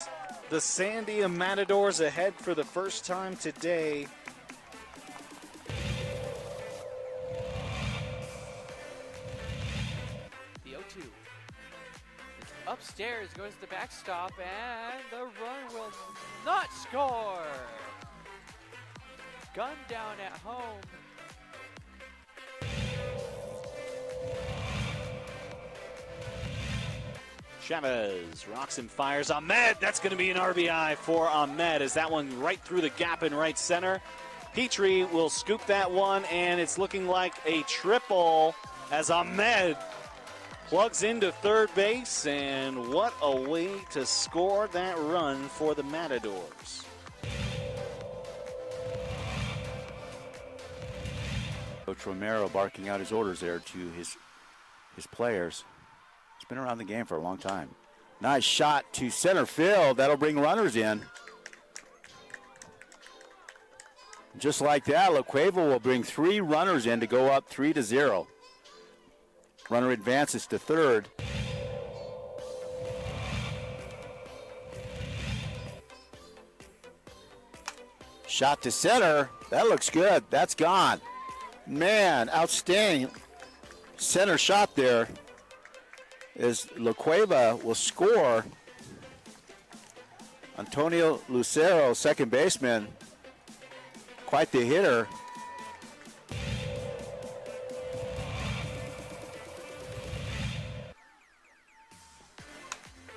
The Sandia Matadors ahead for the first time today. The 0-2. It's upstairs, goes to the backstop, and the run will not score. Gun down at home. Chavez rocks and fires. Ahmed, that's going to be an RBI for Ahmed as that one right through the gap in right center. Petrie will scoop that one, and it's looking like a triple as Ahmed plugs into third base, and what a way to score that run for the Matadors. Coach Romero barking out his orders there to his players. He's been around the game for a long time. Nice shot to center field. That'll bring runners in. Just like that, La Cueva will bring 3 runners in to go up 3-0. Runner advances to third. Shot to center. That looks good. That's gone. Man, outstanding center shot there. As La Cueva will score. Antonio Lucero, second baseman, quite the hitter.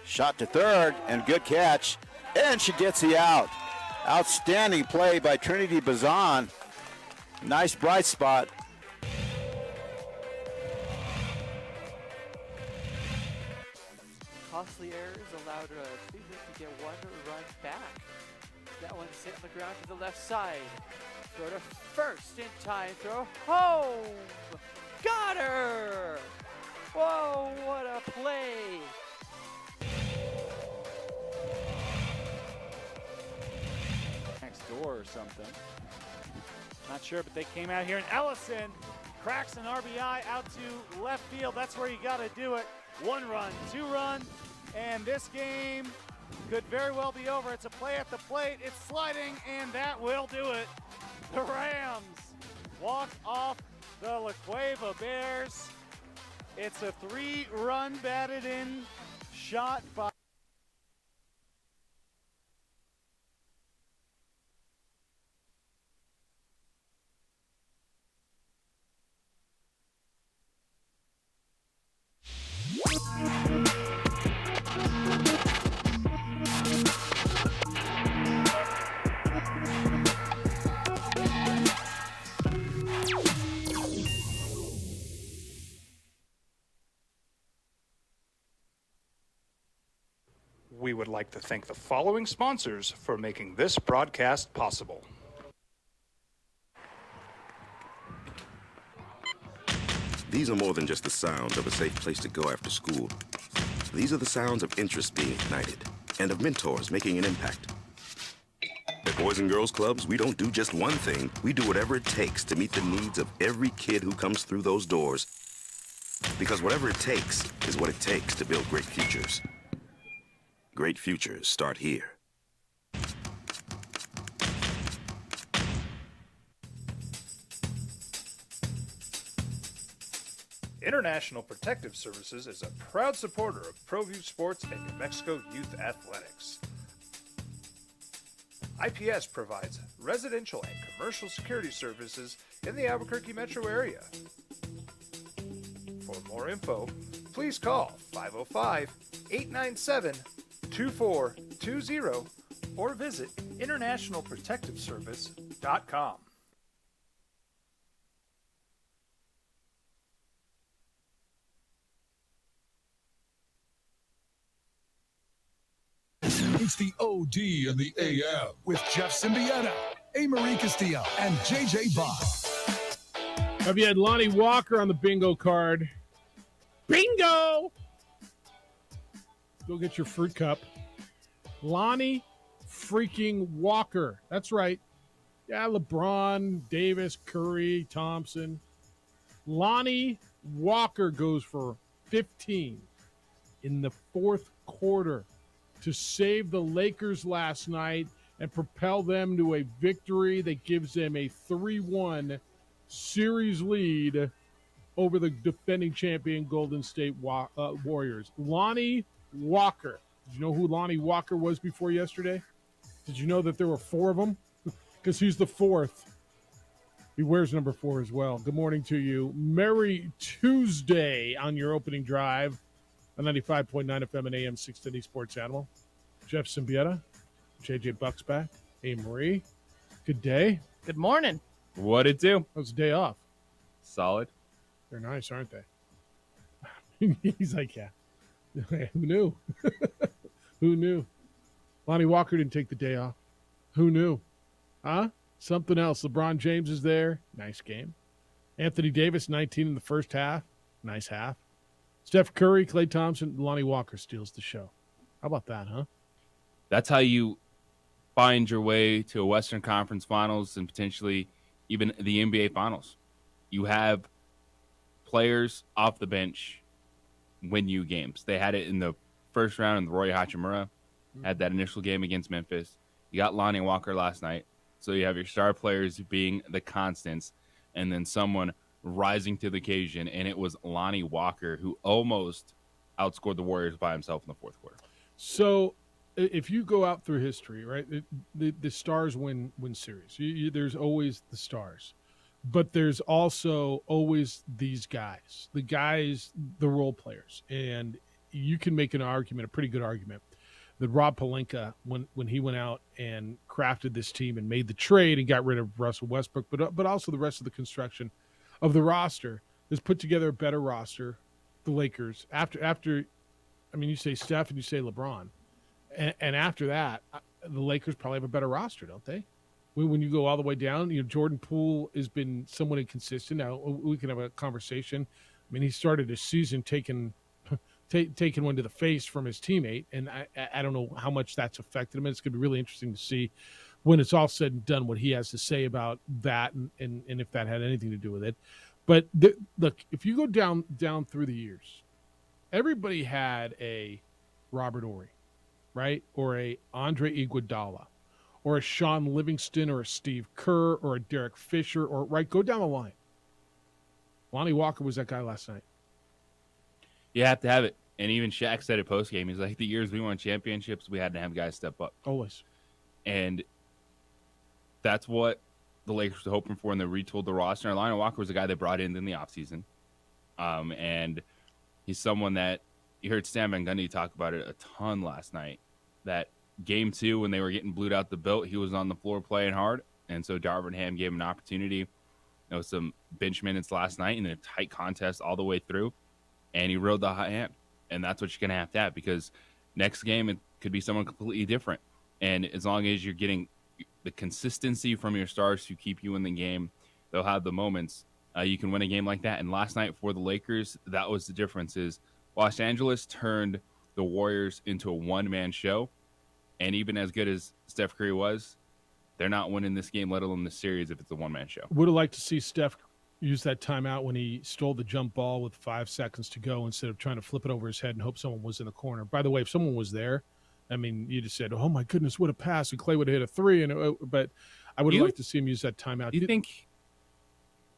Shot to third, and good catch, and she gets the out. Outstanding play by Trinity Bazan. Nice bright spot. Costly errors allowed Cleveland to get 1 run back. That one's hit on the ground to the left side. Throw to first in time. Throw home. Got her. Whoa, what a play. Next door or something. Not sure, but they came out here, and Ellison cracks an RBI out to left field. That's where you got to do it. 1 run, 2 run, and this game could very well be over. It's a play at the plate. It's sliding, and that will do it. The Rams walk off the La Cueva Bears. It's a 3-run batted in shot by We would like to thank the following sponsors for making this broadcast possible. These are more than just the sounds of a safe place to go after school. These are the sounds of interest being ignited and of mentors making an impact. At Boys and Girls Clubs, we don't do just one thing. We do whatever it takes to meet the needs of every kid who comes through those doors. Because whatever it takes is what it takes to build great futures. Great futures start here. International Protective Services is a proud supporter of ProView Sports and New Mexico Youth Athletics. IPS provides residential and commercial security services in the Albuquerque metro area. For more info, please call 505-897-2420 or visit internationalprotectiveservice.com. It's the OD and the AM with Jeff Symbieta, A. Marie Castillo, and JJ Boss. Have you had Lonnie Walker on the bingo card? Bingo! Go get your fruit cup. Lonnie freaking Walker. That's right. Yeah, LeBron, Davis, Curry, Thompson. Lonnie Walker goes for 15 in the fourth quarter. to save the Lakers last night and propel them to a victory that gives them a 3-1 series lead over the defending champion Golden State Warriors. Lonnie Walker. Did you know who Lonnie Walker was before yesterday? Did you know that there were 4 of them? Because he's the 4th. He wears number 4 as well. Good morning to you. Merry Tuesday on your opening drive on 95.9 FM and AM 610 Sports Animal. Jeff Symbieta, JJ Buck's back. Hey, Marie. Good day. Good morning. What'd it do? That was a day off. Solid. They're nice, aren't they? He's like, yeah. Who knew? Who knew? Lonnie Walker didn't take the day off. Who knew? Huh? Something else. LeBron James is there. Nice game. Anthony Davis, 19 in the first half. Nice half. Steph Curry, Klay Thompson, Lonnie Walker steals the show. How about that, huh? That's how you find your way to a Western Conference Finals and potentially even the NBA Finals. You have players off the bench win you games. They had it in the first round, and Roy Hachimura had that initial game against Memphis. You got Lonnie Walker last night. So you have your star players being the constants, and then someone rising to the occasion, and it was Lonnie Walker who almost outscored the Warriors by himself in the fourth quarter. So if you go out through history, right, the stars win series. There's always the stars. But there's also always these guys, the role players. And you can make an argument, a pretty good argument, that Rob Pelinka, when he went out and crafted this team and made the trade and got rid of Russell Westbrook, but also the rest of the construction of the roster, has put together a better roster, the Lakers. After, I mean, you say Steph and you say LeBron. And after that, the Lakers probably have a better roster, don't they? When you go all the way down, Jordan Poole has been somewhat inconsistent. Now, we can have a conversation. I mean, he started his season taking one to the face from his teammate, and I don't know how much that's affected him. It's going to be really interesting to see when it's all said and done what he has to say about that and if that had anything to do with it. But look, if you go down through the years, everybody had a Robert Horry, right, or a Andre Iguodala, or a Sean Livingston, or a Steve Kerr, or a Derek Fisher, or right, go down the line. Lonnie Walker was that guy last night. You have to have it. And even Shaq said it post-game. He's like, the years we won championships, we had to have guys step up. Always. And that's what the Lakers were hoping for, and they retooled the roster. And Lonnie Walker was a guy they brought in the offseason. And he's someone that you heard Stan Van Gundy talk about it a ton last night, that Game 2, when they were getting blued out the belt, he was on the floor playing hard. And so Darvin Ham gave him an opportunity. There was some bench minutes last night in a tight contest all the way through. And he rode the hot hand. And that's what you're going to have, because next game it could be someone completely different. And as long as you're getting the consistency from your stars who keep you in the game, they'll have the moments. You can win a game like that. And last night for the Lakers, that was the difference. Is Los Angeles turned the Warriors into a one-man show. And even as good as Steph Curry was, they're not winning this game, let alone the series, if it's a one-man show. Would have liked to see Steph use that timeout when he stole the jump ball with 5 seconds to go instead of trying to flip it over his head and hope someone was in the corner. By the way, if someone was there, I mean, you just said, oh, my goodness, what a pass. And Klay would have hit a 3. But I would have liked to see him use that timeout. Do you think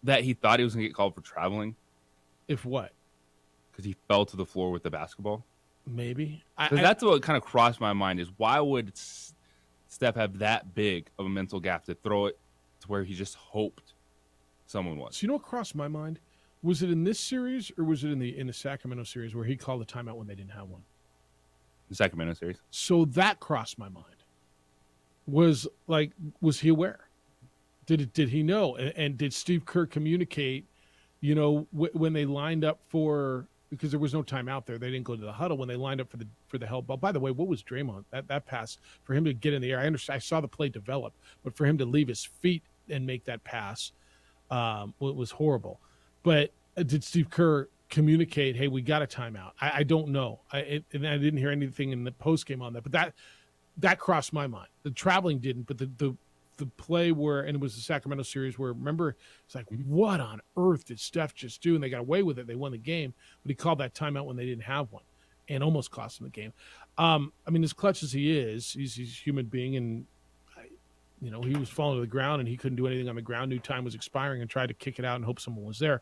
that he thought he was going to get called for traveling? If what? Because he fell to the floor with the basketball? Maybe. That's what kind of crossed my mind, is why would Steph have that big of a mental gap to throw it to where he just hoped someone was? So you know what crossed my mind? Was it in this series or was it in the Sacramento series where he called a timeout when they didn't have one? The Sacramento series. So that crossed my mind. Was he aware? Did he know? And did Steve Kerr communicate? When they lined up for, because there was no timeout there, they didn't go to the huddle when they lined up for the help ball. By the way, what was Draymond? That pass for him to get in the air? I understand. I saw the play develop, but for him to leave his feet and make that pass. It was horrible. But did Steve Kerr communicate, hey, we got a timeout? I don't know. And I didn't hear anything in the postgame on that. But that crossed my mind. The traveling didn't, but the play where, and it was the Sacramento series where, remember, it's like, what on earth did Steph just do? And they got away with it. They won the game. But he called that timeout when they didn't have one and almost cost them the game. I mean, as clutch as he is, he's a human being, and he was falling to the ground and he couldn't do anything on the ground. Knew time was expiring and tried to kick it out and hope someone was there.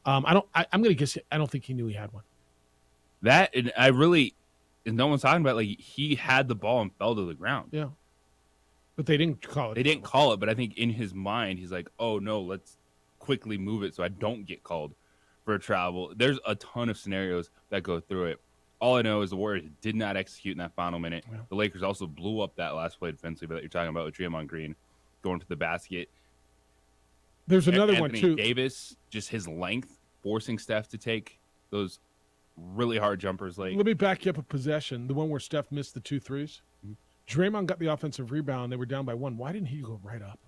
I'm going to guess I don't think he knew he had one. That, and no one's talking about, like, he had the ball and fell to the ground. Yeah. But they didn't call it. They didn't call it, but I think in his mind, he's like, oh, no, let's quickly move it so I don't get called for travel. There's a ton of scenarios that go through it. All I know is the Warriors did not execute in that final minute. Yeah. The Lakers also blew up that last play defensively that you're talking about with Draymond Green going to the basket. There's another one, too. Davis, just his length, forcing Steph to take those really hard jumpers late. Let me back you up a possession, the one where Steph missed the 2 threes. Mm-hmm. Draymond got the offensive rebound. They were down by 1. Why didn't he go right up?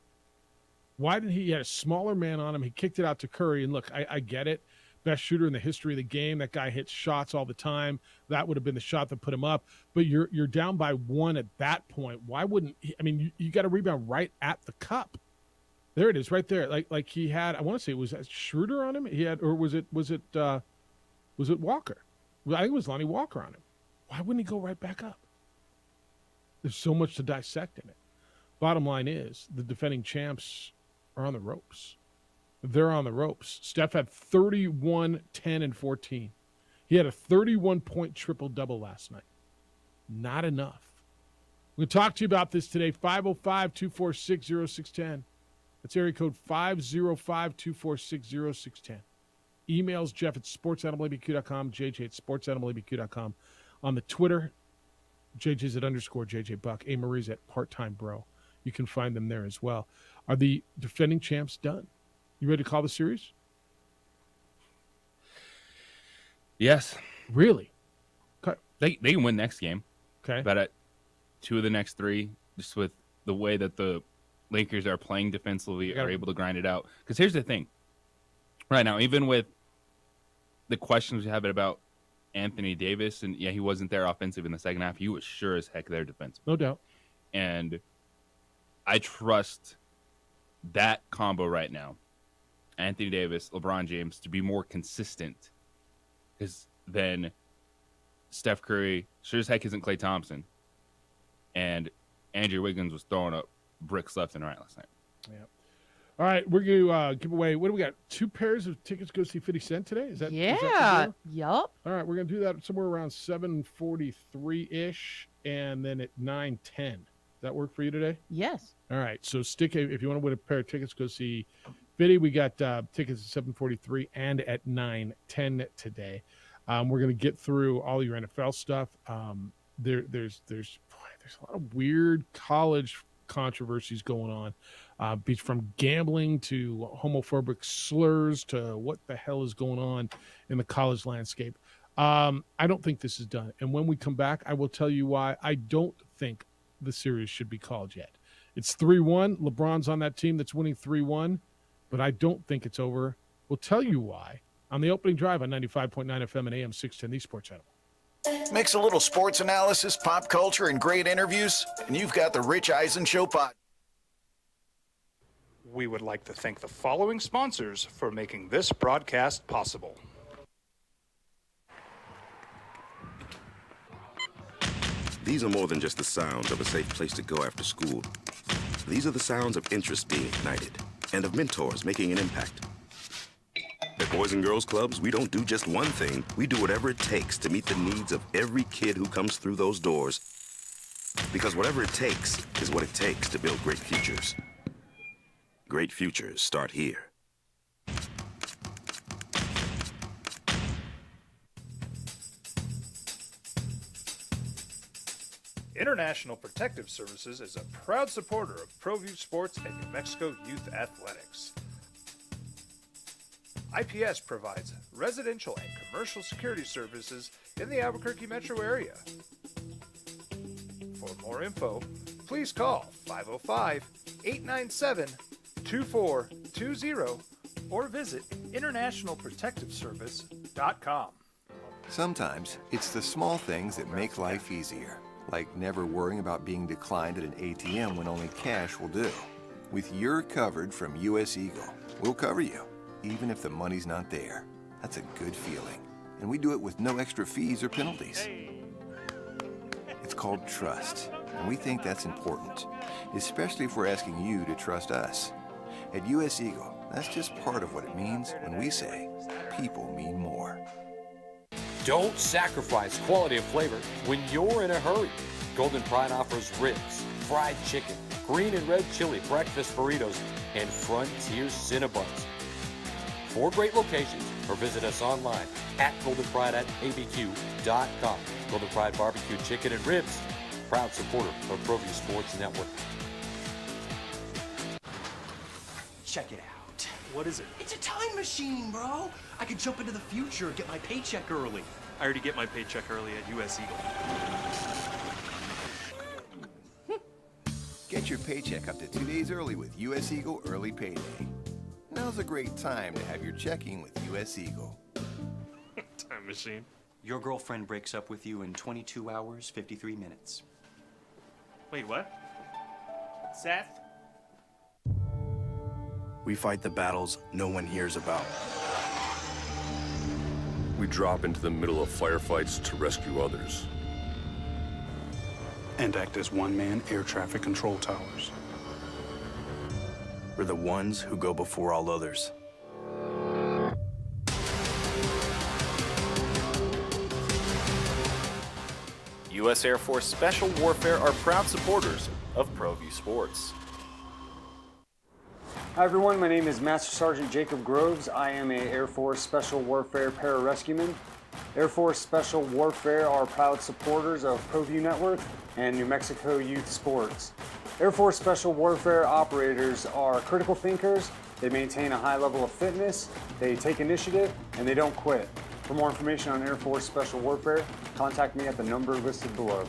Why didn't he had a smaller man on him? He kicked it out to Curry. And, look, I get it. Best shooter in the history of the game. That guy hits shots all the time. That would have been the shot that put him up. But you're down by 1 at that point. Why wouldn't he? I mean, you got a rebound right at the cup. There it is, right there. Like he had. I want to say, was that Schroeder on him? He had, or was it Walker? I think it was Lonnie Walker on him. Why wouldn't he go right back up? There's so much to dissect in it. Bottom line is, the defending champs are on the ropes. They're on the ropes. Steph had 31, 10, and 14. He had a 31-point triple-double last night. Not enough. We're going to talk to you about this today. 505-246-0610. That's area code 505-246-0610. Emails Jeff at sportsanimalabq.com, JJ at sportsanimalabq.com. On the Twitter, JJ's at _JJ Buck. A. Marie's at part-time bro. You can find them there as well. Are the defending champs done? You ready to call the series? Yes. Really? Okay. They can win next game. Okay. But at 2 of the next 3, just with the way that the Lakers are playing defensively, are able to grind it out. Because here's the thing. Right now, even with the questions we have about Anthony Davis, and yeah, he wasn't there offensive in the second half, he was sure as heck there defensive. No doubt. And I trust that combo right now, Anthony Davis, LeBron James, to be more consistent than Steph Curry. Sure as heck isn't Klay Thompson. And Andrew Wiggins was throwing up bricks left and right last night. Yeah. All right, we're going to give away, what do we got? 2 pairs of tickets to go see 50 Cent today? Is that? Yeah. Is that yup. All right, we're going to do that somewhere around 7:43-ish, and then at 9:10. Does that work for you today? Yes. All right, so if you want to win a pair of tickets, go see Biddy. We got tickets at 7:43 and at 9:10 today. We're going to get through all your NFL stuff. There's a lot of weird college controversies going on, from gambling to homophobic slurs to what the hell is going on in the college landscape. I don't think this is done. And when we come back, I will tell you why I don't think the series should be called yet. It's 3-1. LeBron's on that team that's winning 3-1, but I don't think it's over. We'll tell you why on the opening drive on 95.9 FM and AM 610, the Sports Animal. Mix a little sports analysis, pop culture, and great interviews, and you've got the Rich Eisen Show pod. We would like to thank the following sponsors for making this broadcast possible. These are more than just the sounds of a safe place to go after school. These are the sounds of interest being ignited and of mentors making an impact. At Boys and Girls Clubs, we don't do just one thing. We do whatever it takes to meet the needs of every kid who comes through those doors. Because whatever it takes is what it takes to build great futures. Great futures start here. International Protective Services is a proud supporter of ProView Sports and New Mexico Youth Athletics. IPS provides residential and commercial security services in the Albuquerque metro area. For more info, please call 505-897-2420 or visit internationalprotectiveservice.com. Sometimes it's the small things that make life easier, like never worrying about being declined at an ATM when only cash will do. With your covered from U.S. Eagle, we'll cover you, even if the money's not there. That's a good feeling. And we do it with no extra fees or penalties. It's called trust, and we think that's important, especially if we're asking you to trust us. At U.S. Eagle, that's just part of what it means when we say people mean more. Don't sacrifice quality of flavor when you're in a hurry. Golden Pride offers ribs, fried chicken, green and red chili breakfast burritos, and Frontier Cinnabons. 4 great locations, or visit us online at goldenpride@abq.com. Golden Pride Barbecue Chicken and Ribs, proud supporter of ProView Sports Network. Check it out. What is it? It's a time machine, bro. I could jump into the future, get my paycheck early. I already get my paycheck early at U.S. Eagle. Get your paycheck up to 2 days early with U.S. Eagle Early Payday. Now's a great time to have your checking with U.S. Eagle. Time machine. Your girlfriend breaks up with you in 22 hours, 53 minutes. Wait, what? Seth? We fight the battles no one hears about. We drop into the middle of firefights to rescue others. And act as one-man air traffic control towers. We're the ones who go before all others. U.S. Air Force Special Warfare are proud supporters of ProView Sports. Hi everyone, my name is Master Sergeant Jacob Groves. I am a Air Force Special Warfare pararescueman. Air Force Special Warfare are proud supporters of ProView Network and New Mexico Youth Sports. Air Force Special Warfare operators are critical thinkers. They maintain a high level of fitness, they take initiative, and they don't quit. For more information on Air Force Special Warfare, contact me at the number listed below.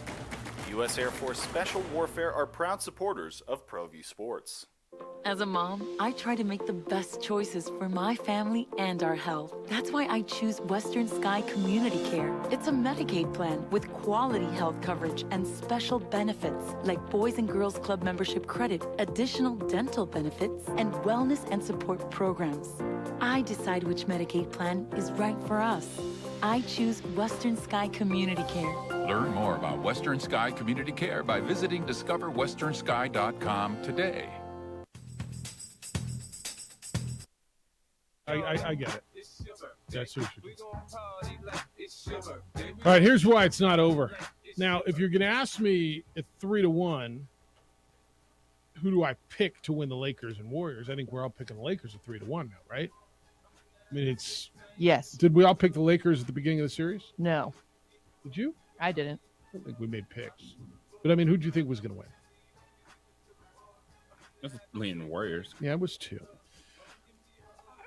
U.S. Air Force Special Warfare are proud supporters of ProView Sports. As a mom, I try to make the best choices for my family and our health. That's why I choose Western Sky Community Care. It's a Medicaid plan with quality health coverage and special benefits like Boys and Girls Club membership credit, additional dental benefits, and wellness and support programs. I decide which Medicaid plan is right for us. I choose Western Sky Community Care. Learn more about Western Sky Community Care by visiting discoverwesternsky.com today. I get it. That's what you do. All right, here's why it's not over. Now, if you're going to ask me at 3-1, who do I pick to win the Lakers and Warriors? I think we're all picking the Lakers at 3-1 now, right? I mean, it's yes. Did we all pick the Lakers at the beginning of the series? No. Did you? I didn't. I don't think we made picks. But I mean, who do you think was going to win? I was leaning Warriors. Yeah, it was 2.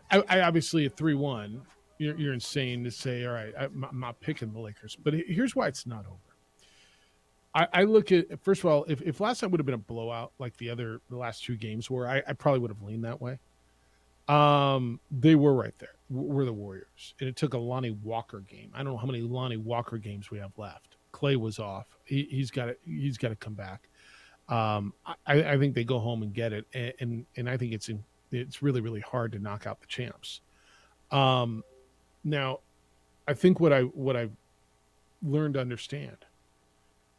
I obviously at 3-1, you're insane to say, all right, I'm not picking the Lakers. But here's why it's not over. I look at, first of all, if last night would have been a blowout like the last 2 games were, I probably would have leaned that way. They were right there. We're the Warriors. And it took a Lonnie Walker game. I don't know how many Lonnie Walker games we have left. Clay was off. He's got to come back. I think they go home and get it. And I think it's really, really hard to knock out the champs. Now, I think what I've learned to understand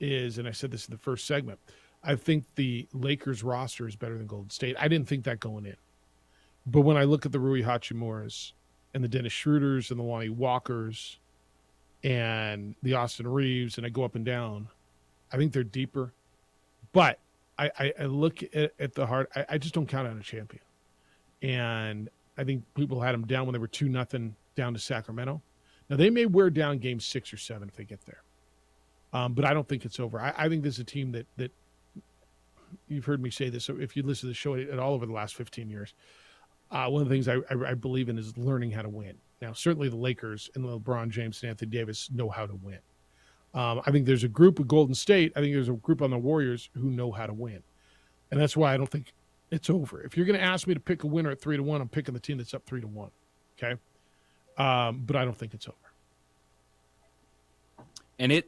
is, and I said this in the first segment, I think the Lakers roster is better than Golden State. I didn't think that going in. But when I look at the Rui Hachimuras and the Dennis Schroeders and the Lonnie Walkers and the Austin Reeves, and I go up and down, I think they're deeper. But I look at the heart, I just don't count on a champion. And I think people had them down when they were 2-0 down to Sacramento. Now, they may wear down game 6 or 7 if they get there. But I don't think it's over. I think this is a team that you've heard me say this. If you listen to the show at all over the last 15 years, one of the things I believe in is learning how to win. Now, certainly the Lakers and LeBron James and Anthony Davis know how to win. I think there's a group of Golden State. I think there's a group on the Warriors who know how to win. And that's why I don't think it's over. If you're going to ask me to pick a winner at 3-1, I'm picking the team that's up 3-1. Okay. But I don't think it's over. And I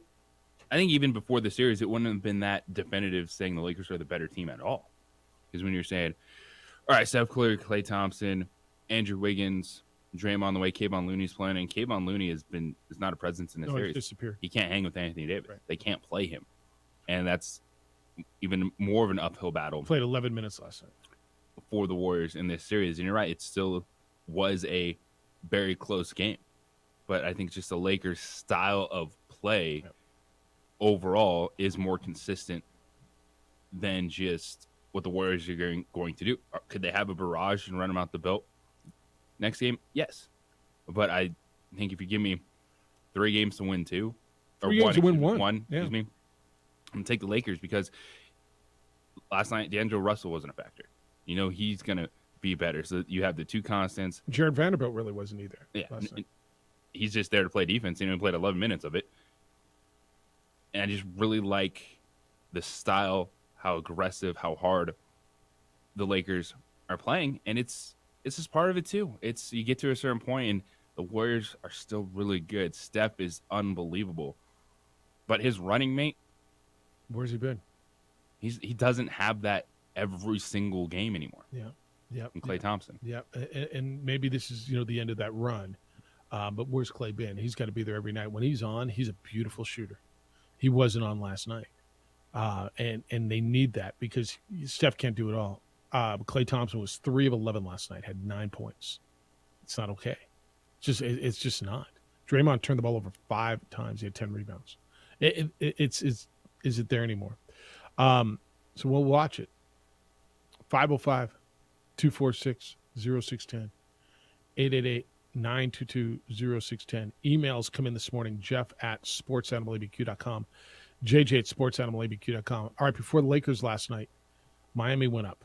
think even before the series, it wouldn't have been that definitive saying the Lakers are the better team at all. Because when you're saying, all right, Steph Curry, Klay Thompson, Andrew Wiggins, Draymond the way Kayvon Looney's playing, and Kayvon Looney is not a presence in this series. He's disappeared. He can't hang with Anthony Davis. Right. They can't play him. And that's even more of an uphill battle. Played 11 minutes last night for the Warriors in this series. And you're right, it still was a very close game. But I think just the Lakers' style of play overall is more consistent than just what the Warriors are going to do. Could they have a barrage and run them out the belt next game? Yes. But I think if you give me 3 games to win 2, or 3 games to win one, excuse me, I'm going to take the Lakers because last night D'Angelo Russell wasn't a factor. You know, he's going to be better. So you have the 2 constants. Jared Vanderbilt really wasn't either. Yeah. He's just there to play defense. He only played 11 minutes of it. And I just really like the style, how aggressive, how hard the Lakers are playing. And it's just part of it too. It's you get to a certain point and the Warriors are still really good. Steph is unbelievable. But his running mate, where's he been? He doesn't have that every single game anymore. Yeah. And Klay Thompson. Yeah. And maybe this is, the end of that run. But where's Klay been? He's got to be there every night. When he's on, he's a beautiful shooter. He wasn't on last night. And they need that because Steph can't do it all. Klay Thompson was 3 of 11 last night, had 9 points. It's not okay. It's just not. Draymond turned the ball over 5 times. He had 10 rebounds. Is it there anymore? So we'll watch it. 505-246-0610. 888-922-0610. Emails come in this morning, jeff@sportsanimalabq.com, jj@sportsanimalabq.com. All right, before the Lakers last night, Miami went up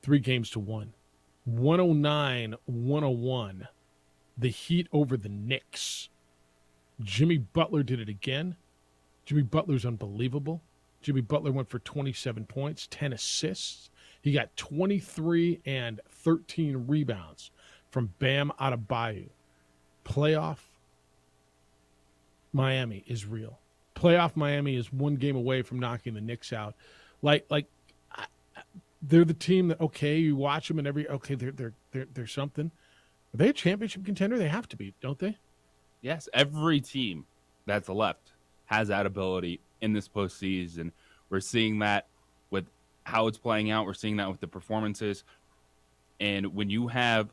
3 games to 1. 109-101. The Heat over the Knicks. Jimmy Butler did it again. Jimmy Butler's unbelievable. Jimmy Butler went for 27 points, 10 assists. He got 23 and 13 rebounds from Bam Adebayo. Playoff Miami is real. Playoff Miami is 1 game away from knocking the Knicks out. They're the team that, okay, you watch them and they're something. Are they a championship contender? They have to be, don't they? Yes, every team that's left has that ability in this postseason. We're seeing that with how it's playing out. We're seeing that with the performances. And when you have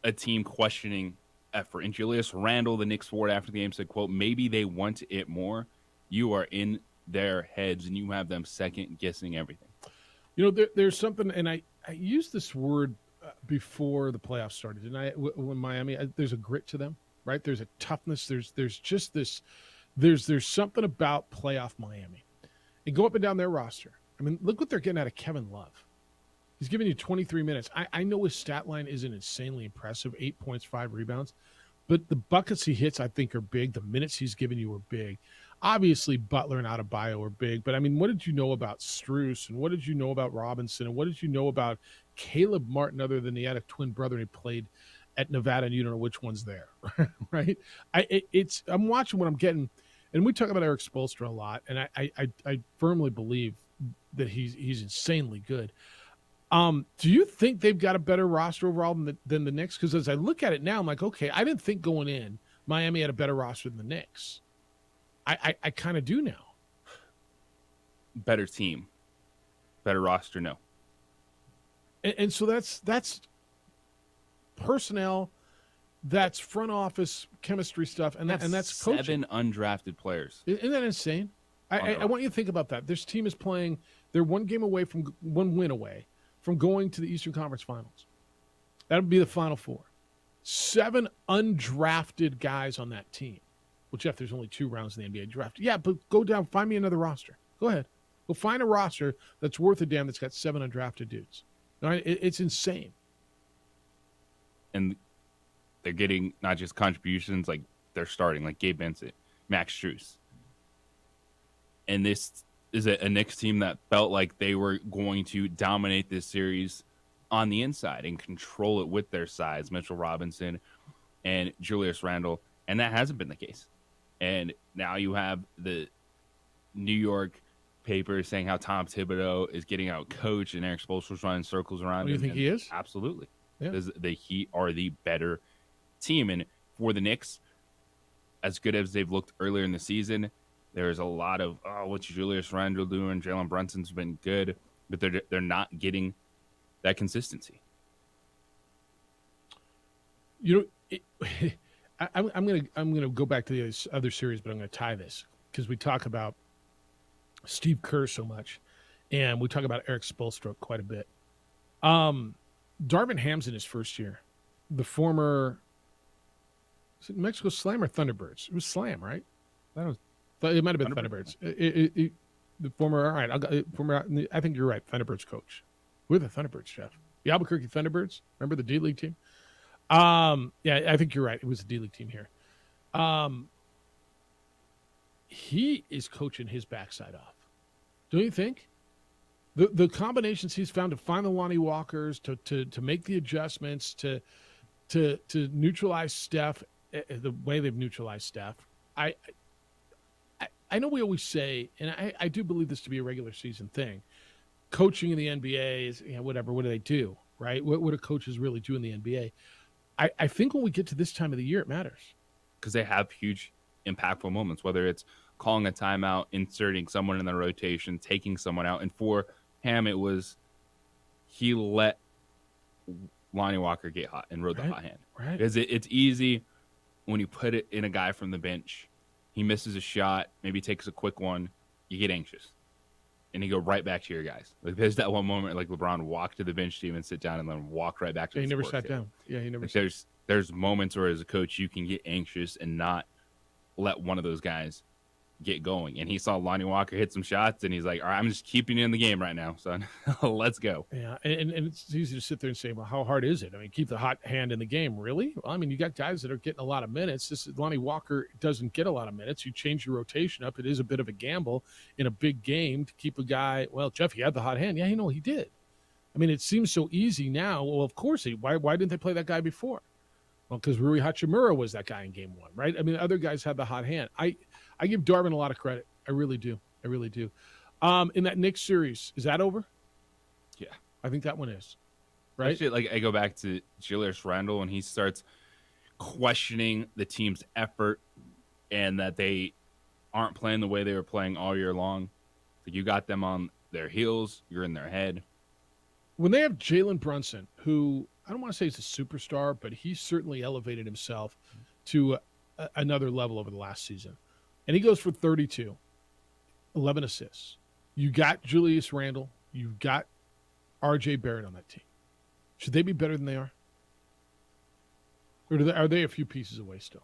a team questioning effort, and Julius Randle, the Knicks forward after the game, said, quote, maybe they want it more. You are in their heads, and you have them second-guessing everything. There's something, and I used this word before the playoffs started, and when Miami, there's a grit to them, right? There's a toughness. There's just this, there's something about playoff Miami. And go up and down their roster. I mean, look what they're getting out of Kevin Love. He's giving you 23 minutes. I know his stat line isn't insanely impressive, 8 points, 5 rebounds, but the buckets he hits, I think, are big. The minutes he's giving you are big. Obviously, Butler and Adebayo are big, but I mean, what did you know about Strus, and what did you know about Robinson, and what did you know about Caleb Martin, other than he had a twin brother and he played at Nevada, and you don't know which one's there, right? I'm watching what I'm getting, and we talk about Eric Spoelstra a lot, and I firmly believe that he's insanely good. Do you think they've got a better roster overall than the Knicks? Because as I look at it now, I'm like, okay, I didn't think going in Miami had a better roster than the Knicks. I kind of do now. Better team, better roster, no. And so that's personnel, that's front office chemistry stuff, and that's coaching. 7 undrafted players. Isn't that insane? I want you to think about that. This team is playing. They're 1 win away from going to the Eastern Conference Finals. That would be the Final Four. 7 undrafted guys on that team. Well, Jeff, there's only 2 rounds in the NBA draft. Yeah, but go down, find me another roster. Go ahead. Go find a roster that's worth a damn that's got 7 undrafted dudes. All right? It's insane. And they're getting not just contributions, like they're starting, like Gabe Vincent, Max Strus. And this is a Knicks team that felt like they were going to dominate this series on the inside and control it with their size, Mitchell Robinson and Julius Randle, and that hasn't been the case. And now you have the New York paper saying how Tom Thibodeau is getting out coached and Eric Spoelstra's running circles around him. Do you think he is? Absolutely. Yeah. Because the Heat are the better team. And for the Knicks, as good as they've looked earlier in the season, There's a lot of, what's Julius Randle doing? Jalen Brunson's been good, but they're not getting that consistency. You know, I'm gonna go back to the other series, but I'm gonna tie this because we talk about Steve Kerr so much, and we talk about Eric Spoelstra quite a bit. Darvin Ham's in his first year. The former, is it Mexico Slam or Thunderbirds? It was Slam, right? It might have been Thunderbirds. The former, all right, I think you're right, Thunderbirds coach. We're the Thunderbirds, Jeff. The Albuquerque Thunderbirds. Remember the D-League team? Yeah, I think you're right. It was a D-League team here. He is coaching his backside off. Don't you think? The combinations he's found to find the Lonnie Walkers, to make the adjustments, to neutralize Steph, the way they've neutralized Steph. I know we always say, and I do believe this to be a regular season thing, coaching in the NBA is, whatever, what do they do, right? What do coaches really do in the NBA? I think when we get to this time of the year, it matters. Because they have huge, impactful moments, whether it's calling a timeout, inserting someone in the rotation, taking someone out. And for Ham, it was he let Lonnie Walker get hot and rode the hot hand. Right. Because it's easy when you put it in a guy from the bench. He misses a shot, maybe takes a quick one, you get anxious. And you go right back to your guys. Like there's that one moment like LeBron walked to the bench team and sit down and then walk right back to the He never sports sat table. down. Yeah, he never. Like there's moments where as a coach you can get anxious and not let one of those guys get going. And he saw Lonnie Walker hit some shots and he's like, all right, I'm just keeping you in the game right now, son. Let's go. Yeah, and it's easy to sit there and say, well, how hard is it? I mean, keep the hot hand in the game. Really? Well, I mean, you got guys that are getting a lot of minutes. Lonnie Walker doesn't get a lot of minutes. You change your rotation up. It is a bit of a gamble in a big game to keep a guy. Well, Jeff, he had the hot hand. Yeah, he did. I mean, it seems so easy now. Well, of course, why didn't they play that guy before? Well, because Rui Hachimura was that guy in game one, right? I mean, other guys had the hot hand. I give Darvin a lot of credit. I really do. In that Knicks series, is that over? Yeah. I think that one is. Right? Actually, like I go back to Julius Randle and he starts questioning the team's effort and that they aren't playing the way they were playing all year long. So you got them on their heels. You're in their head. When they have Jalen Brunson, who I don't want to say he's a superstar, but he certainly elevated himself to another level over the last season. And he goes for 32, 11 assists. You got Julius Randle. You've got R.J. Barrett on that team. Should they be better than they are? Or are they a few pieces away still?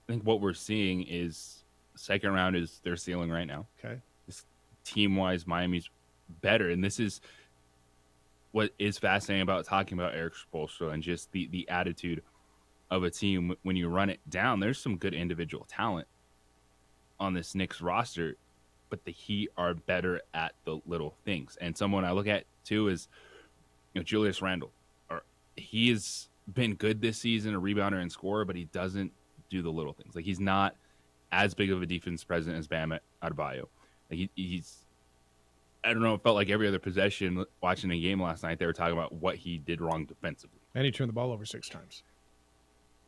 I think what we're seeing is second round is their ceiling right now. Okay. Team-wise, Miami's better. And this is what is fascinating about talking about Eric Spoelstra and just the attitude of a team. When you run it down, there's some good individual talent on this Knicks roster, but the Heat are better at the little things. And someone I look at too is, Julius Randle. He has been good this season, a rebounder and scorer, but he doesn't do the little things. Like he's not as big of a defense presence as Bam Adebayo. Like he's, I don't know, it felt like every other possession watching a game last night, they were talking about what he did wrong defensively. And he turned the ball over 6 times.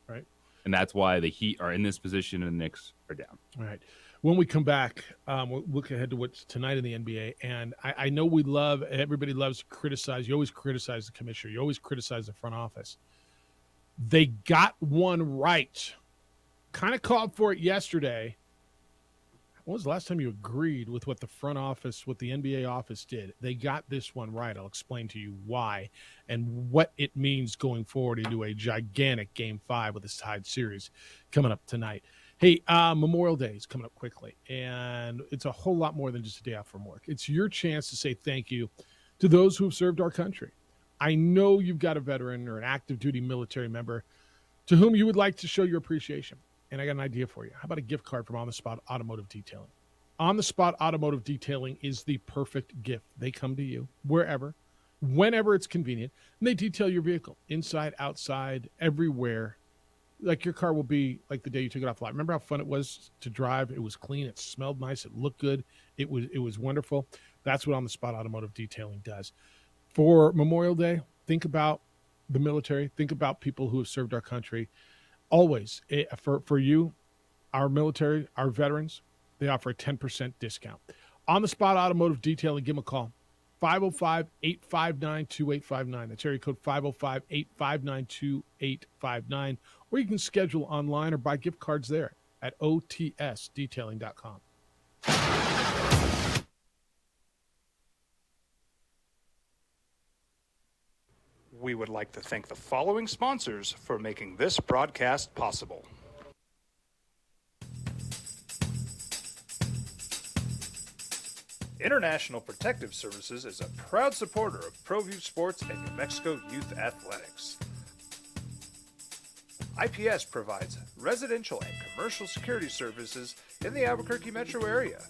Right. And that's why the Heat are in this position and the Knicks are down. All right. When we come back, we'll look ahead to what's tonight in the NBA. And I know everybody loves to criticize. You always criticize the commissioner. You always criticize the front office. They got one right. Kind of called for it yesterday. When was the last time you agreed with what the front office, what the NBA office did? They got this one right. I'll explain to you why and what it means going forward into a gigantic Game 5 with this tied series coming up tonight. Hey, Memorial Day is coming up quickly, and it's a whole lot more than just a day off from work. It's your chance to say thank you to those who have served our country. I know you've got a veteran or an active duty military member to whom you would like to show your appreciation. And I got an idea for you. How about a gift card from On the Spot Automotive Detailing? On the Spot Automotive Detailing is the perfect gift. They come to you wherever, whenever it's convenient, and they detail your vehicle inside, outside, everywhere. Like your car will be like the day you took it off the lot. Remember how fun it was to drive? It was clean. It smelled nice. It looked good. It was wonderful. That's what On the Spot Automotive Detailing does. For Memorial Day, think about the military. Think about people who have served our country. Always, for you, our military, our veterans, they offer a 10% discount. On the Spot Automotive Detailing, give them a call. 505-859-2859. That's area code 505-859-2859. Or you can schedule online or buy gift cards there at otsdetailing.com. We would like to thank the following sponsors for making this broadcast possible. International Protective Services is a proud supporter of ProView Sports and New Mexico Youth Athletics. IPS provides residential and commercial security services in the Albuquerque metro area.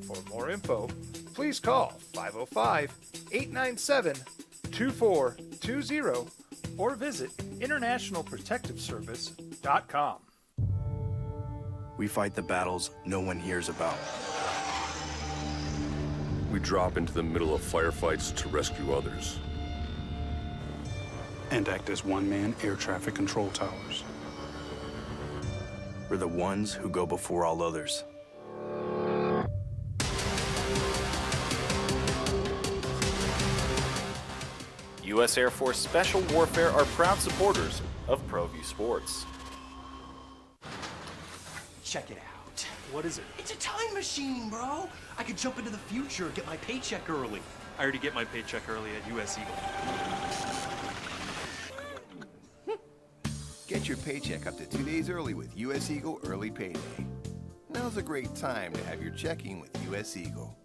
For more info, please call 505-897-2420 or visit internationalprotectiveservice.com. We fight the battles no one hears about. We drop into the middle of firefights to rescue others. And act as one-man air traffic control towers. We're the ones who go before all others. U.S. Air Force Special Warfare are proud supporters of ProView Sports. Check it out. What is it? It's a time machine, bro. I could jump into the future, get my paycheck early. I already get my paycheck early at U.S. Eagle. Get your paycheck up to 2 days early with U.S. Eagle Early Payday. Now's a great time to have your checking with U.S. Eagle.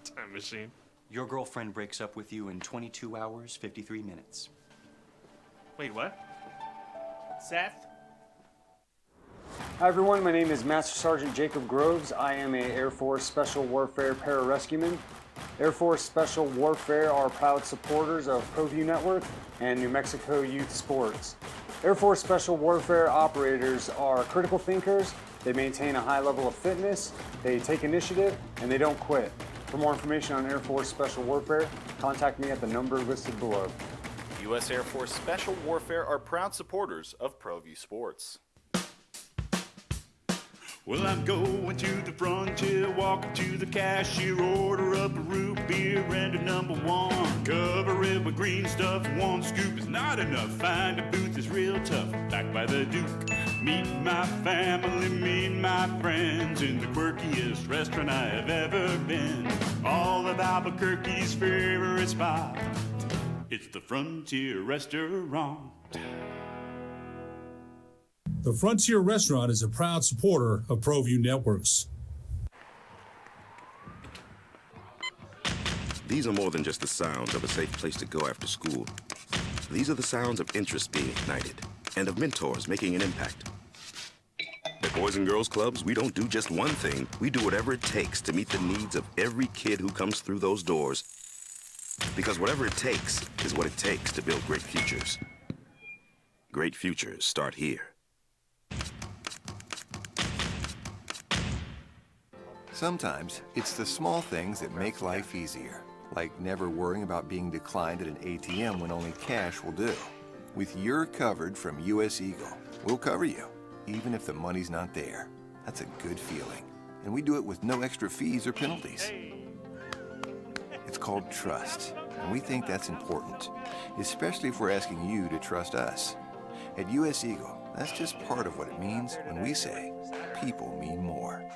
Time machine. Your girlfriend breaks up with you in 22 hours, 53 minutes. Wait, what? Seth? Hi everyone, my name is Master Sergeant Jacob Groves. I am a Air Force Special Warfare Pararescueman. Air Force Special Warfare are proud supporters of ProView Network and New Mexico Youth Sports. Air Force Special Warfare operators are critical thinkers. They maintain a high level of fitness, they take initiative, and they don't quit. For more information on Air Force Special Warfare, contact me at the number listed below. U.S. Air Force Special Warfare are proud supporters of ProView Sports. Well, I'm going to the frontier, walk up to the cashier, order up a root beer and a number one. Cover it with green stuff, one scoop is not enough. Find a booth is real tough, back by the Duke. Meet my family, meet my friends in the quirkiest restaurant I have ever been. All of Albuquerque's favorite spot, it's the Frontier Restaurant. The Frontier Restaurant is a proud supporter of ProView Networks. These are more than just the sounds of a safe place to go after school. These are the sounds of interest being ignited and of mentors making an impact. At Boys and Girls Clubs, we don't do just one thing. We do whatever it takes to meet the needs of every kid who comes through those doors. Because whatever it takes is what it takes to build great futures. Great futures start here. Sometimes it's the small things that make life easier, like never worrying about being declined at an ATM when only cash will do. With You're Covered from U.S. Eagle, we'll cover you, even if the money's not there. That's a good feeling. And we do it with no extra fees or penalties. It's called trust, and we think that's important, especially if we're asking you to trust us. At U.S. Eagle, that's just part of what it means when we say people mean more.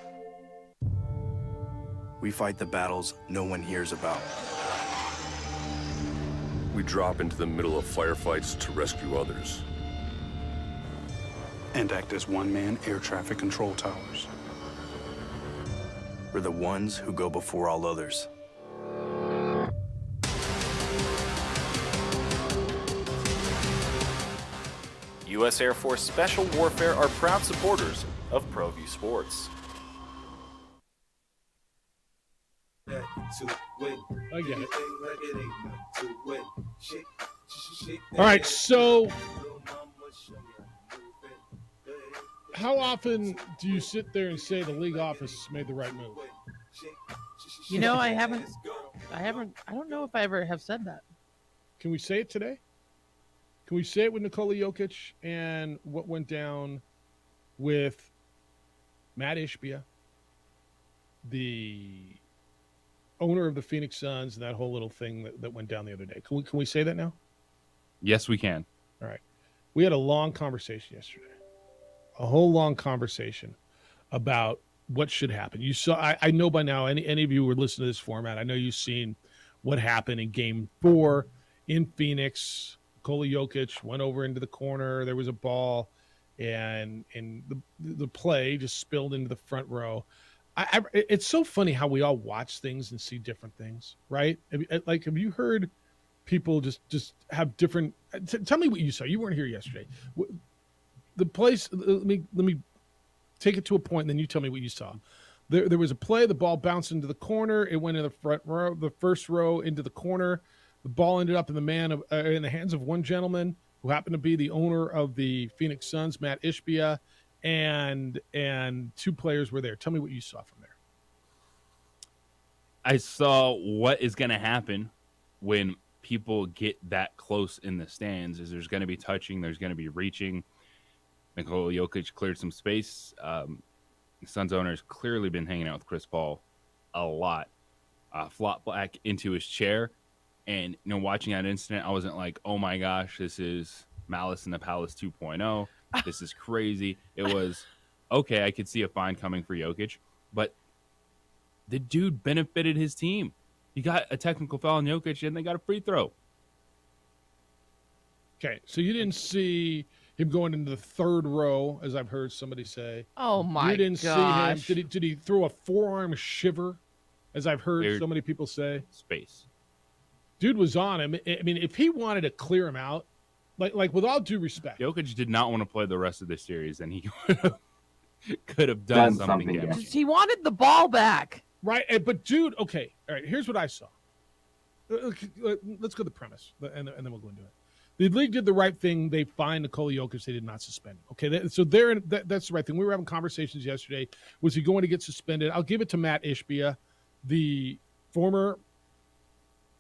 We fight the battles no one hears about. We drop into the middle of firefights to rescue others. And act as one-man air traffic control towers. We're the ones who go before all others. U.S. Air Force Special Warfare are proud supporters of ProView Sports. I get it. All right, so how often do you sit there and say the league office made the right move? You know, I don't know if I ever have said that. Can we say it today? Can we say it with Nikola Jokic and what went down with Matt Ishbia, the owner of the Phoenix Suns, and that whole little thing that went down the other day. Can we say that now? Yes, we can. All right. We had a long conversation yesterday, a whole long conversation about what should happen. You saw, I know by now, any of you who are listening to this format, I know you've seen what happened in Game 4 in Phoenix. Nikola Jokic went over into the corner. There was a ball, and the play just spilled into the front row. It's so funny how we all watch things and see different things, right? Have you heard people just have different? Tell me what you saw. You weren't here yesterday. The place. Let me take it to a point, and then you tell me what you saw. There was a play. The ball bounced into the corner. It went in the front row, the first row into the corner. The ball ended up in the hands of one gentleman who happened to be the owner of the Phoenix Suns, Matt Ishbia, and two players were there. Tell me what you saw from there. I saw what is going to happen when people get that close in the stands. Is there's going to be touching, there's going to be reaching. Nikola Jokic cleared some space. The Suns owner has clearly been hanging out with Chris Paul a lot. Flopped back into his chair, and watching that incident, I wasn't like, "Oh my gosh, this is Malice in the Palace 2.0. This is crazy." It was okay. I could see a fine coming for Jokic, but the dude benefited his team. He got a technical foul on Jokic, and they got a free throw. Okay, so you didn't see him going into the third row, as I've heard somebody say. Oh my! You didn't gosh. see him. Did he throw a forearm shiver, as I've heard so many people say? Space. Dude was on him. I mean, if he wanted to clear him out, like with all due respect, Jokic did not want to play the rest of this series, and he could have done something. He wanted the ball back. Right, but dude, okay, all right. Here's what I saw. Let's go to the premise, and then we'll go into it. The league did the right thing. They fined Nikola Jokic. They did not suspend him. Okay, so that's the right thing. We were having conversations yesterday. Was he going to get suspended? I'll give it to Matt Ishbia, the former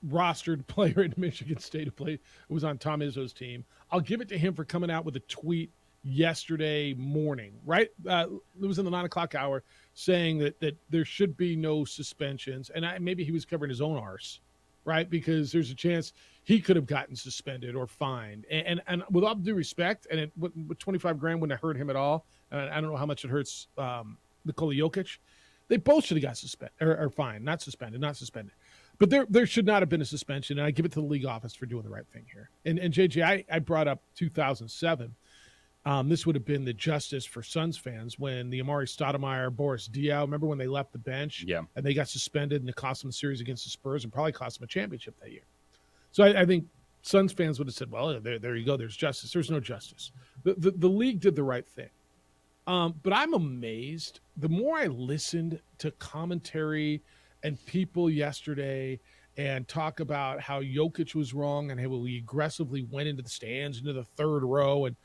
rostered player at Michigan State who was on Tom Izzo's team. I'll give it to him for coming out with a tweet yesterday morning, right? It was in the 9 o'clock hour, saying that there should be no suspensions. And maybe he was covering his own arse, right? Because there's a chance he could have gotten suspended or fined. And with all due respect, and with 25 grand wouldn't have hurt him at all. I don't know how much it hurts Nikola Jokic. They both should have got suspended or fined, not suspended. But there should not have been a suspension, and I give it to the league office for doing the right thing here. And JJ, I brought up 2007. This would have been the justice for Suns fans when the Amari Stoudemire, Boris Diaw, remember when they left the bench? Yeah. And they got suspended, and it cost them the series against the Spurs and probably cost them a championship that year. So I think Suns fans would have said, well, there you go. There's justice. There's no justice. The league did the right thing. But I'm amazed. The more I listened to commentary and people yesterday and talk about how Jokic was wrong and how he aggressively went into the stands, into the third row, and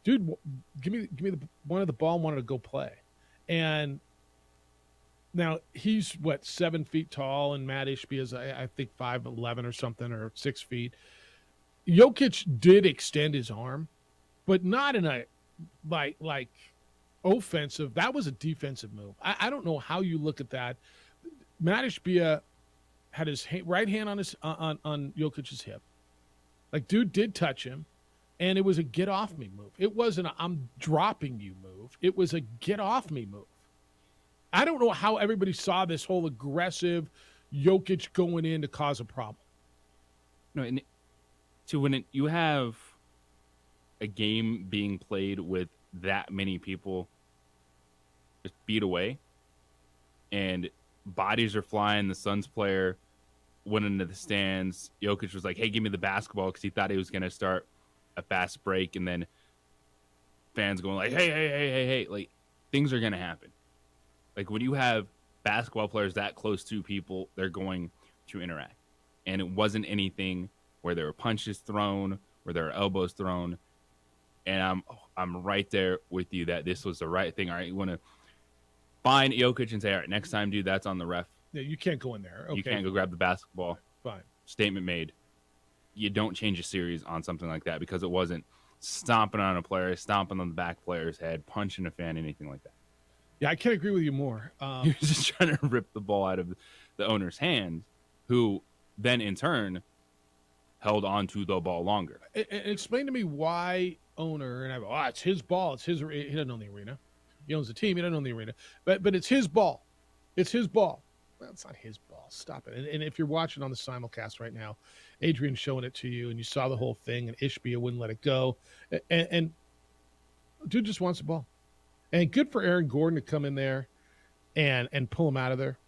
dude, give me the ball and wanted to go play. And now he's 7 feet tall, and Matt Ishbia is I think 5'11" or something, or 6 feet. Jokic did extend his arm, but not in a like offensive. That was a defensive move. I don't know how you look at that. Matt Ishbia had his right hand on Jokic's hip. Like, dude did touch him. And it was a get off me move. It wasn't a I'm dropping you move. It was a get off me move. I don't know how everybody saw this whole aggressive Jokic going in to cause a problem. No, and when you have a game being played with that many people just feet away, and bodies are flying, the Suns player went into the stands. Jokic was like, "Hey, give me the basketball," because he thought he was going to start a fast break, and then fans going like, hey, like, things are going to happen. Like, when you have basketball players that close to people, they're going to interact. And it wasn't anything where there were punches thrown, where there were elbows thrown. And I'm right there with you that this was the right thing. All right, you want to find Jokic and say, all right, next time, dude, that's on the ref. Yeah, you can't go in there. Okay. You can't go grab the basketball. Fine. Statement made. You don't change a series on something like that, because it wasn't stomping on a player, stomping on the back player's head, punching a fan, anything like that. Yeah, I can't agree with you more. He was just trying to rip the ball out of the owner's hands, who then in turn held on to the ball longer. And explain to me why owner, and I go, it's his ball. It's his. He doesn't own the arena. He owns the team. He doesn't own the arena. But it's his ball. It's his ball. Well, it's not his ball. Stop it. And if you're watching on the simulcast right now, Adrian's showing it to you, and you saw the whole thing, and Ishbia wouldn't let it go. And dude just wants the ball. And good for Aaron Gordon to come in there and pull him out of there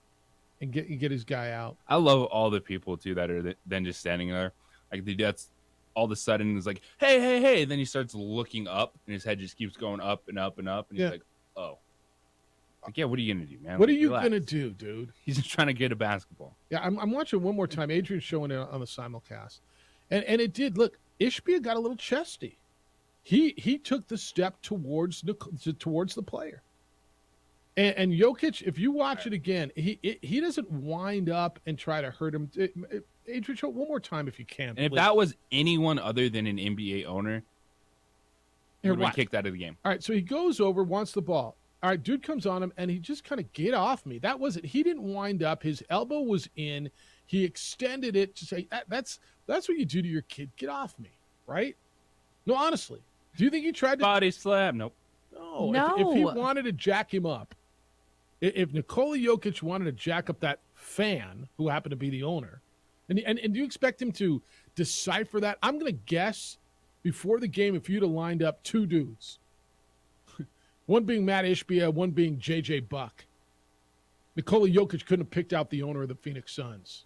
and get his guy out. I love all the people, too, that are then just standing there. Like, that's all of a sudden is like, hey, hey, hey. And then he starts looking up, and his head just keeps going up and up and up. And he's like, oh. Like, yeah, what are you going to do, man? What are you going to do, dude? He's just trying to get a basketball. Yeah, I'm watching one more time. Adrian's showing it on the simulcast. And it did. Look, Ishbia got a little chesty. He took the step towards the player. And Jokic, if you watch it again, he doesn't wind up and try to hurt him. Adrian, show it one more time if you can. And if that was anyone other than an NBA owner, he would have been kicked out of the game. All right, so he goes over, wants the ball. All right, dude comes on him, and he just kind of get off me. That wasn't. He didn't wind up. His elbow was in. He extended it to say, that's what you do to your kid. Get off me, right? No, honestly. Do you think he tried to body slam? Nope. No. If he wanted to jack him up, if Nikola Jokic wanted to jack up that fan who happened to be the owner, and do you expect him to decipher that? I'm going to guess before the game if you'd have lined up two dudes, one being Matt Ishbia, one being J.J. Buck, Nikola Jokic couldn't have picked out the owner of the Phoenix Suns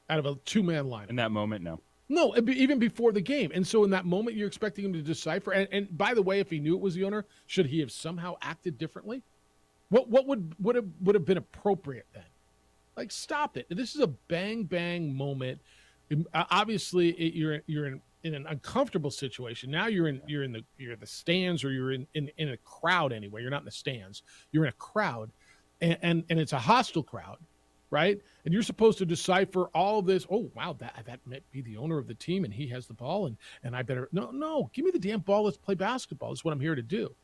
out of a two-man lineup. In that moment, no. No, even before the game. And so in that moment, you're expecting him to decipher. And by the way, if he knew it was the owner, should he have somehow acted differently? What would have been appropriate then? Like, stop it. This is a bang moment. Obviously, you're in an uncomfortable situation. Now you're in the stands, or you're in a crowd anyway. You're not in the stands. You're in a crowd, and it's a hostile crowd. Right? And you're supposed to decipher all of this. Oh, wow, that might be the owner of the team, and he has the ball, and I better... No, give me the damn ball. Let's play basketball. That's what I'm here to do.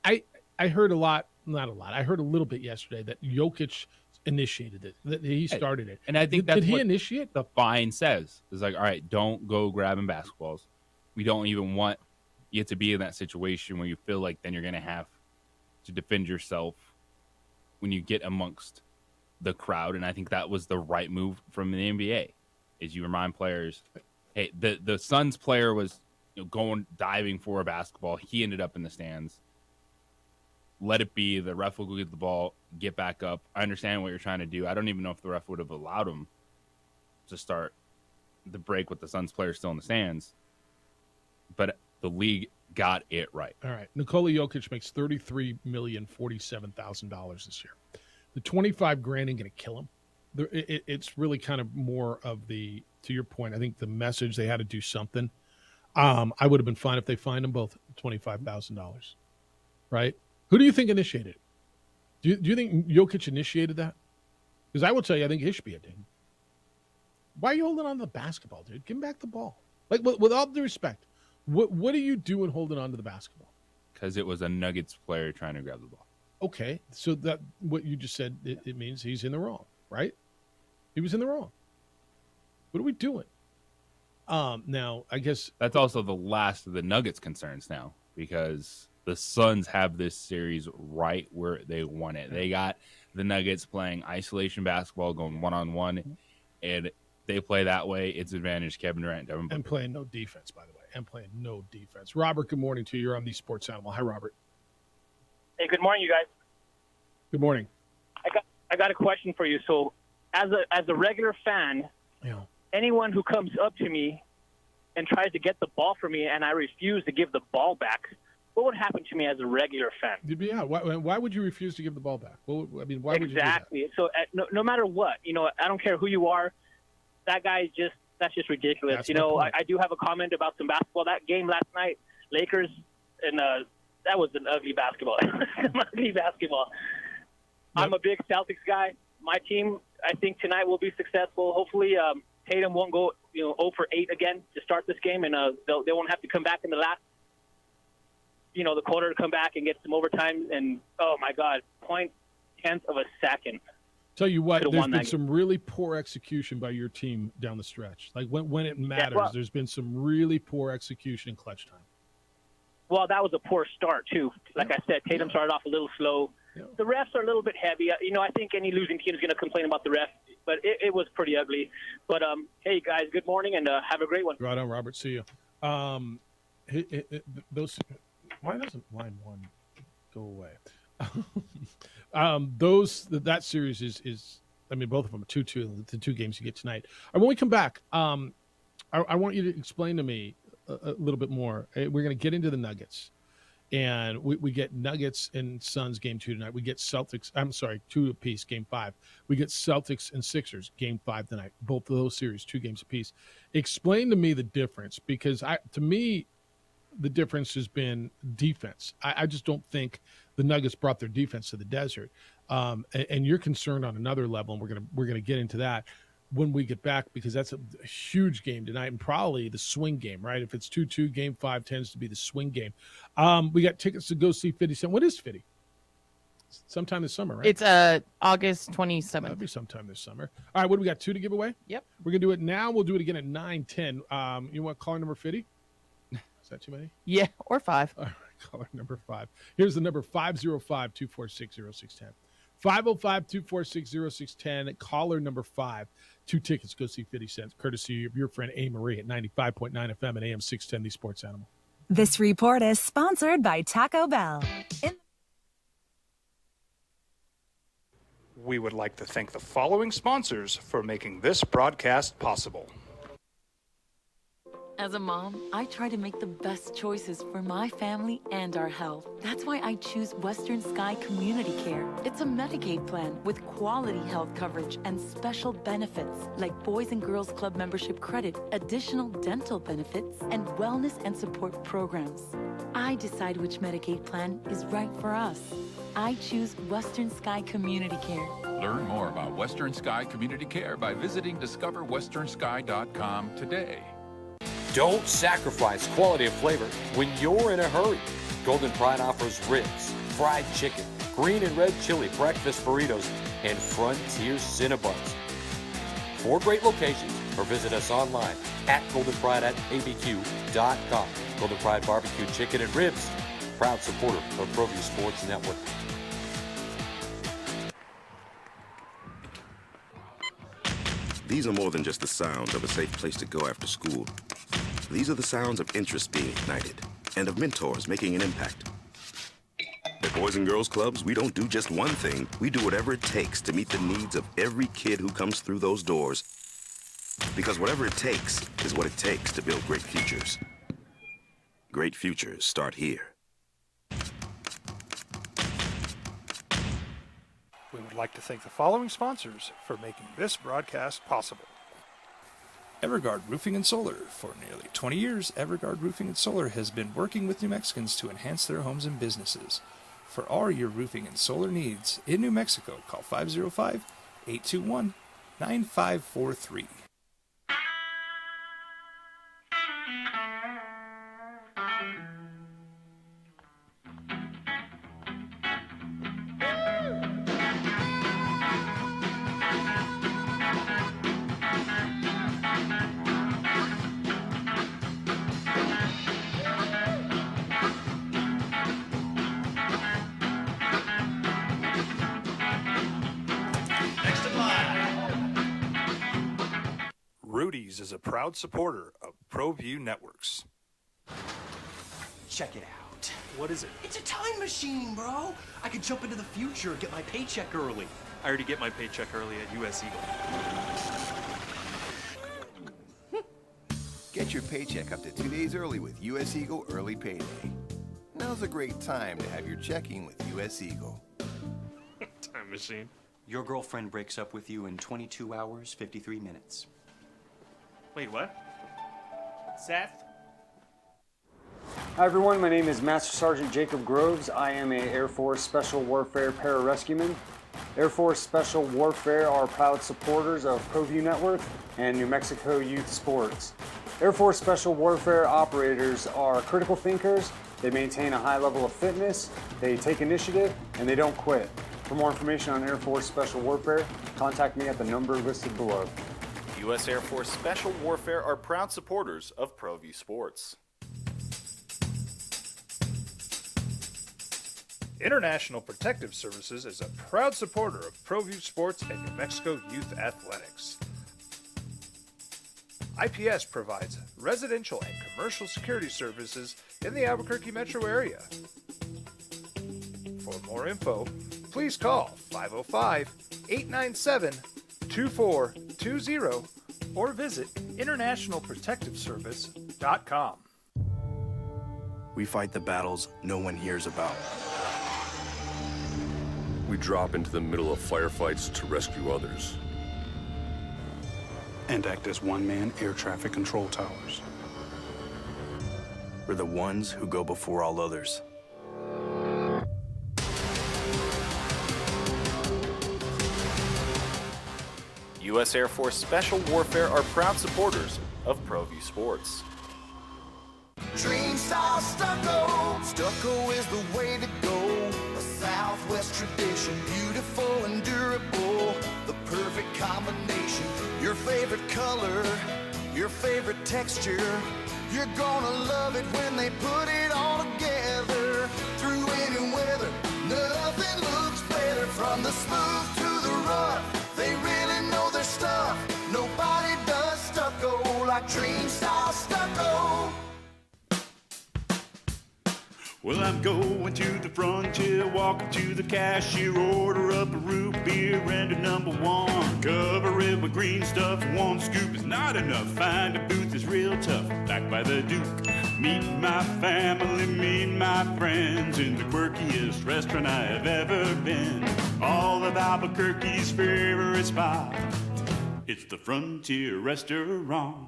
I heard a lot, not a lot. I heard a little bit yesterday that Jokic initiated it, that he started it. And I think that's did he what initiate? The fine says. It's like, all right, don't go grabbing basketballs. We don't even want you to be in that situation where you feel like then you're going to have to defend yourself when you get amongst the crowd. And I think that was the right move from the NBA, is you remind players, hey, the Suns player was going diving for a basketball. He ended up in the stands. Let it be. The ref will go get the ball, get back up. I understand what you're trying to do. I don't even know if the ref would have allowed him to start the break with the Suns player still in the stands. But the league got it right. All right. Nikola Jokic makes $33,047,000 this year. The $25,000 ain't going to kill him. It's really kind of more of the, to your point, I think the message, they had to do something. I would have been fine if they fined them both $25,000, right? Who do you think initiated it? Do you think Jokic initiated that? Because I will tell you, I think Ishbia did. Why are you holding on to the basketball, dude? Give him back the ball. Like, with all due respect, what are you doing holding on to the basketball? Because it was a Nuggets player trying to grab the ball. Okay, so that what you just said, it means he's in the wrong, right? He was in the wrong. What are we doing? Now, I guess that's also the last of the Nuggets' concerns now, because the Suns have this series right where they want it. They got the Nuggets playing isolation basketball, going one-on-one, and they play that way. It's advantage Kevin Durant, Devin Booker. And playing no defense, by the way. And playing no defense. Robert, good morning to you. You're on the Sports Animal. Hi, Robert. Hey, good morning, you guys. Good morning. I got a question for you. So, as a regular fan, anyone who comes up to me and tries to get the ball from me, and I refuse to give the ball back, what would happen to me as a regular fan? Yeah. Why would you refuse to give the ball back? Well, I mean, why would you do that? Exactly. So, no matter what, I don't care who you are. That guy that's just ridiculous. I do have a comment about some basketball. That game last night, Lakers, and that was an ugly basketball. Ugly basketball. Yep. I'm a big Celtics guy. My team, I think tonight will be successful. Hopefully, Tatum won't go 0 for 8 again to start this game, and they won't have to come back in the last, the quarter to come back and get some overtime. And oh my God, 0.1 of a second. Tell you what, Could've there's won been that some really poor execution by your team down the stretch. Like when it matters, there's been some really poor execution in clutch time. Well, that was a poor start too. Like I said, Tatum started off a little slow. The refs are a little bit heavy. I think any losing team is going to complain about the refs, but it was pretty ugly. But hey guys, good morning and have a great one. Right on, Robert. See you. Those. Why doesn't line 1 go away? That series is. I mean, both of them are 2-2. The 2 games you get tonight. And when we come back, I want you to explain to me a little bit more. We're going to get into the Nuggets, and we get Nuggets and Suns game 2 tonight. We get Celtics. I'm sorry, 2 apiece, game 5. We get Celtics and Sixers game 5 tonight. Both of those series, 2 games apiece. Explain to me the difference, because to me, the difference has been defense. I just don't think the Nuggets brought their defense to the desert. And you're concerned on another level, and we're gonna get into that when we get back, because that's a huge game tonight and probably the swing game, right? If it's 2-2, game 5 tends to be the swing game. We got tickets to go see 50 Cent. When is 50? Sometime this summer, right? It's August 27th. That'll be sometime this summer. All right, what do we got? 2 to give away? Yep. We're gonna do it now. We'll do it again at 9:10. You want caller number 50? Is that too many? Yeah, or 5. All right, caller number 5. Here's the number: 505-246-0610. 505-246-0610. Caller number 5. 2 tickets. Go see 50 Cent, courtesy of your friend A. Marie at 95.9 FM and AM 610, the Sports Animal. This report is sponsored by Taco Bell. We would like to thank the following sponsors for making this broadcast possible. As a mom, I try to make the best choices for my family and our health. That's why I choose Western Sky Community Care. It's a Medicaid plan with quality health coverage and special benefits like Boys and Girls Club membership credit, additional dental benefits, and wellness and support programs. I decide which Medicaid plan is right for us. I choose Western Sky Community Care. Learn more about Western Sky Community Care by visiting discoverwesternsky.com today. Don't sacrifice quality of flavor when you're in a hurry. Golden Pride offers ribs, fried chicken, green and red chili breakfast burritos, and Frontier Cinnabons. 4 great locations, or visit us online at goldenpride@abq.com. Golden Pride Barbecue Chicken and Ribs, proud supporter of ProView Sports Network. These are more than just the sounds of a safe place to go after school. These are the sounds of interest being ignited and of mentors making an impact. At Boys and Girls Clubs, we don't do just one thing. We do whatever it takes to meet the needs of every kid who comes through those doors. Because whatever it takes is what it takes to build great futures. Great futures start here. We would like to thank the following sponsors for making this broadcast possible. Everguard Roofing and Solar. For nearly 20 years, Everguard Roofing and Solar has been working with New Mexicans to enhance their homes and businesses. For all your roofing and solar needs in New Mexico, call 505-821-9543. Rudy's is a proud supporter of ProView Networks. Check it out. What is it? It's a time machine, bro. I could jump into the future, get my paycheck early. I already get my paycheck early at US Eagle. Get your paycheck up to 2 days early with US Eagle Early Payday. Now's a great time to have your checking with US Eagle. Time machine. Your girlfriend breaks up with you in 22 hours, 53 minutes. Wait, what? Seth? Hi everyone, my name is Master Sergeant Jacob Groves. I am a Air Force Special Warfare Pararescueman. Air Force Special Warfare are proud supporters of ProView Network and New Mexico Youth Sports. Air Force Special Warfare operators are critical thinkers. They maintain a high level of fitness, they take initiative, and they don't quit. For more information on Air Force Special Warfare, contact me at the number listed below. U.S. Air Force Special Warfare are proud supporters of ProView Sports. International Protective Services is a proud supporter of ProView Sports and New Mexico Youth Athletics. IPS provides residential and commercial security services in the Albuquerque metro area. For more info, please call 505-897-2420 or visit internationalprotectiveservice.com. We fight the battles no one hears about. We drop into the middle of firefights to rescue others. And act as one-man air traffic control towers. We're the ones who go before all others. U.S. Air Force Special Warfare are proud supporters of ProView Sports. Dream style stucco. Stucco is the way to go. A Southwest tradition, beautiful and durable. The perfect combination. Your favorite color, your favorite texture. You're gonna love it when they put it all together. Through any weather, nothing looks better. From the smooth to the rough, they really know their stuff. Nobody does stucco like Dream style stucco. Well, I'm going to the frontier, walking to the cashier, order up a root beer and a number one. Cover it with green stuff, one scoop is not enough. Find a booth is real tough, back by the Duke. Meet my family, meet my friends in the quirkiest restaurant I have ever been. All of Albuquerque's favorite spot, it's the Frontier Restaurant.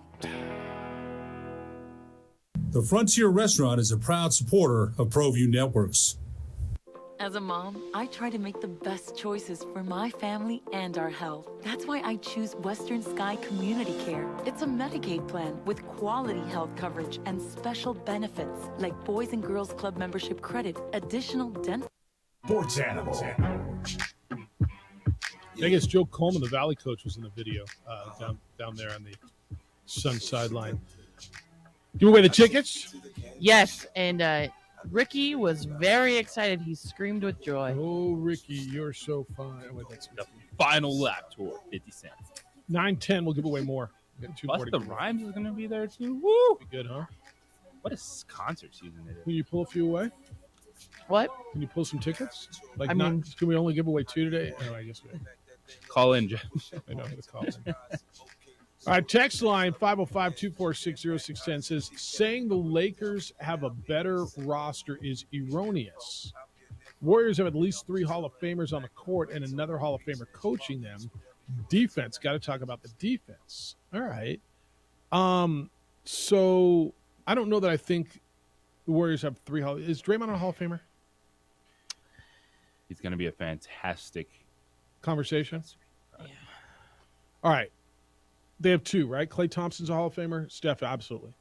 The Frontier Restaurant is a proud supporter of ProView Networks. As a mom, I try to make the best choices for my family and our health. That's why I choose Western Sky Community Care. It's a Medicaid plan with quality health coverage and special benefits like Boys and Girls Club membership credit, additional dental. Sports Animal. I guess Joe Coleman, the Valley coach, was in the video down there on the Sun sideline. Give away the tickets? Yes, and Ricky was very excited. He screamed with joy. Oh, Ricky, you're so fine. Oh, wait, that's The final lap tour, 50 cents. 9:10. We'll give away more. Plus the Rhymes is going to be there too. Woo! Be good, huh? What a concert season it is. Can you pull a few away? What? Can you pull some tickets? Like, I mean- can we only give away 2 today? Oh, I guess we Call in, Jeff. I know how to call in. All right, text line 505-246-0610 says, saying the Lakers have a better roster is erroneous. Warriors have at least 3 Hall of Famers on the court and another Hall of Famer coaching them. Defense, got to talk about the defense. All right. So I don't know that I think the Warriors have 3 Hall. Is Draymond a Hall of Famer? He's going to be a fantastic Conversation? Yeah. All right. They have 2, right? Klay Thompson's a Hall of Famer. Steph, absolutely.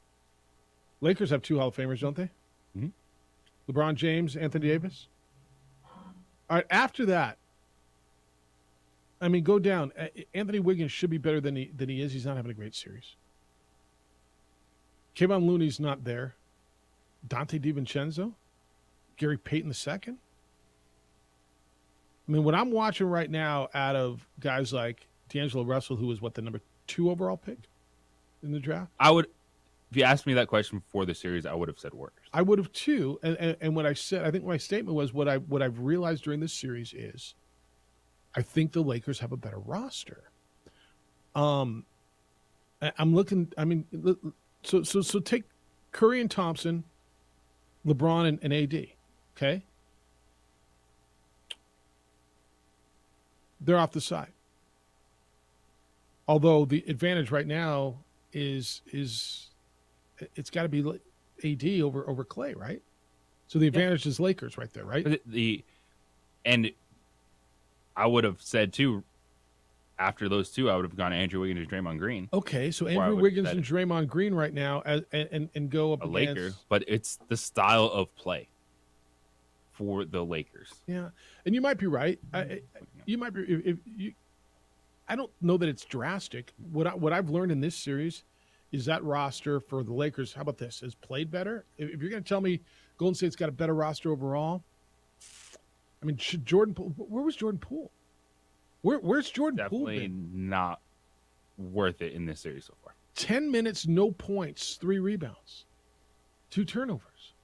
Lakers have 2 Hall of Famers, don't they? Mm-hmm. LeBron James, Anthony Davis. All right, after that, I mean, go down. Anthony Wiggins should be better than he is. He's not having a great series. Kevon Looney's not there. Dante DiVincenzo. Gary Payton II. I mean, what I'm watching right now out of guys like D'Angelo Russell, who was, the number 2 overall pick in the draft? if you asked me that question before the series, I would have said Warriors. I would have too. And what I said, I think my statement was what I've realized during this series is I think the Lakers have a better roster. I'm looking, I mean, so take Curry and Thompson, LeBron and AD, okay? They're off the side. Although the advantage right now is it's got to be AD over Clay, right? So the advantage is Lakers right there, right? And I would have said too. After those two, I would have gone Andrew Wiggins and Draymond Green. Okay, so Or I Andrew would Wiggins have and said Draymond Green right now, and go up a against Laker, but it's the style of play for the Lakers. Yeah, and you might be right. You might be. If you, I don't know that it's drastic. What I've learned in this series is that roster for the Lakers. How about this? Has played better. If you're going to tell me Golden State's got a better roster overall, I mean, should Jordan? Where was Jordan Poole? Where's Jordan Poole Definitely been? not worth it in this series so far. 10 minutes, no points, 3 rebounds, 2 turnovers.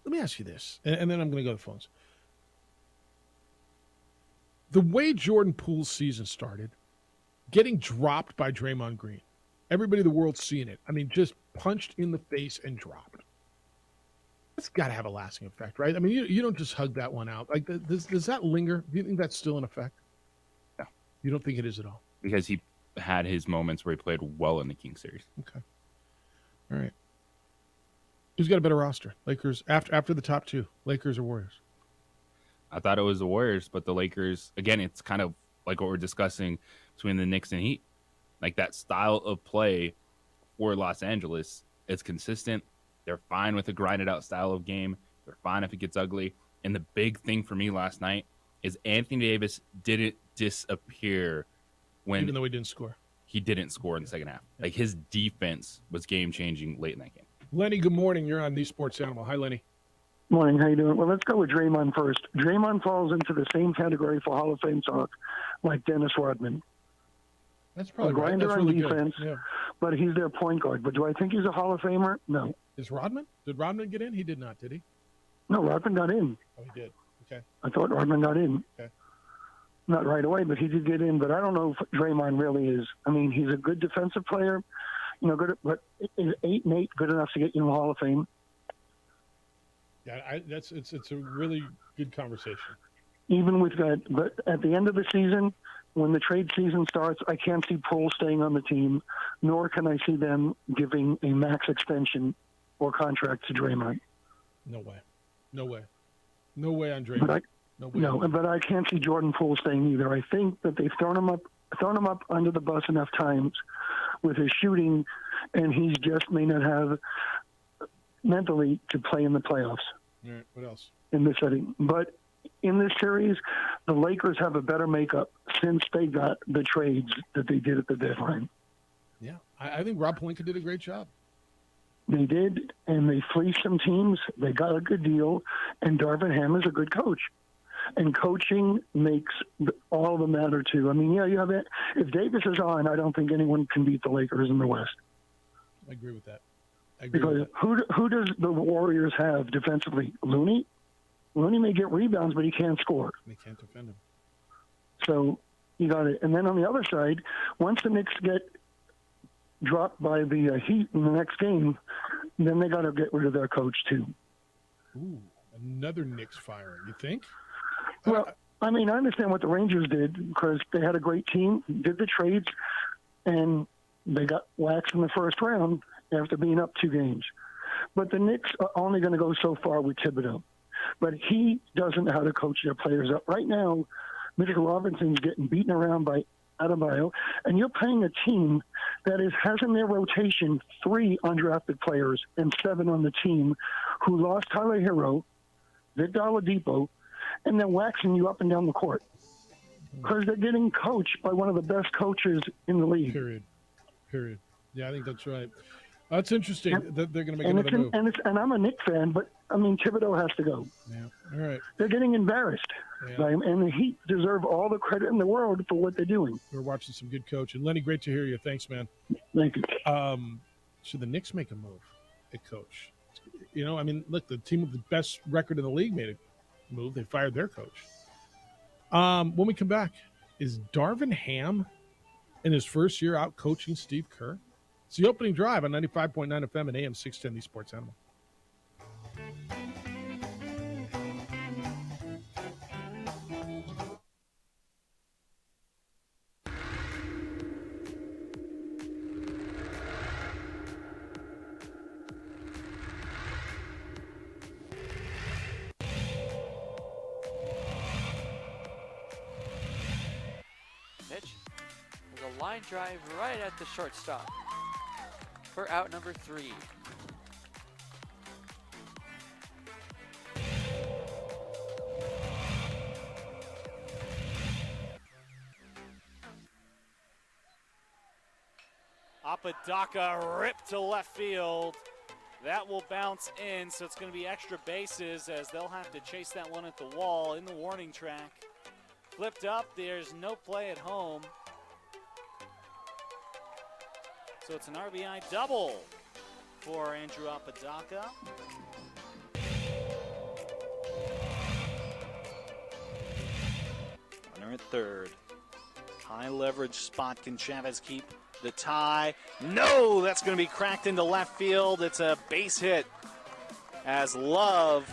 Let me ask you this, and then I'm going to go to the phones. The way Jordan Poole's season started, getting dropped by Draymond Green, everybody in the world's seeing it. I mean, just punched in the face and dropped. That's got to have a lasting effect, right? I mean, you don't just hug that one out. Like, does that linger? Do you think that's still in effect? No. You don't think it is at all? Because he had his moments where he played well in the Kings series. Okay. All right. Who's got a better roster? Lakers after the top two, Lakers or Warriors? I thought it was the Warriors, but the Lakers, again, it's kind of like what we're discussing between the Knicks and Heat. Like that style of play for Los Angeles, it's consistent. They're fine with a grinded out style of game. They're fine if it gets ugly. And the big thing for me last night is Anthony Davis didn't disappear when even though he didn't score. He didn't score in the second half. Like his defense was game changing late in that game. Lenny, good morning. You're on the Sports Animal. Hi, Lenny. Morning. How you doing? Well, let's go with Draymond first. Draymond falls into the same category for Hall of Fame talk like Dennis Rodman. That's probably a right. grinder That's on really good. defense, Yeah. but he's their point guard. But do I think he's a Hall of Famer? No. Is Rodman? Did Rodman get in? He did not, did he? No, Rodman got in. Oh, he did. Okay. I thought Rodman got in. Okay. Not right away, but he did get in. But I don't know if Draymond really is. I mean, he's a good defensive player. You know, good. But is 8-8 good enough to get you in the Hall of Fame? Yeah, it's a really good conversation. Even with that, but at the end of the season, when the trade season starts, I can't see Poole staying on the team, nor can I see them giving a max extension or contract to Draymond. No way. No way. No way on Draymond. But I can't see Jordan Poole staying either. I think that they've thrown him up under the bus enough times with his shooting, and he just may not have mentally to play in the playoffs. All right, what else? In this setting. But in this series, the Lakers have a better makeup since they got the trades that they did at the deadline. Yeah, I think Rob Pelinka did a great job. They did, and they fleeced some teams. They got a good deal, and Darvin Ham is a good coach. And coaching makes all the matter, too. I mean, yeah, you have it. If Davis is on, I don't think anyone can beat the Lakers in the West. I agree with that. Agree because with that. who does the Warriors have defensively? Looney? Looney may get rebounds, but he can't score. They can't defend him. So you got it. And then on the other side, once the Knicks get dropped by the Heat in the next game, then they got to get rid of their coach, too. Ooh, another Knicks firing, you think? Well, I mean, I understand what the Rangers did because they had a great team, did the trades, and they got waxed in the first round after being up 2 games. But the Knicks are only going to go so far with Thibodeau. But he doesn't know how to coach their players up. Right now, Mitchell Robinson's getting beaten around by Adebayo, and you're playing a team that has in their rotation 3 undrafted players and 7 on the team who lost Tyler Hero, Victor Oladipo, and they're waxing you up and down the court because they're getting coached by one of the best coaches in the league. Period. Yeah, I think that's right. That's interesting that they're going to make and another move. And I'm a Knicks fan, but, I mean, Thibodeau has to go. Yeah, all right. They're getting embarrassed by him, and the Heat deserve all the credit in the world for what they're doing. We're watching some good coaching. Lenny, great to hear you. Thanks, man. Thank you. Should the Knicks make a move at coach? You know, I mean, look, the team with the best record in the league made a move. They fired their coach. When we come back, is Darvin Ham in his first year out coaching Steve Kerr? It's the opening drive on 95.9 FM and AM 610, the Sports Animal. Mitch. There's a line drive right at the shortstop for out number 3. Apodaca ripped to left field. That will bounce in, so it's going to be extra bases as they'll have to chase that one at the wall in the warning track. Flipped up, there's no play at home. So it's an RBI double for Andrew Apodaca. Runner at third. High leverage spot. Can Chavez keep the tie? No, that's going to be cracked into left field. It's a base hit as Love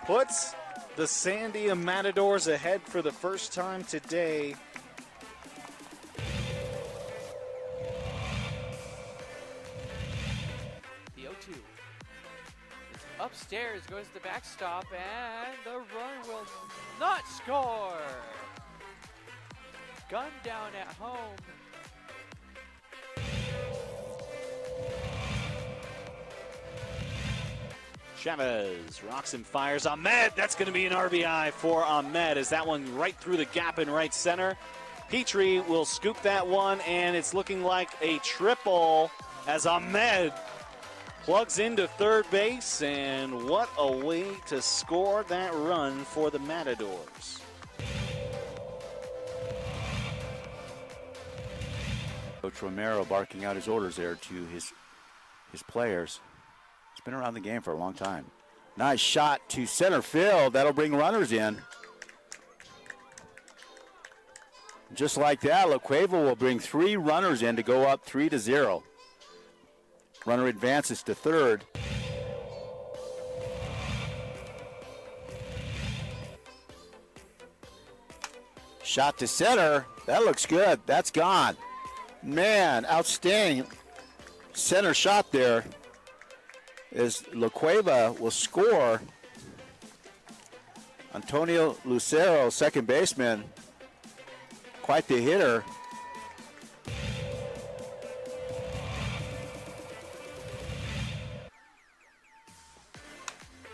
puts the Sandia Matadors ahead for the first time today. The 0-2. It's upstairs, goes to the backstop, and the run will not score. Gun down at home. Chavez rocks and fires. Ahmed, that's going to be an RBI for Ahmed as that one right through the gap in right center. Petrie will scoop that one, and it's looking like a triple as Ahmed plugs into third base, and what a way to score that run for the Matadors. Coach Romero barking out his orders there to his players. He's been around the game for a long time. Nice shot to center field. That'll bring runners in. Just like that, La Cueva will bring 3 runners in to go up 3-0. Runner advances to third. Shot to center. That looks good. That's gone. Man, outstanding center shot there. As La Cueva will score. Antonio Lucero, second baseman, quite the hitter.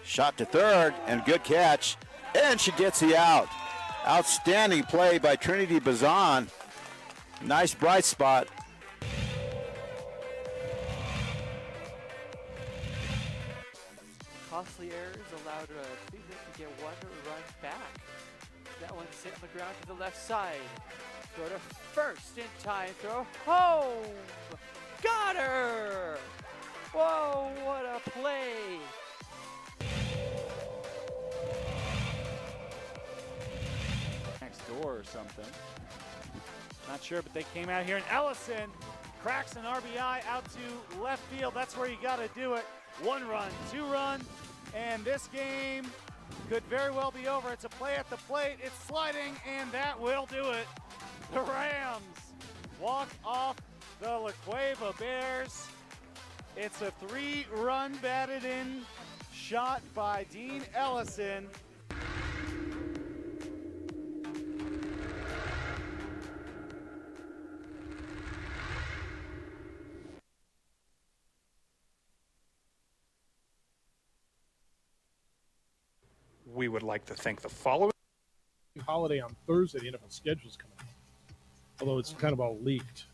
Shot to third, and good catch, and she gets the out. Outstanding play by Trinity Bazan. Nice bright spot. Costly errors allowed Cleveland to get 1 run back. That one's hit on the ground to the left side. Throw to first in time. Throw home. Got her. Whoa, what a play. Next door or something. Not sure, but they came out here, and Ellison cracks an RBI out to left field. That's where you got to do it. 1 run, 2 run, and this game could very well be over. It's a play at the plate. It's sliding, and that will do it. The Rams walk off the La Cueva Bears. It's a 3-run batted in shot by Dean Ellison. We would like to thank the following holiday on Thursday. The NFL schedule's coming out, although it's kind of all leaked.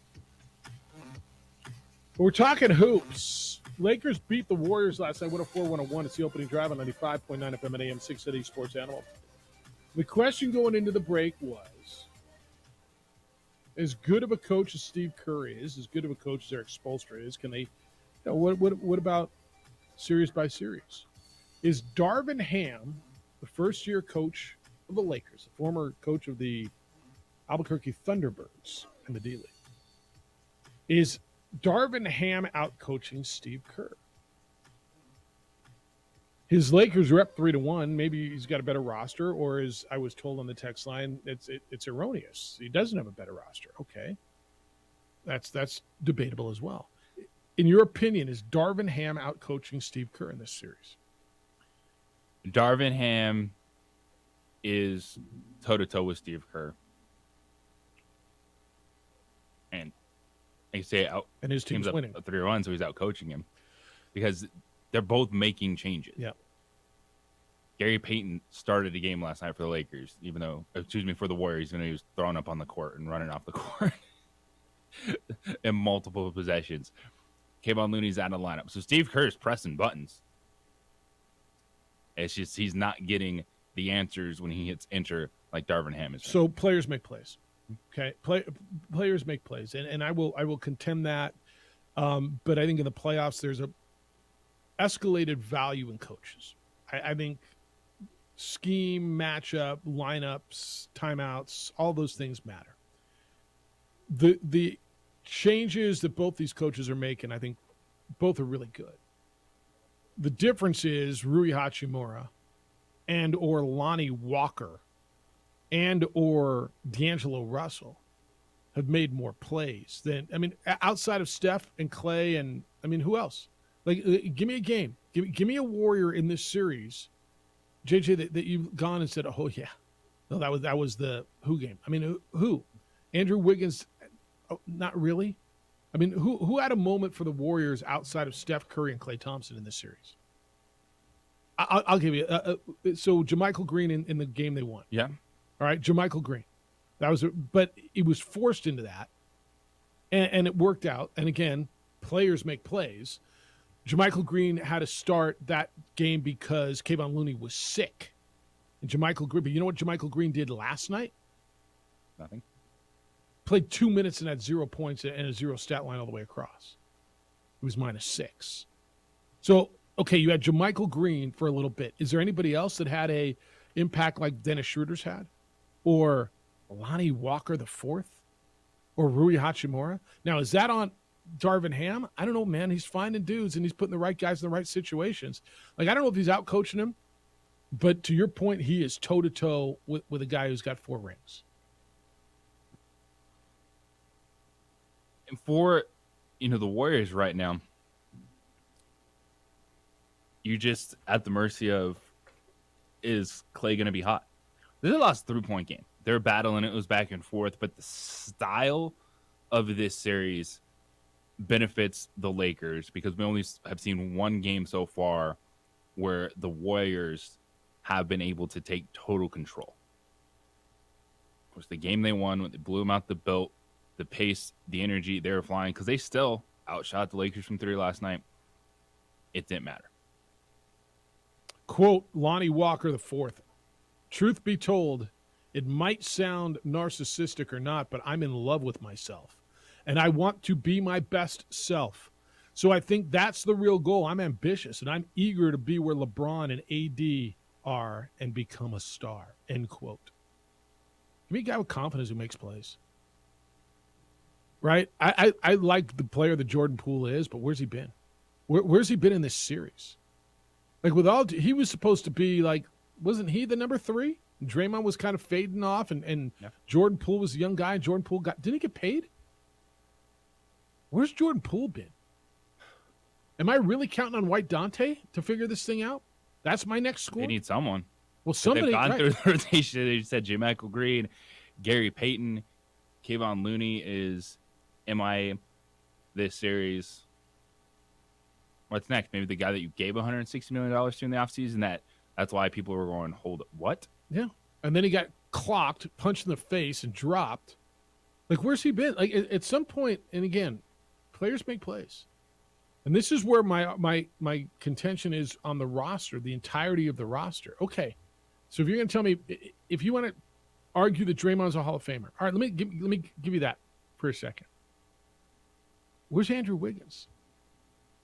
But we're talking hoops. Lakers beat the Warriors last night, 104-101. It's the opening drive on 95.9 FM and AM 680 Sports Animal. The question going into the break was, as good of a coach as Steve Kerr is, as good of a coach as Eric Spoelstra is, can they? What about series by series? Is Darvin Ham, the first-year coach of the Lakers, the former coach of the Albuquerque Thunderbirds in the D-League, is Darvin Ham out-coaching Steve Kerr? His Lakers are up 3-1. Maybe he's got a better roster, or as I was told on the text line, it's erroneous. He doesn't have a better roster. Okay, that's debatable as well. In your opinion, is Darvin Ham out-coaching Steve Kerr in this series? Darvin Ham is toe-to-toe with Steve Kerr. you say, and his team's up winning 3-1, so he's out coaching him because they're both making changes. Yeah. Gary Payton started a game last night for the Lakers, for the Warriors, even though he was throwing up on the court and running off the court in multiple possessions. Kevon Looney's out of the lineup. So Steve Kerr's pressing buttons. It's just he's not getting the answers when he hits enter like Darvin Ham is. So players make plays. Okay. Players make plays. And I will contend that. But I think in the playoffs, there's a escalated value in coaches. I think scheme, matchup, lineups, timeouts, all those things matter. The changes that both these coaches are making, I think both are really good. The difference is Rui Hachimura and or Lonnie Walker and or D'Angelo Russell have made more plays than, outside of Steph and Clay and, who else? Like, give me a game. Give me a Warrior in this series, JJ, that you've gone and said, oh, yeah. No, that was the who game. Who? Andrew Wiggins, not really. Who had a moment for the Warriors outside of Steph Curry and Klay Thompson in this series? I'll give you. So JaMychal Green in the game they won. Yeah. All right, JaMychal Green. But it was forced into that, and it worked out. And again, players make plays. JaMychal Green had to start that game because Kevon Looney was sick. And JaMychal Green, but you know what JaMychal Green did last night? Nothing. Played 2 minutes and had 0 points and a 0 stat line all the way across. It was -6. So, okay, you had JaMychal Green for a little bit. Is there anybody else that had a impact like Dennis Schroeder's had? Or Lonnie Walker IV? Or Rui Hachimura? Now, is that on Darvin Ham? I don't know, man. He's finding dudes and he's putting the right guys in the right situations. Like, I don't know if he's out coaching him, but to your point, he is toe-to-toe with a guy who's got 4 rings. And for, the Warriors right now, you're just at the mercy of, is Clay going to be hot? This is a lost 3-point game. They're battling. It was back and forth, but the style of this series benefits the Lakers because we only have seen one game so far where the Warriors have been able to take total control. Of course, the game they won when they blew them out the belt, the pace, the energy, they were flying because they still outshot the Lakers from 3 last night. It didn't matter. Quote, Lonnie Walker IV. Truth be told, it might sound narcissistic or not, but I'm in love with myself. And I want to be my best self. So I think that's the real goal. I'm ambitious, and I'm eager to be where LeBron and AD are and become a star, end quote. Give me a guy with confidence who makes plays. Right? I like the player that Jordan Poole is, but where's he been? Where's he been in this series? Like, he was supposed to be like, wasn't he the number 3? Draymond was kind of fading off, and yeah. Jordan Poole was a young guy, and Jordan Poole didn't he get paid? Where's Jordan Poole been? Am I really counting on White Dante to figure this thing out? That's my next score? They need someone. Well, somebody. They've gone through the rotation. They said JaMychal Green, Gary Payton, Kevon Looney is MIA this series. What's next? Maybe the guy that you gave $160 million to in the offseason? That's why people were going, hold it. What? Yeah. And then he got clocked, punched in the face, and dropped. Like, where's he been? Like, at some point, and again, players make plays. And this is where my contention is on the roster, the entirety of the roster. Okay. So if you're going to tell me, if you want to argue that Draymond's a Hall of Famer, all right, let me give you that for a second. Where's Andrew Wiggins?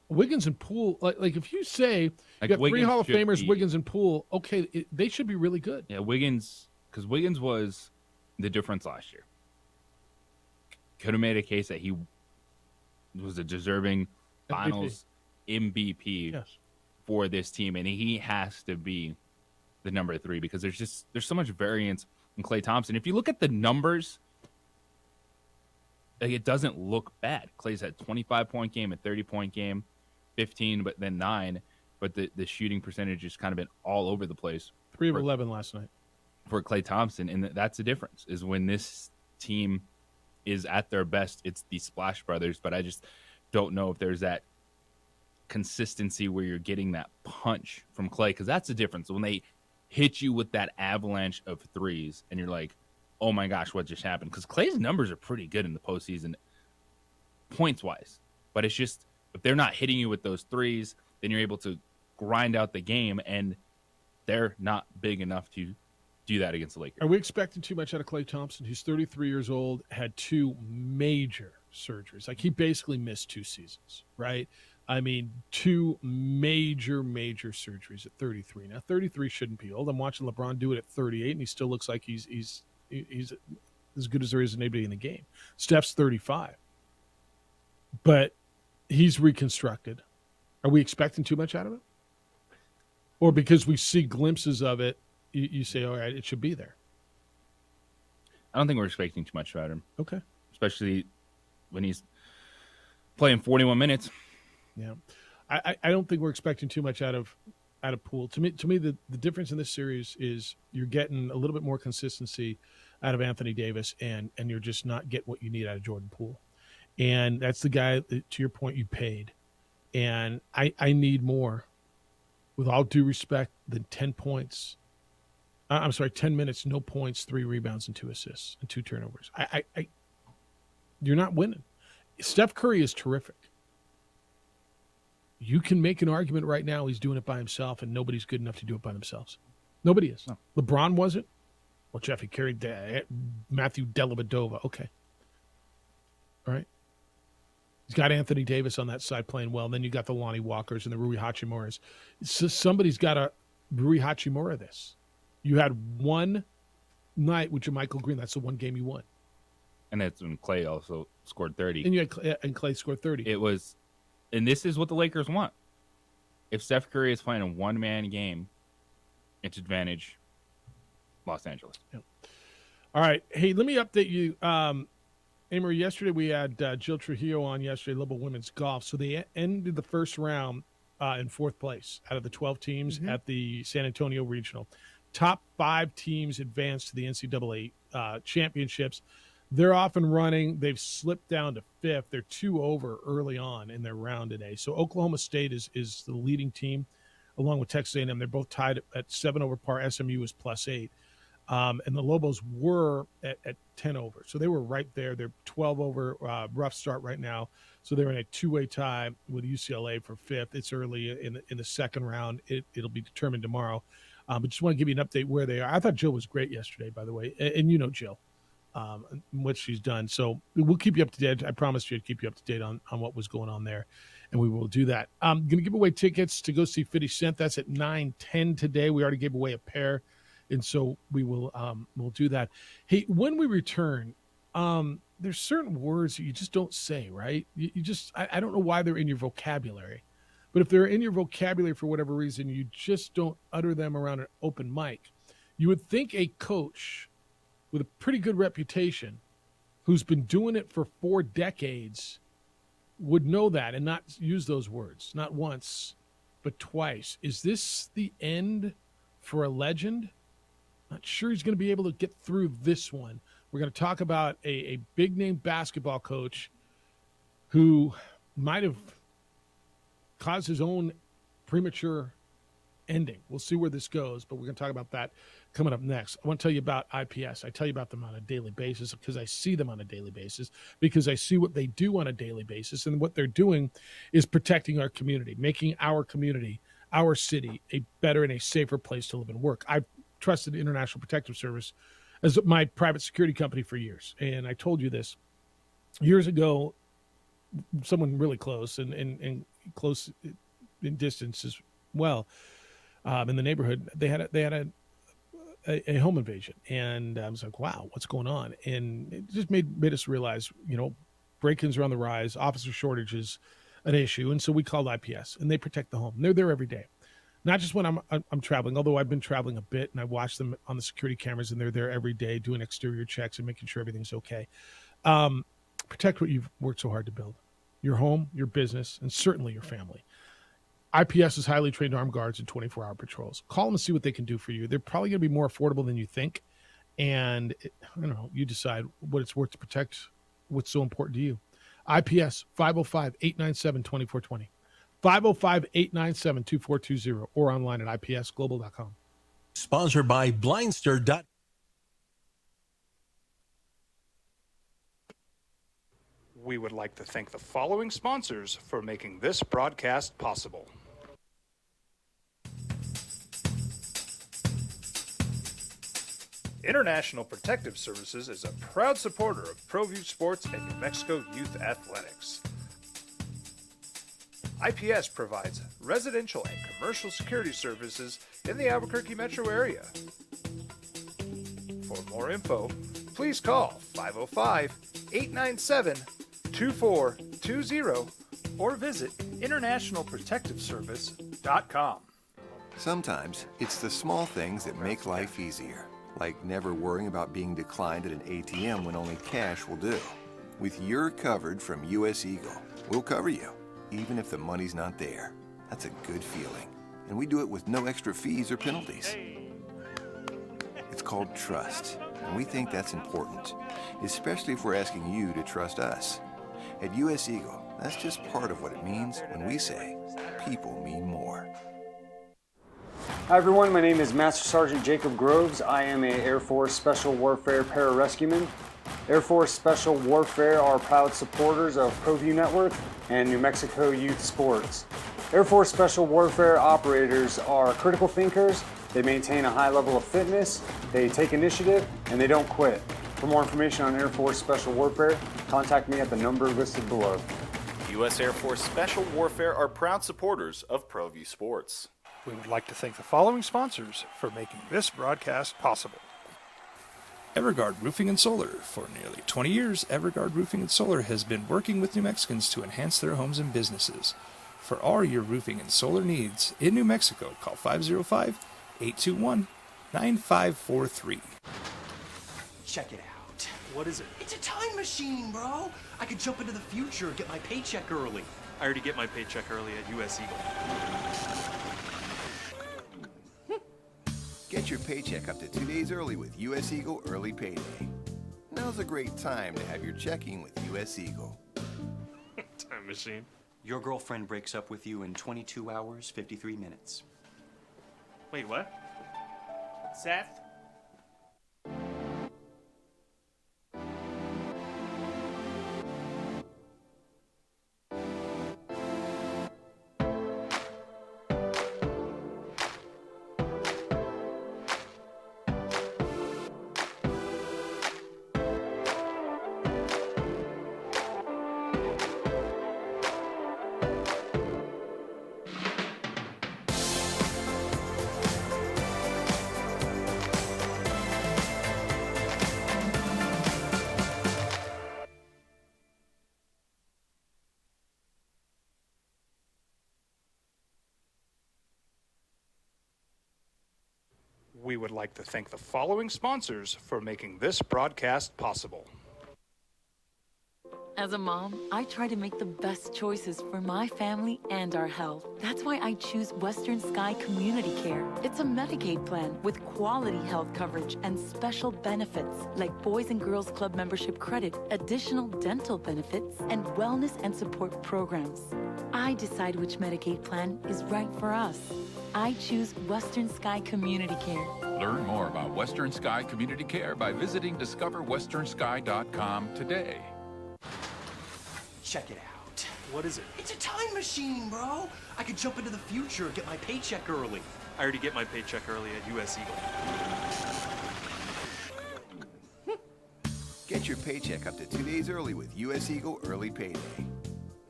Wiggins and Poole, like if you say you got Wiggins 3 Hall of Famers, Wiggins and Poole, okay, they should be really good. Yeah, Wiggins, because Wiggins was the difference last year. Could have made a case that he was a deserving Finals MVP yes. for this team, and he has to be the number 3 because there's so much variance in Klay Thompson. If you look at the numbers, like, it doesn't look bad. Klay's had 25-point game, a 30-point game, 15, but then 9. But the shooting percentage has kind of been all over the place. 3 of 11 last night for Klay Thompson, and that's the difference. Is when this team is at their best, it's the Splash Brothers, but I just don't know if there's that consistency where you're getting that punch from Klay, because that's the difference. When they hit you with that avalanche of threes and you're like, oh my gosh, what just happened? Because Klay's numbers are pretty good in the postseason points-wise, but it's just if they're not hitting you with those threes, then you're able to grind out the game, and they're not big enough to do that against the Lakers. Are we expecting too much out of Klay Thompson? He's 33 years old, had 2 major surgeries. Like, he basically missed 2 seasons, right? I mean, 2 major surgeries at 33. Now, 33 shouldn't be old. I'm watching LeBron do it at 38, and he still looks like he's as good as there is anybody in the game. Steph's 35. But he's reconstructed. Are we expecting too much out of it? Or because we see glimpses of it, you say, all right, it should be there? I don't think we're expecting too much out of him. Okay. Especially when he's playing 41 minutes. Yeah. I don't think we're expecting too much out of Poole. To me, the difference in this series is you're getting a little bit more consistency out of Anthony Davis, and you're just not getting what you need out of Jordan Poole. And that's the guy, to your point, you paid. And I need more, with all due respect, than 10 points. 10 minutes, no points, 3 rebounds, and 2 assists, and 2 turnovers. You're not winning. Steph Curry is terrific. You can make an argument right now he's doing it by himself, and nobody's good enough to do it by themselves. Nobody is. No. LeBron wasn't. Well, Jeff, he carried Matthew Dellavedova. Okay. All right. He's got Anthony Davis on that side playing well. And then you got the Lonnie Walkers and the Rui Hachimuras. So somebody's got to Rui Hachimura this. You had one night with JaMychal Green. That's the one game you won. And that's when Klay also scored 30. And Klay scored 30. It was, and this is what the Lakers want. If Steph Curry is playing a one-man game, it's advantage Los Angeles. Yeah. All right. Hey, let me update you. Amory, yesterday we had Jill Trujillo on yesterday, Global Women's Golf. So they ended the first round in 4th place out of the 12 teams at the San Antonio Regional. Top 5 teams advanced to the NCAA championships. They're off and running. They've slipped down to 5th. They're 2 over early on in their round today. So Oklahoma State is the leading team, along with Texas A&M. They're both tied at 7 over par. SMU is +8. And the Lobos were at 10 over. So they were right there. They're 12 over, rough start right now. So they're in a 2-way tie with UCLA for 5th. It's early in the second round. It'll be determined tomorrow. But just want to give you an update where they are. I thought Jill was great yesterday, by the way. And you know Jill, what she's done. So we'll keep you up to date. I promised you I'd keep you up to date on what was going on there. And we will do that. I'm going to give away tickets to go see 50 Cent. That's at 9:10 today. We already gave away a pair. And so we will we'll do that. Hey, when we return, there's certain words that you just don't say, right? You just I don't know why they're in your vocabulary. But if they're in your vocabulary for whatever reason, you just don't utter them around an open mic. You would think a coach with a pretty good reputation who's been doing it for 4 decades would know that and not use those words, not once, but twice. Is this the end for a legend? Not sure he's going to be able to get through this one. We're going to talk about a big-name basketball coach who might have caused his own premature ending. We'll see where this goes, but we're going to talk about that coming up next. I want to tell you about IPS. I tell you about them on a daily basis because I see them on a daily basis, because I see what they do on a daily basis, and what they're doing is protecting our community, making our community, our city, a better and a safer place to live and work. I've trusted International Protective Service as my private security company for years, and I told you this years ago. Someone really close and close in distance as well, in the neighborhood, they had a home invasion, and I was like, wow, what's going on? And it just made us realize, break-ins are on the rise, officer shortage is an issue, and so we called IPS, and they protect the home. And they're there every day, not just when I'm traveling, although I've been traveling a bit, and I watch them on the security cameras, and they're there every day doing exterior checks and making sure everything's okay. Protect what you've worked so hard to build. Your home, your business, and certainly your family. IPS is highly trained armed guards and 24-hour patrols. Call them and see what they can do for you. They're probably going to be more affordable than you think. And, you decide what it's worth to protect what's so important to you. IPS 505-897-2420. 505-897-2420 or online at ipsglobal.com. Sponsored by Blindster. We would like to thank the following sponsors for making this broadcast possible. International Protective Services is a proud supporter of ProView Sports and New Mexico Youth Athletics. IPS provides residential and commercial security services in the Albuquerque metro area. For more info, please call 505-897-2420 or visit internationalprotectiveservice.com. Sometimes it's the small things that make life easier, like never worrying about being declined at an ATM when only cash will do. With your covered from US Eagle, we'll cover you, even if the money's not there. That's a good feeling. And we do it with no extra fees or penalties. It's called trust, and we think that's important, especially if we're asking you to trust us. At US Eagle, that's just part of what it means when we say people mean more. Hi everyone, my name is Master Sergeant Jacob Groves. I am a Air Force Special Warfare Pararescueman. Air Force Special Warfare are proud supporters of ProView Network and New Mexico Youth Sports. Air Force Special Warfare operators are critical thinkers. They maintain a high level of fitness, they take initiative, and they don't quit. For more information on Air Force Special Warfare, contact me at the number listed below. U.S. Air Force Special Warfare are proud supporters of ProView Sports. We would like to thank the following sponsors for making this broadcast possible. Everguard Roofing and Solar. For nearly 20 years, Everguard Roofing and Solar has been working with New Mexicans to enhance their homes and businesses. For all your roofing and solar needs in New Mexico, call 505-821-9543. Check it out. What is it? It's a time machine, bro. I could jump into the future, get my paycheck early. I already get my paycheck early at US Eagle. Get your paycheck up to 2 days early with US Eagle Early Payday. Now's a great time to have your checking with US Eagle. Time machine. Your girlfriend breaks up with you in 22 hours, 53 minutes. Wait, what? Seth? We would like to thank the following sponsors for making this broadcast possible. As a mom, I try to make the best choices for my family and our health. That's why I choose Western Sky Community Care. It's a Medicaid plan with quality health coverage and special benefits like Boys and Girls Club membership credit, additional dental benefits, and wellness and support programs. I decide which Medicaid plan is right for us. I choose Western Sky Community Care. Learn more about Western Sky Community Care by visiting discoverwesternsky.com today. Check it out. What is it? It's a time machine, bro. I could jump into the future, get my paycheck early. I already get my paycheck early at US Eagle. Get your paycheck up to 2 days early with US Eagle Early Payday.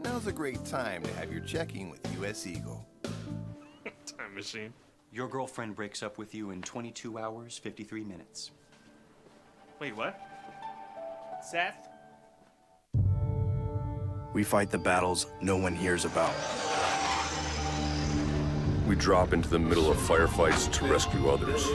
Now's a great time to have your checking with US Eagle. Time machine. Your girlfriend breaks up with you in 22 hours, 53 minutes. Wait, what? Seth? We fight the battles no one hears about. We drop into the middle of firefights to rescue others.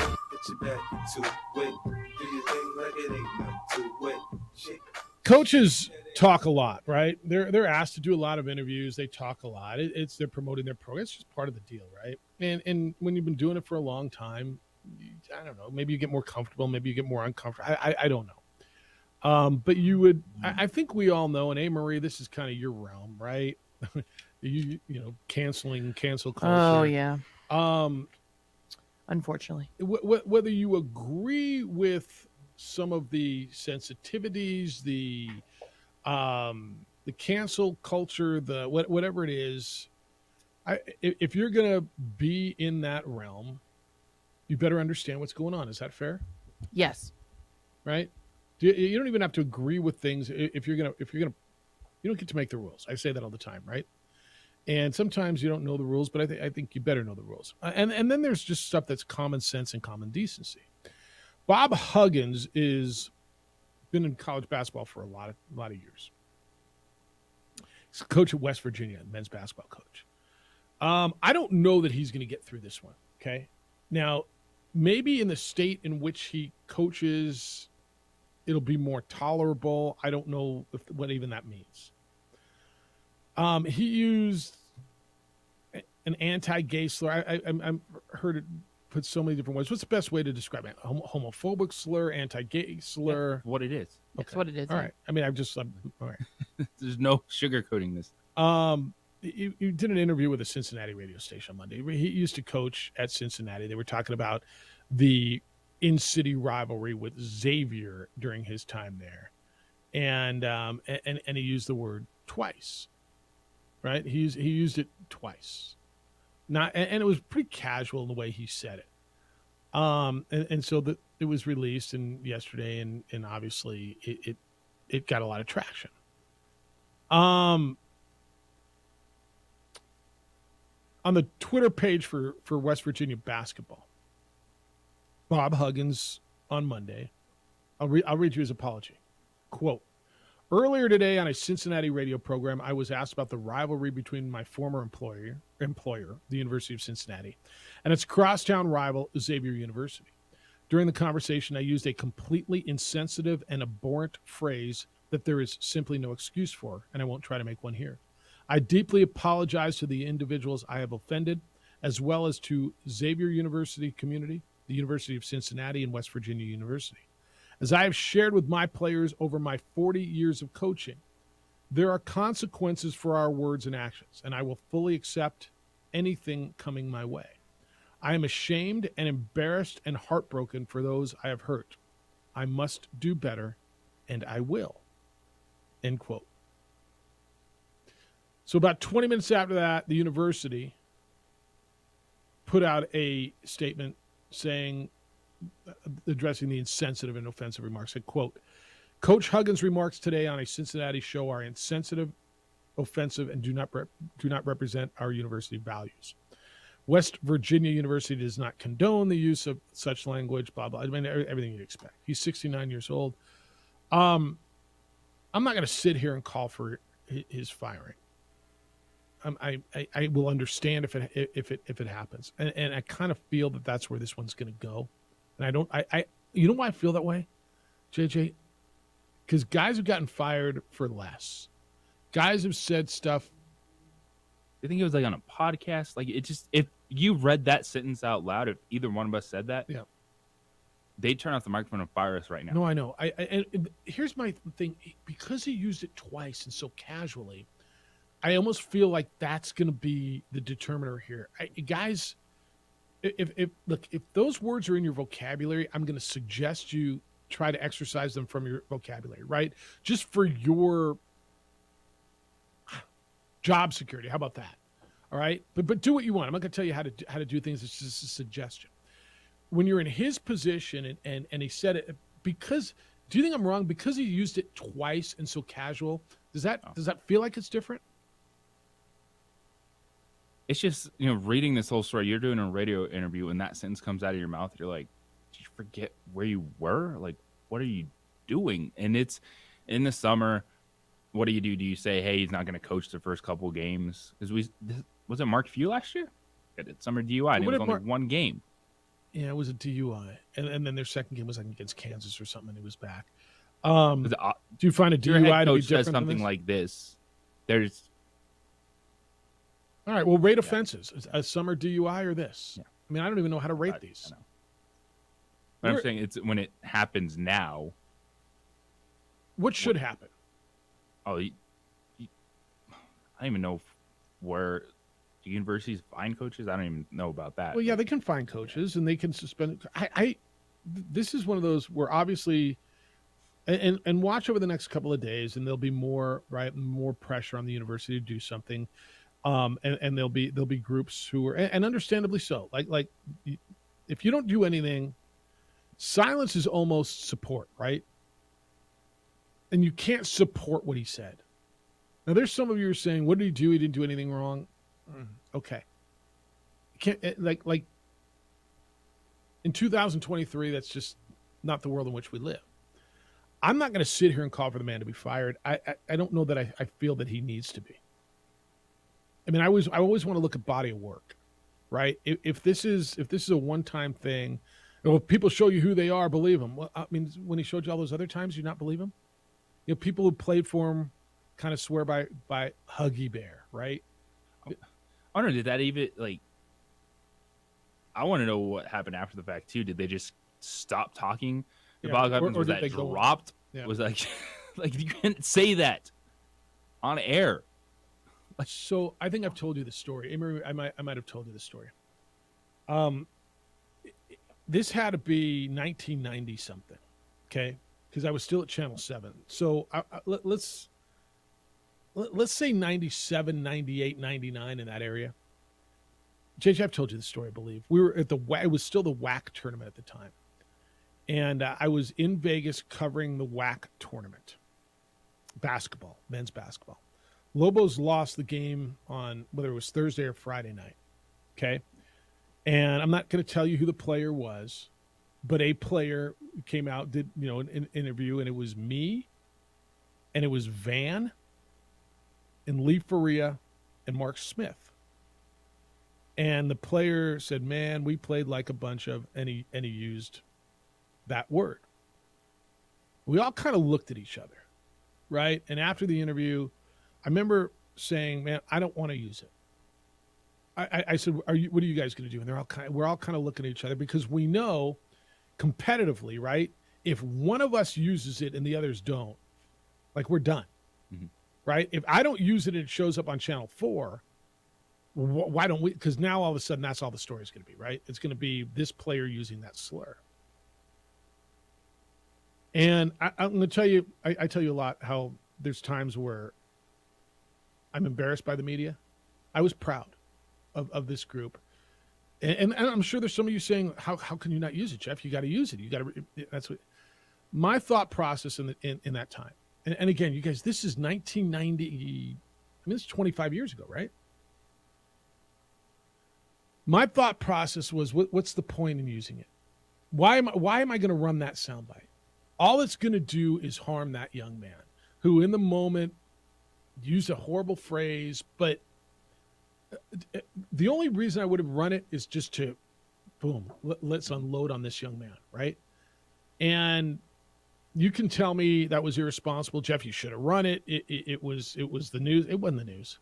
Coaches talk a lot, right? They're asked to do a lot of interviews. They talk a lot. They're promoting their program. It's just part of the deal, right? And when you've been doing it for a long time, I don't know. Maybe you get more comfortable. Maybe you get more uncomfortable. I don't know. But you would, I think we all know, and Marie, this is kind of your realm, right? you know, cancel culture. Oh yeah. Um, Unfortunately, whether you agree with some of the sensitivities, the cancel culture, the whatever it is, if you're gonna be in that realm, you better understand what's going on. Is that fair? yes. Right? You don't even have to agree with things if you're gonna you don't get to make the rules. I say that all the time, right? And sometimes you don't know the rules, but I think you better know the rules. And then there's just stuff that's common sense and common decency. Bob Huggins is been in college basketball for a lot of years. He's a coach at West Virginia, men's basketball coach. I don't know that he's going to get through this one. Okay, now maybe in the state in which he coaches, it'll be more tolerable. I don't know what even that means. He used an anti-gay slur. I'm heard it put so many different ways. What's the best way to describe it? Homophobic slur, anti-gay slur. That's what it is. That's what it is. All right. I mean, I'm all right. There's no sugarcoating this. He did an interview with a Cincinnati radio station on Monday. He used to coach at Cincinnati. They were talking about the in-city rivalry with Xavier during his time there, and he used the word twice. Right? He used it twice. And it was pretty casual in the way he said it. And so it was released yesterday, and obviously it got a lot of traction. On the Twitter page for West Virginia basketball, Bob Huggins on Monday, I'll read you his apology. Quote, "Earlier today on a Cincinnati radio program, I was asked about the rivalry between my former employer, the University of Cincinnati, and its crosstown rival, Xavier University. During the conversation, I used a completely insensitive and abhorrent phrase that there is simply no excuse for, and I won't try to make one here. I deeply apologize to the individuals I have offended, as well as to Xavier University community, the University of Cincinnati, and West Virginia University. As I have shared with my players over my 40 years of coaching, there are consequences for our words and actions, and I will fully accept anything coming my way. I am ashamed and embarrassed and heartbroken for those I have hurt. I must do better, and I will." End quote. So about 20 minutes after that, the university put out a statement saying, addressing the insensitive and offensive remarks, said, quote, "Coach Huggins' remarks today on a Cincinnati show are insensitive, offensive, and do not represent our university values. West Virginia University does not condone the use of such language, blah, blah." I mean, everything you'd expect. He's 69 years old. I'm not going to sit here and call for his firing. I will understand if it happens. And I kind of feel that that's where this one's going to go. And you know why I feel that way, JJ? Because guys have gotten fired for less. Guys have said stuff. You think it was like on a podcast? Like it just, if you read that sentence out loud, if either one of us said that, yeah, they'd turn off the microphone and fire us right now. No, I know. And here's my thing. Because he used it twice and so casually, I almost feel like that's going to be the determiner here. Guys, if those words are in your vocabulary, I'm going to suggest you try to exercise them from your vocabulary, right? Just for your job security. How about that? All right, but do what you want. I'm not going to tell you how to do things. It's just a suggestion. When you're in his position and he said it, because do you think I'm wrong? Because he used it twice and so casual, does that feel like it's different? It's just, reading this whole story, you're doing a radio interview and that sentence comes out of your mouth. You're like, did you forget where you were? Like, what are you doing? And it's in the summer. What do? Do you say, hey, he's not going to coach the first couple games? Because was it Mark Few last year? Got it summer DUI, and it was only one game. Yeah, it was a DUI, and then their second game was like against Kansas or something, and he was back. Do you find a DUI to be different says something like this? There's all right. Well, rate offenses: a summer DUI or this. Yeah. I mean, I don't even know how to rate these. But I'm saying it's when it happens now. What should happen? Oh, I don't even know where the universities find coaches. I don't even know about that. Well, yeah, they can find coaches and they can suspend. This is one of those where obviously, and watch over the next couple of days, and there'll be more pressure on the university to do something, and there'll be groups who are, and understandably so. Like if you don't do anything, silence is almost support, right? And you can't support what he said. Now, there's some of you who are saying, "What did he do? He didn't do anything wrong." Okay. Can't like in 2023, that's just not the world in which we live. I'm not going to sit here and call for the man to be fired. I don't know that I feel that he needs to be. I mean, I always want to look at body of work, right? If this is a one-time thing, if people show you who they are, believe them. Well, I mean, when he showed you all those other times, you not believe him? You know, people who played for him kind of swear by Huggy Bear, right? I wonder, did that even I want to know what happened after the fact too. Did they just stop talking about Evans? Was that dropped? Yeah. Was like you can't say that on air. So I think I've told you the story. Amory, I might have told you the story. This had to be 1990 something, okay? Because I was still at Channel 7. So let's say 97, 98, 99 in that area. JJ, I've told you the story, I believe. We were at it was still the WAC tournament at the time. And I was in Vegas covering the WAC tournament. Basketball, men's basketball. Lobos lost the game on whether it was Thursday or Friday night. Okay. And I'm not going to tell you who the player was, but a player came out, did, an interview, and it was me, and it was Van, and Lee Faria, and Mark Smith. And the player said, "Man, we played like a bunch of," and he used that word. We all kind of looked at each other, right? And after the interview, I remember saying, "Man, I don't want to use it." I said, what are you guys going to do? And we're all kind of looking at each other because we know competitively, right? If one of us uses it and the others don't, like, we're done, right? If I don't use it and it shows up on Channel 4, why don't we? Because now all of a sudden that's all the story is going to be, right? It's going to be this player using that slur. And I'm going to tell you, I tell you a lot how there's times where I'm embarrassed by the media. I was proud of this group. And I'm sure there's some of you saying, how can you not use it, Jeff? You got to use it. You got to, that's what my thought process in that time. And again, you guys, this is 1990. I mean, it's 25 years ago, right? My thought process was, what's the point in using it? Why am I going to run that soundbite? All it's going to do is harm that young man who in the moment used a horrible phrase, but the only reason I would have run it is just to, boom, let's unload on this young man, right? And you can tell me that was irresponsible. Jeff, you should have run it. It was the news. It wasn't the news.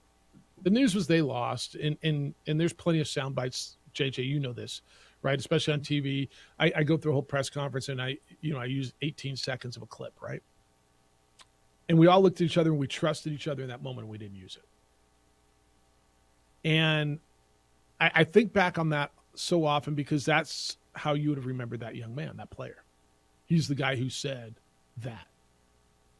The news was they lost, and there's plenty of sound bites. JJ, you know this, right? Especially on TV. I go through a whole press conference, and I use 18 seconds of a clip, right? And we all looked at each other, and we trusted each other in that moment, and we didn't use it. And I think back on that so often because that's how you would have remembered that young man, that player. He's the guy who said that.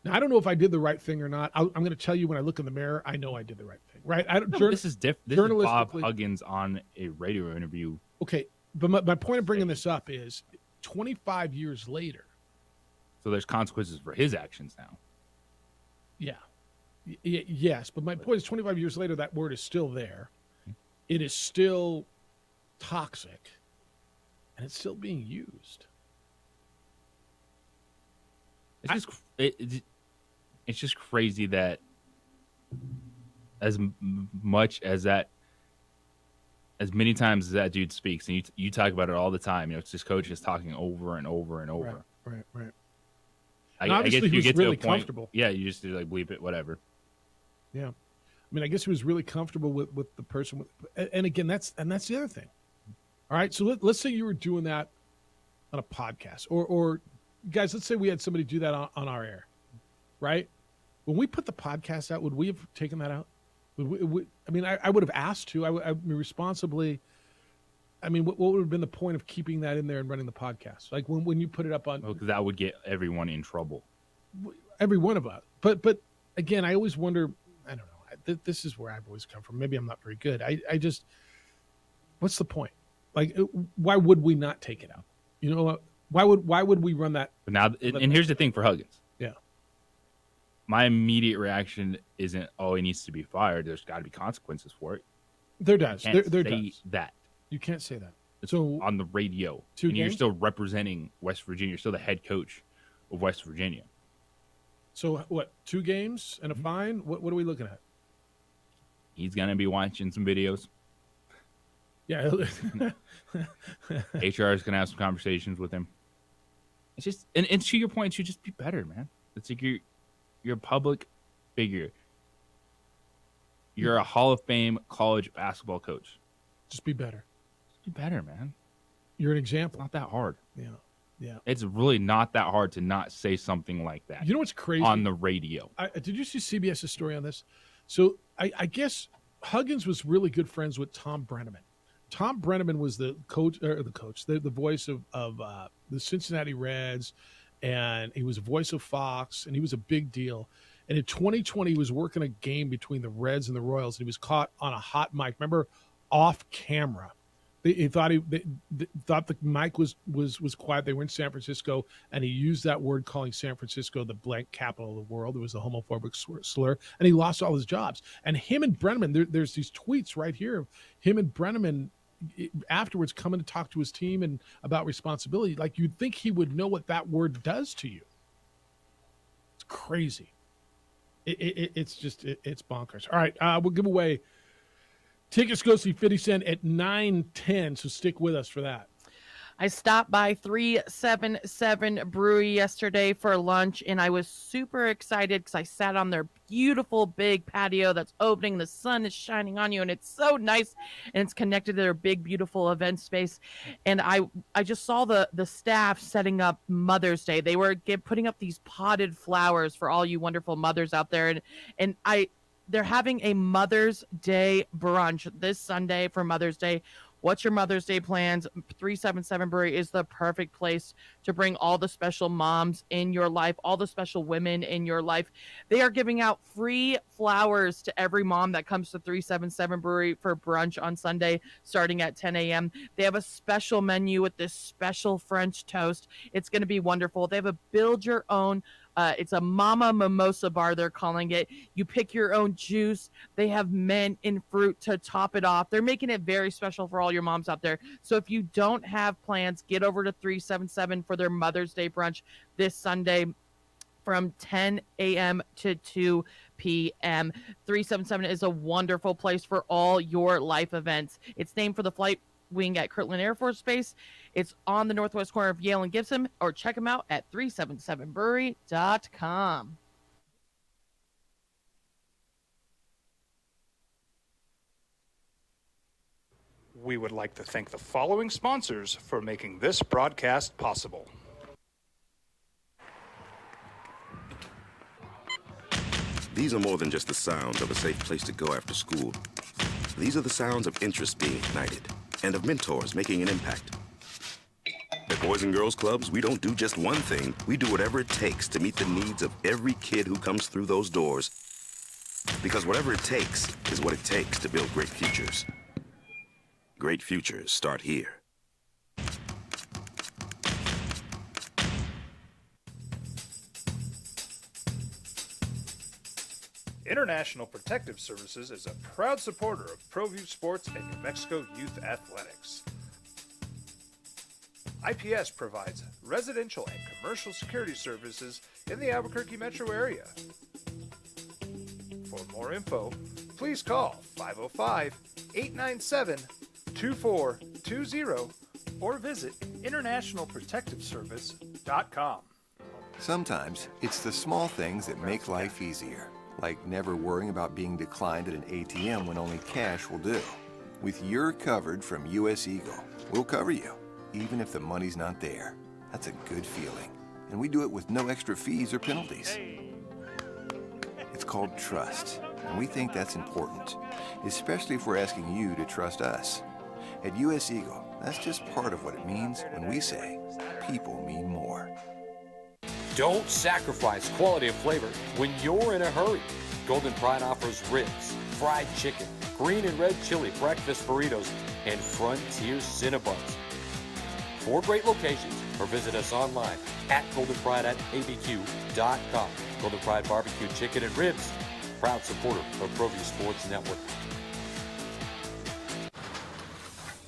Now, I don't know if I did the right thing or not. I'm going to tell you when I look in the mirror, I know I did the right thing, right? This is different. This is Bob Huggins on a radio interview. Okay, but my point of bringing this up is 25 years later. So there's consequences for his actions now. Yeah. Yes, but my point is 25 years later, that word is still there. It is still toxic, and it's still being used. It's just crazy that as much as that, as many times as that dude speaks, and you talk about it all the time, it's just coaches talking over and over and over. Right. I guess you get really to a point. Comfortable. Yeah, you just like bleep it, whatever. Yeah. I mean, I guess he was really comfortable with the person. And again, that's the other thing. All right. So let's say you were doing that on a podcast or guys, let's say we had somebody do that on our air. right? When we put the podcast out, would we have taken that out? I would have asked to. I mean, responsibly. I mean, what would have been the point of keeping that in there and running the podcast? Like when you put it up on, because that would get everyone in trouble. Every one of us. But again, I always wonder. I don't know. This is where I've always come from. Maybe I'm not very good. I just, what's the point? Like, why would we not take it out? You know, why would we run that? But now, and here's the thing for Huggins. Yeah. My immediate reaction isn't, oh, he needs to be fired. There's got to be consequences for it. There does. You can't There say does. that. You can't say that. It's So on the radio, 2 and you're games? still representing West Virginia. You're still the head coach of West Virginia. So what? 2 games and a fine? What are we looking at? He's gonna be watching some videos. Yeah. HR is gonna have some conversations with him. It's just, and to your point, it should just be better, man. It's like you're a public figure. You're a Hall of Fame college basketball coach. Just be better. Just be better, man. You're an example. It's not that hard. Yeah. Yeah. It's really not that hard to not say something like that. You know what's crazy? On the radio. Did you see CBS's story on this? So I guess Huggins was really good friends with Tom Brenneman. Tom Brenneman was the voice of the Cincinnati Reds, and he was a voice of Fox, and he was a big deal. And in 2020, he was working a game between the Reds and the Royals, and he was caught on a hot mic. Remember, off camera. He thought thought the mic was quiet. They were in San Francisco, and he used that word, calling San Francisco the blank capital of the world. It was a homophobic slur, and he lost all his jobs. And him and Brenneman, there's these tweets right here of him and Brenneman afterwards coming to talk to his team and about responsibility. Like, you'd think he would know what that word does to you. It's crazy. It's bonkers. All right, we'll give away tickets. Go see 50 Cent at 9:10, so stick with us for that. I stopped by 377 Brewery yesterday for lunch, and I was super excited because I sat on their beautiful big patio that's opening. The sun is shining on you, and it's so nice, and it's connected to their big, beautiful event space. And I just saw the staff setting up Mother's Day. They were putting up these potted flowers for all you wonderful mothers out there, and they're having a Mother's Day brunch this Sunday for Mother's Day. What's your Mother's Day plans? 377 Brewery is the perfect place to bring all the special moms in your life, all the special women in your life. They are giving out free flowers to every mom that comes to 377 Brewery for brunch on Sunday, starting at 10 a.m. They have a special menu with this special French toast. It's going to be wonderful. They have a build your own it's a mama mimosa bar, they're calling it. You pick your own juice. They have mint and fruit to top it off. They're making it very special for all your moms out there. So if you don't have plans, get over to 377 for their Mother's Day brunch this Sunday from 10 a.m. to 2 p.m. 377 is a wonderful place for all your life events. It's named for the flight wing at Kirtland Air Force Base. It's on the northwest corner of Yale and Gibson, or check them out at 377brewery.com. We would like to thank the following sponsors for making this broadcast possible. These are more than just the sounds of a safe place to go after school. These are the sounds of interest being ignited and of mentors making an impact. At Boys and Girls Clubs, we don't do just one thing. We do whatever it takes to meet the needs of every kid who comes through those doors. Because whatever it takes is what it takes to build great futures. Great futures start here. International Protective Services is a proud supporter of ProView Sports and New Mexico Youth Athletics. IPS provides residential and commercial security services in the Albuquerque metro area. For more info, please call 505-897-2420 or visit internationalprotectiveservice.com. Sometimes it's the small things that make life easier, like never worrying about being declined at an ATM when only cash will do. With You're Covered from US Eagle, we'll cover you, even if the money's not there. That's a good feeling. And we do it with no extra fees or penalties. It's called trust, and we think that's important, especially if we're asking you to trust us. At U.S. Eagle, that's just part of what it means when we say people mean more. Don't sacrifice quality of flavor when you're in a hurry. Golden Pride offers ribs, fried chicken, green and red chili breakfast burritos, and Frontier Cinnabons. 4 great locations, or visit us online at goldenpride@abq.com. Golden Pride Barbecue Chicken and Ribs, proud supporter of ProView Sports Network.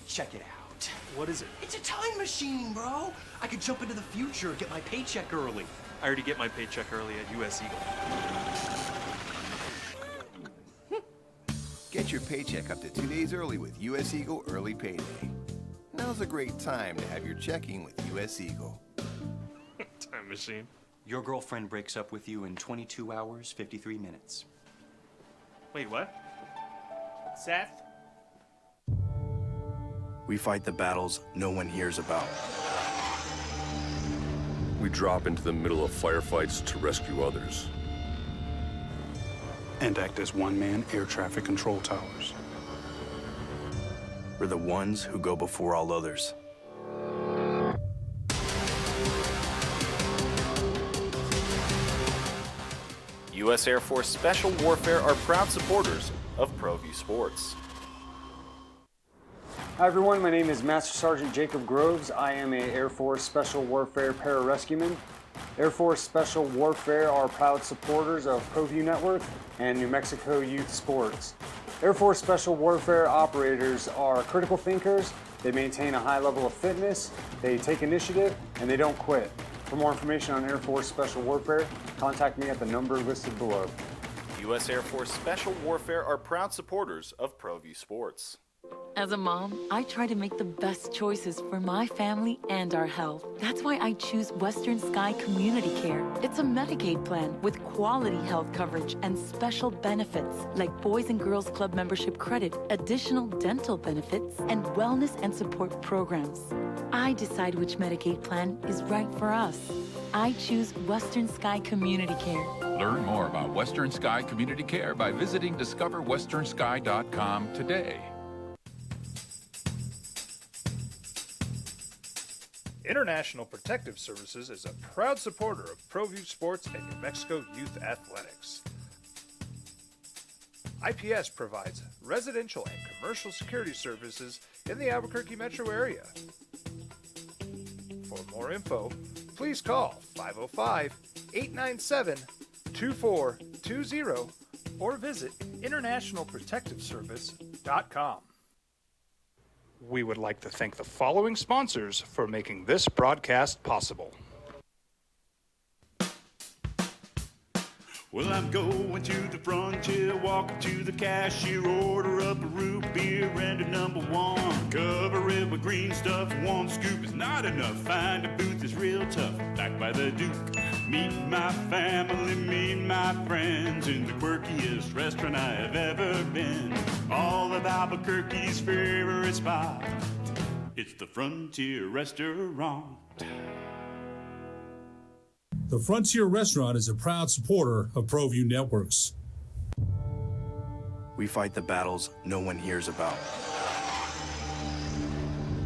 Check it out. What is it? It's a time machine, bro. I could jump into the future, get my paycheck early. I already get my paycheck early at US Eagle. Get your paycheck up to 2 days early with U.S. Eagle Early Payday. Now's a great time to have your checking with U.S. Eagle. Time machine. Your girlfriend breaks up with you in 22 hours, 53 minutes. Wait, what? Seth? We fight the battles no one hears about. We drop into the middle of firefights to rescue others. And act as one-man air traffic control towers. We're the ones who go before all others. U.S. Air Force Special Warfare are proud supporters of ProView Sports. Hi everyone, my name is Master Sergeant Jacob Groves. I am a Air Force Special Warfare pararescueman. Air Force Special Warfare are proud supporters of ProView Network and New Mexico Youth Sports. Air Force Special Warfare operators are critical thinkers. They maintain a high level of fitness, they take initiative, and they don't quit. For more information on Air Force Special Warfare, contact me at the number listed below. U.S. Air Force Special Warfare are proud supporters of ProView Sports. As a mom, I try to make the best choices for my family and our health. That's why I choose Western Sky Community Care. It's a Medicaid plan with quality health coverage and special benefits like Boys and Girls Club membership credit, additional dental benefits, and wellness and support programs. I decide which Medicaid plan is right for us. I choose Western Sky Community Care. Learn more about Western Sky Community Care by visiting discoverwesternsky.com today. International Protective Services is a proud supporter of ProView Sports and New Mexico Youth Athletics. IPS provides residential and commercial security services in the Albuquerque metro area. For more info, please call 505-897-2420 or visit internationalprotectiveservice.com. We would like to thank the following sponsors for making this broadcast possible. Well, I'm going to the frontier, walking to the cashier, order up a root beer and a #1. Cover it with green stuff, one scoop is not enough. Find a booth is real tough, back by the Duke. Meet my family, meet my friends in the quirkiest restaurant I have ever been. All of Albuquerque's favorite spot, it's the Frontier Restaurant. The Frontier Restaurant is a proud supporter of ProView Networks. We fight the battles no one hears about.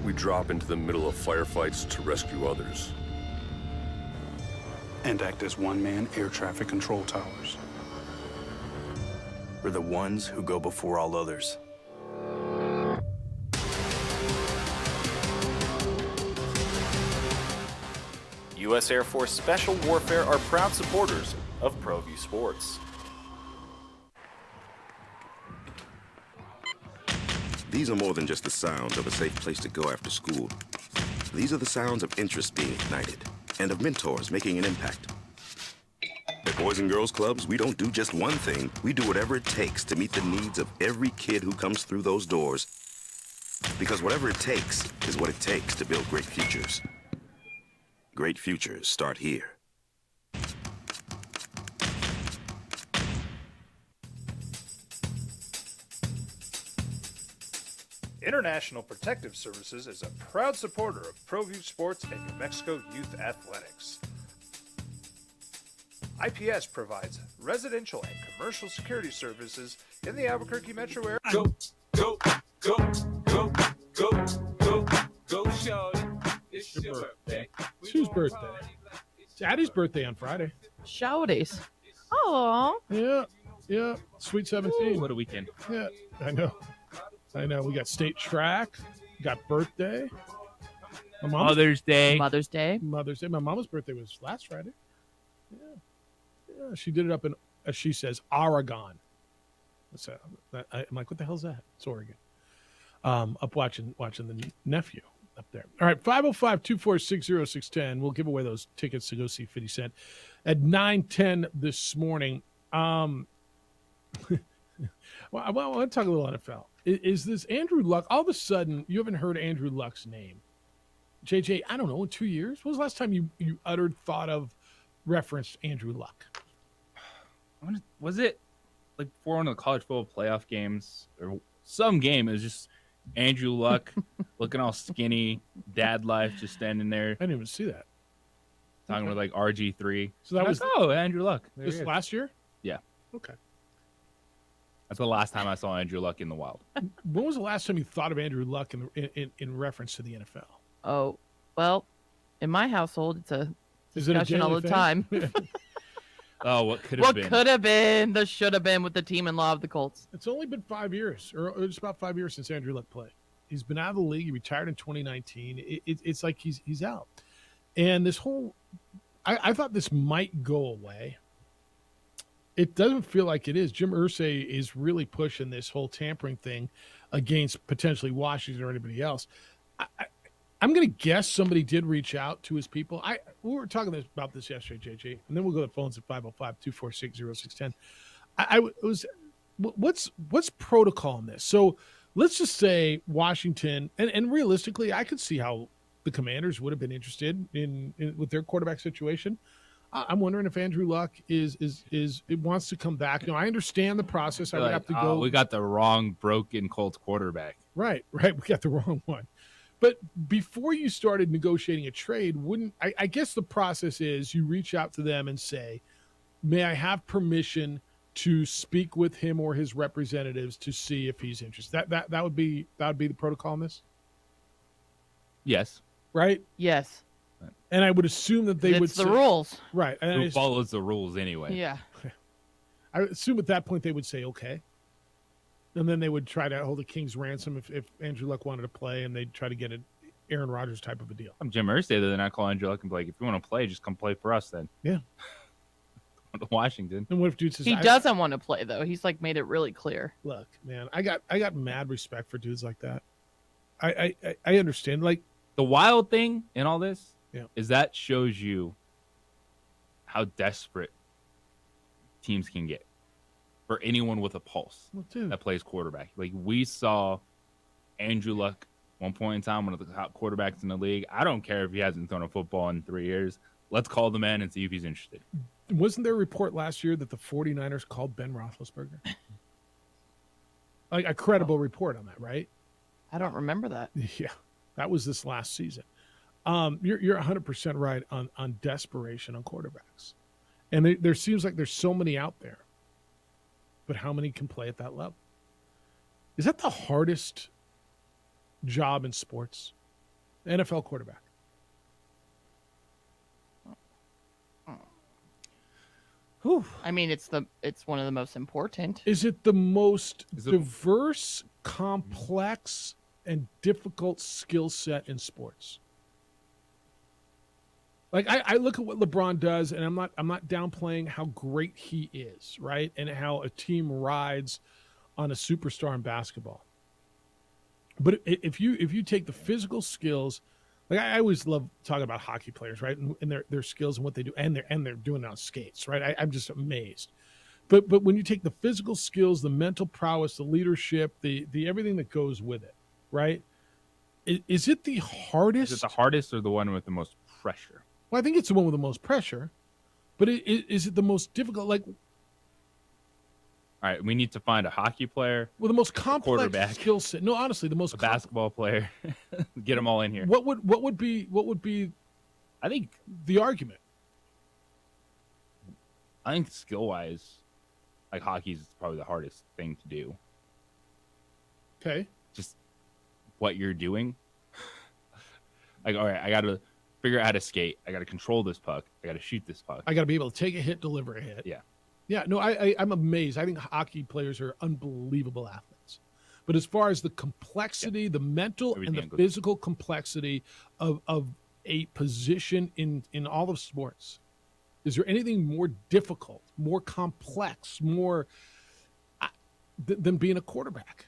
We drop into the middle of firefights to rescue others. And act as one-man air traffic control towers. We're the ones who go before all others. U.S. Air Force Special Warfare are proud supporters of ProView Sports. These are more than just the sounds of a safe place to go after school. These are the sounds of interest being ignited and of mentors making an impact. At Boys and Girls Clubs, we don't do just one thing. We do whatever it takes to meet the needs of every kid who comes through those doors. Because whatever it takes is what it takes to build great futures. Great futures start here. International Protective Services is a proud supporter of ProView Sports and New Mexico Youth Athletics. IPS provides residential and commercial security services in the Albuquerque metro area. Go, go, go, go, go, go, go, shorty. It's your birthday. It's whose birthday? It's Addie's birthday on Friday. Shouties. Oh. Yeah. Sweet 17. What a weekend. Yeah, I know. We got state track. Got birthday. Mother's Day. Mother's Day. My mama's birthday was last Friday. Yeah. She did it up in, as she says, Oregon. I'm like, what the hell's that? It's Oregon. Up watching the nephew up there. All right, 505-246-0610. We'll give away those tickets to go see 50 Cent at 9:10 this morning. Well, I want to talk a little NFL. Is this Andrew Luck? All of a sudden, you haven't heard Andrew Luck's name. JJ, I don't know, in 2 years? When was the last time you uttered, thought of, referenced Andrew Luck? Was it like before one of the college football playoff games or some game? It was just Andrew Luck looking all skinny, dad life, just standing there. I didn't even see that. Talking with like RG3. So that was Andrew Luck. There this he is. last year? Yeah. Okay. That's the last time I saw Andrew Luck in the wild. When was the last time you thought of Andrew Luck in reference to the NFL? Oh, well, in my household, it's a Is it a discussion all daily the thing? time. Oh, what could have been? What could have been? The should have been with the team-in-law of the Colts. It's only been 5 years, or it's about 5 years since Andrew Luck played. He's been out of the league. He retired in 2019. It's like he's out. And this whole, I thought this might go away. It doesn't feel like it is. Jim Irsay is really pushing this whole tampering thing against potentially Washington or anybody else. I'm going to guess somebody did reach out to his people. We were talking about this yesterday, JJ, and then we'll go to the phones at 505-246-0610. What's protocol in this? So let's just say Washington, and realistically, I could see how the Commanders would have been interested in with their quarterback situation. I'm wondering if Andrew Luck wants to come back. I understand the process. I would have to go. We got the wrong broken Colts quarterback. Right. We got the wrong one. But before you started negotiating a trade, I guess the process is you reach out to them and say, may I have permission to speak with him or his representatives to see if he's interested? That would be the protocol in this? Yes. Right? Yes. And I would assume that they would It's the rules. Right. And Who follows the rules anyway? Yeah. I assume at that point they would say, okay. And then they would try to hold a king's ransom if Andrew Luck wanted to play, and they'd try to get an Aaron Rodgers type of a deal. I'm Jim Irsay. Then I call Andrew Luck and be like, if you want to play, just come play for us then. Yeah. Washington. And what if dude says He doesn't want to play, though. He's like made it really clear. Look, man, I got mad respect for dudes like that. I understand. Like the wild thing in all this Yeah. is that shows you how desperate teams can get for anyone with a pulse that plays quarterback. Like we saw Andrew Luck one point in time, one of the top quarterbacks in the league. I don't care if he hasn't thrown a football in 3 years. Let's call the man and see if he's interested. Wasn't there a report last year that the 49ers called Ben Roethlisberger? Like a credible report on that, right? I don't remember that. Yeah, that was this last season. You're 100% right on desperation on quarterbacks. And there seems like there's so many out there. But how many can play at that level? Is that the hardest job in sports? NFL quarterback. Whew. I mean, it's one of the most important. Is it the most diverse, complex, and difficult skill set in sports? Like I look at what LeBron does, and I'm not downplaying how great he is, right? And how a team rides on a superstar in basketball. But if you take the physical skills, like I always love talking about hockey players, right? And their skills and what they do, and they're doing it on skates, right? I'm just amazed. But when you take the physical skills, the mental prowess, the leadership, the everything that goes with it, right? Is it the hardest? Is it the hardest or the one with the most pressure? Well, I think it's the one with the most pressure, but is it the most difficult? Like, all right, we need to find a hockey player with the most complex quarterback, skill set. No, honestly, the most basketball player. Get them all in here. What would be? I think the argument. I think skill-wise, like hockey is probably the hardest thing to do. Okay. Just what you're doing. Like, all right, I got to figure out how to skate. I got to control this puck. I got to shoot this puck. I got to be able to take a hit, deliver a hit. Yeah. Yeah, no, I'm amazed. I think hockey players are unbelievable athletes. But as far as the complexity, the mental and the physical complexity of a position in all of sports, is there anything more difficult, more complex, more than being a quarterback?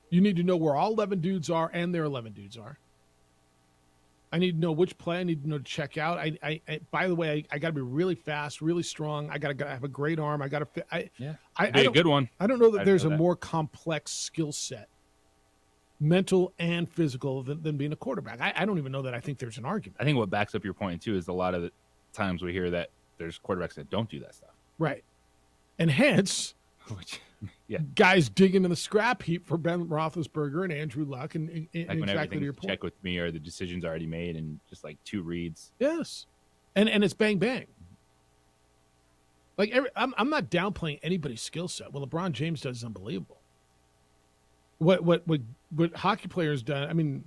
You need to know where all 11 dudes are and their 11 dudes are. I need to know which play. I need to know to check out. I by the way, I got to be really fast, really strong. I got to have a great arm. I got to fit. A good one. I don't know that there's a more complex skill set, mental and physical, than being a quarterback. I don't even know that I think there's an argument. I think what backs up your point too is a lot of the times we hear that there's quarterbacks that don't do that stuff. Right, and hence, yeah, guys dig into the scrap heap for Ben Roethlisberger and Andrew Luck, and Like when exactly to everything's your point. check with me or the decision's already made and just like 2 reads. Yes, and it's bang bang. Like I'm not downplaying anybody's skill set. What LeBron James does is unbelievable. What hockey players done? I mean,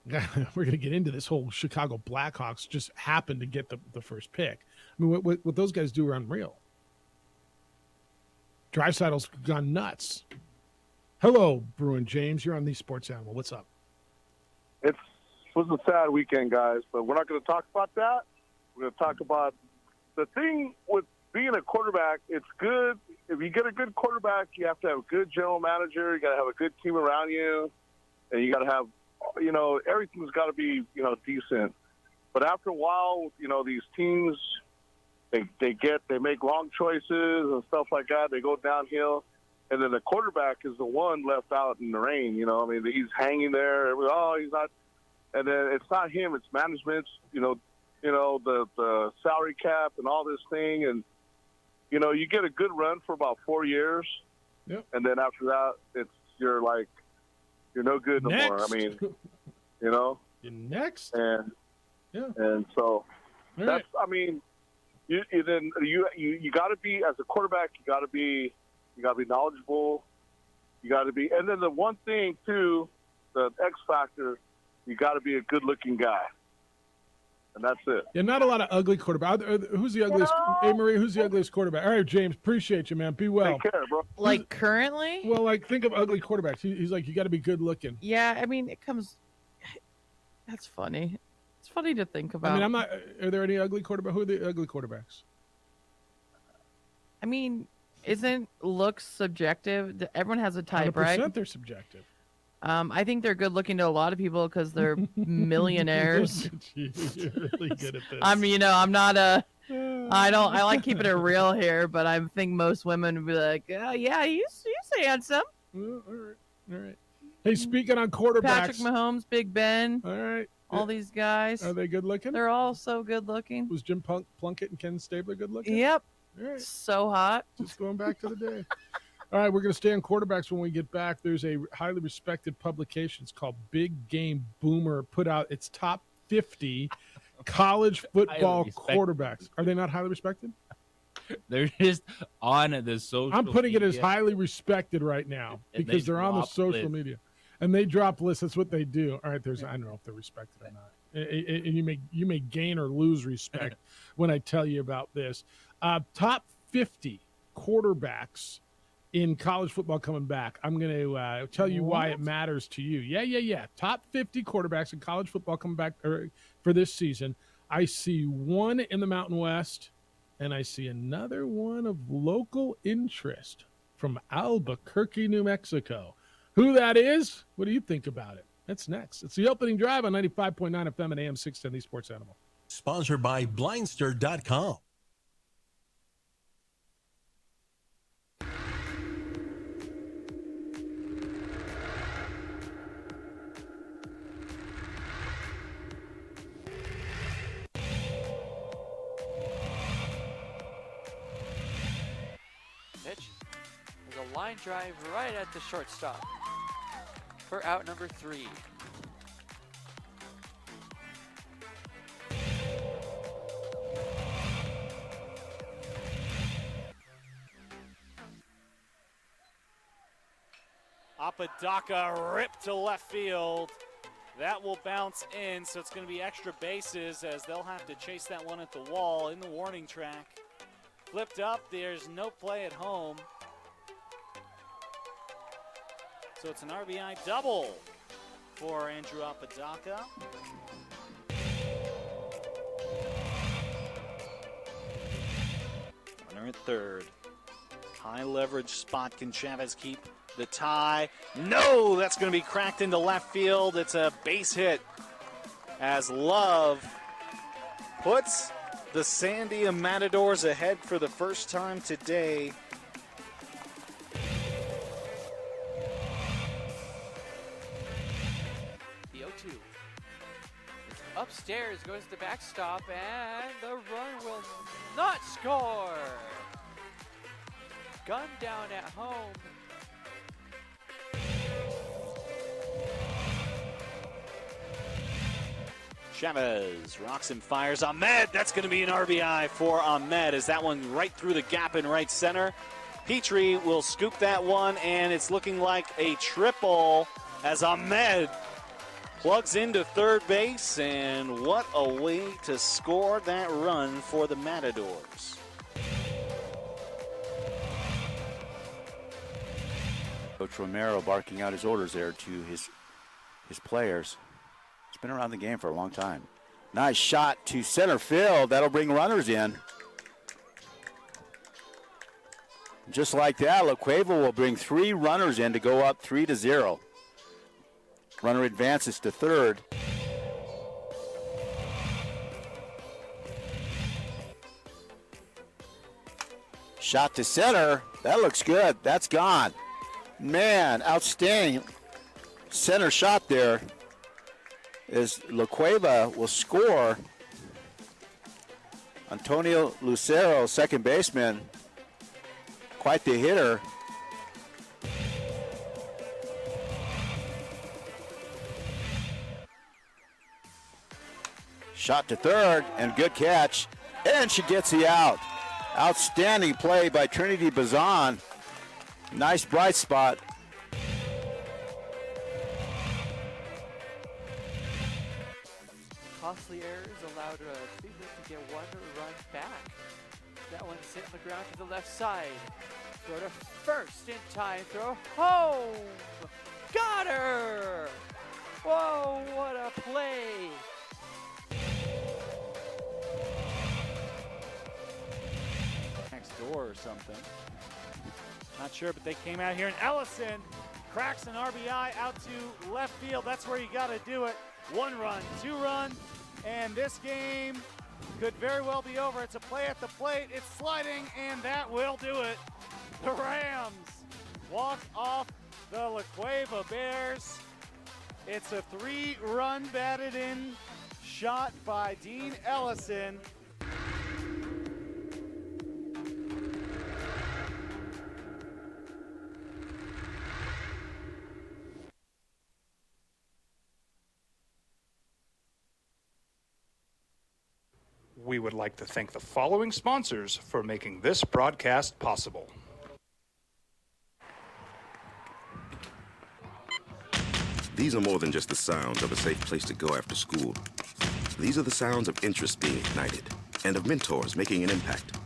we're going to get into this whole Chicago Blackhawks just happened to get the first pick. I mean, what those guys do are unreal. Dreisaitl's gone nuts. Hello, Bruin James. You're on the Sports Animal. What's up? It was a sad weekend, guys, but we're not going to talk about that. We're going to talk about the thing with being a quarterback. It's good. If you get a good quarterback, you have to have a good general manager. You got to have a good team around you, and you got to have, everything's got to be, decent. But after a while, these teams, they make wrong choices and stuff like that. They go downhill, and then the quarterback is the one left out in the rain. He's hanging there. He's not. And then it's not him. It's management's. The salary cap and all this thing, and you get a good run for about 4 years, yep. And then after that, you're no good no more. I mean, You're next, and yeah, and so All that's. right. I mean, you got to be, as a quarterback, you got to be knowledgeable. You got to be, and then the one thing too, the X factor, you got to be a good-looking guy. And that's it. Yeah, not a lot of ugly quarterback. Who's the ugliest? Hey, Marie, who's the ugliest quarterback? All right, James, appreciate you, man. Be well. Take care, bro. Like currently? Well, think of ugly quarterbacks. He's like, you got to be good looking. Yeah, I mean, it comes. That's funny. It's funny to think about. I mean, I'm not. Are there any ugly quarterbacks? Who are the ugly quarterbacks? I mean, isn't looks subjective? Everyone has a type, 100% right? They're subjective. I think they're good looking to a lot of people because they're millionaires. You're really good at this. I mean, I'm not a. I like keeping it real here, but I think most women would be like, yeah, he's handsome. Well, all right. Hey, speaking on quarterbacks, Patrick Mahomes, Big Ben. All right. All these guys. Are they good looking? They're all so good looking. Was Jim Plunkett and Ken Stabler good looking? Yep. All right. So hot. Just going back to the day. All right, we're going to stay on quarterbacks when we get back. There's a highly respected publication. It's called Big Game Boomer. Put out its top 50 college football quarterbacks. Are they not highly respected? They're just on the social I'm putting it as media. highly respected right now And because they they're on the drop social lists. media. And they drop lists. That's what they do. All right, I don't know if they're respected or not. And you may gain or lose respect when I tell you about this. Top 50 quarterbacks in college football coming back. I'm going to tell you why it matters to you. Yeah. Top 50 quarterbacks in college football coming back for this season. I see one in the Mountain West, and I see another one of local interest from Albuquerque, New Mexico. Who that is? What do you think about it? That's next. It's the opening drive on 95.9 FM and AM 610, the Sports Animal. Sponsored by Blindster.com. Pitch. There's a line drive right at the shortstop for out number 3. Apodaca ripped to left field. That will bounce in, so it's going to be extra bases as they'll have to chase that one at the wall in the warning track. Flipped up, there's no play at home. So it's an RBI double for Andrew Apodaca. Runner at third. High leverage spot. Can Chavez keep the tie? No, that's going to be cracked into left field. It's a base hit as Love puts the Sandia Matadors ahead for the first time today. The 0-2. It's upstairs, goes to the backstop, and the run will not score. Gun down at home. Chavez rocks and fires. Ahmed, that's going to be an RBI for Ahmed as that one right through the gap in right center. Petrie will scoop that one, and it's looking like a triple as Ahmed plugs into third base, and what a way to score that run for the Matadors. Coach Romero barking out his orders there to his players. He's been around the game for a long time. Nice shot to center field. That'll bring runners in. Just like that, La Cueva will bring 3 runners in to go up 3-0. Runner advances to third. Shot to center. That looks good. That's gone. Man, outstanding center shot there. As La Cueva will score. Antonio Lucero, second baseman, quite the hitter. Shot to third, and good catch, and she gets the out. Outstanding play by Trinity Bazan. Nice bright spot. Costly errors allowed Cleveland to get 1 run back. That one sent on the ground to the left side. Throw to first in time. Throw home. Got her. Whoa, what a play. Next door or something. Not sure, but they came out here, and Ellison cracks an RBI out to left field. That's where you got to do it. 1 run, 2 run, and this game could very well be over. It's a play at the plate. It's sliding, and that will do it. The Rams walk off the La Cueva Bears. It's a 3-run batted in shot by Dean Ellison. We would like to thank the following sponsors for making this broadcast possible. These are more than just the sounds of a safe place to go after school. These are the sounds of interest being ignited and of mentors making an impact.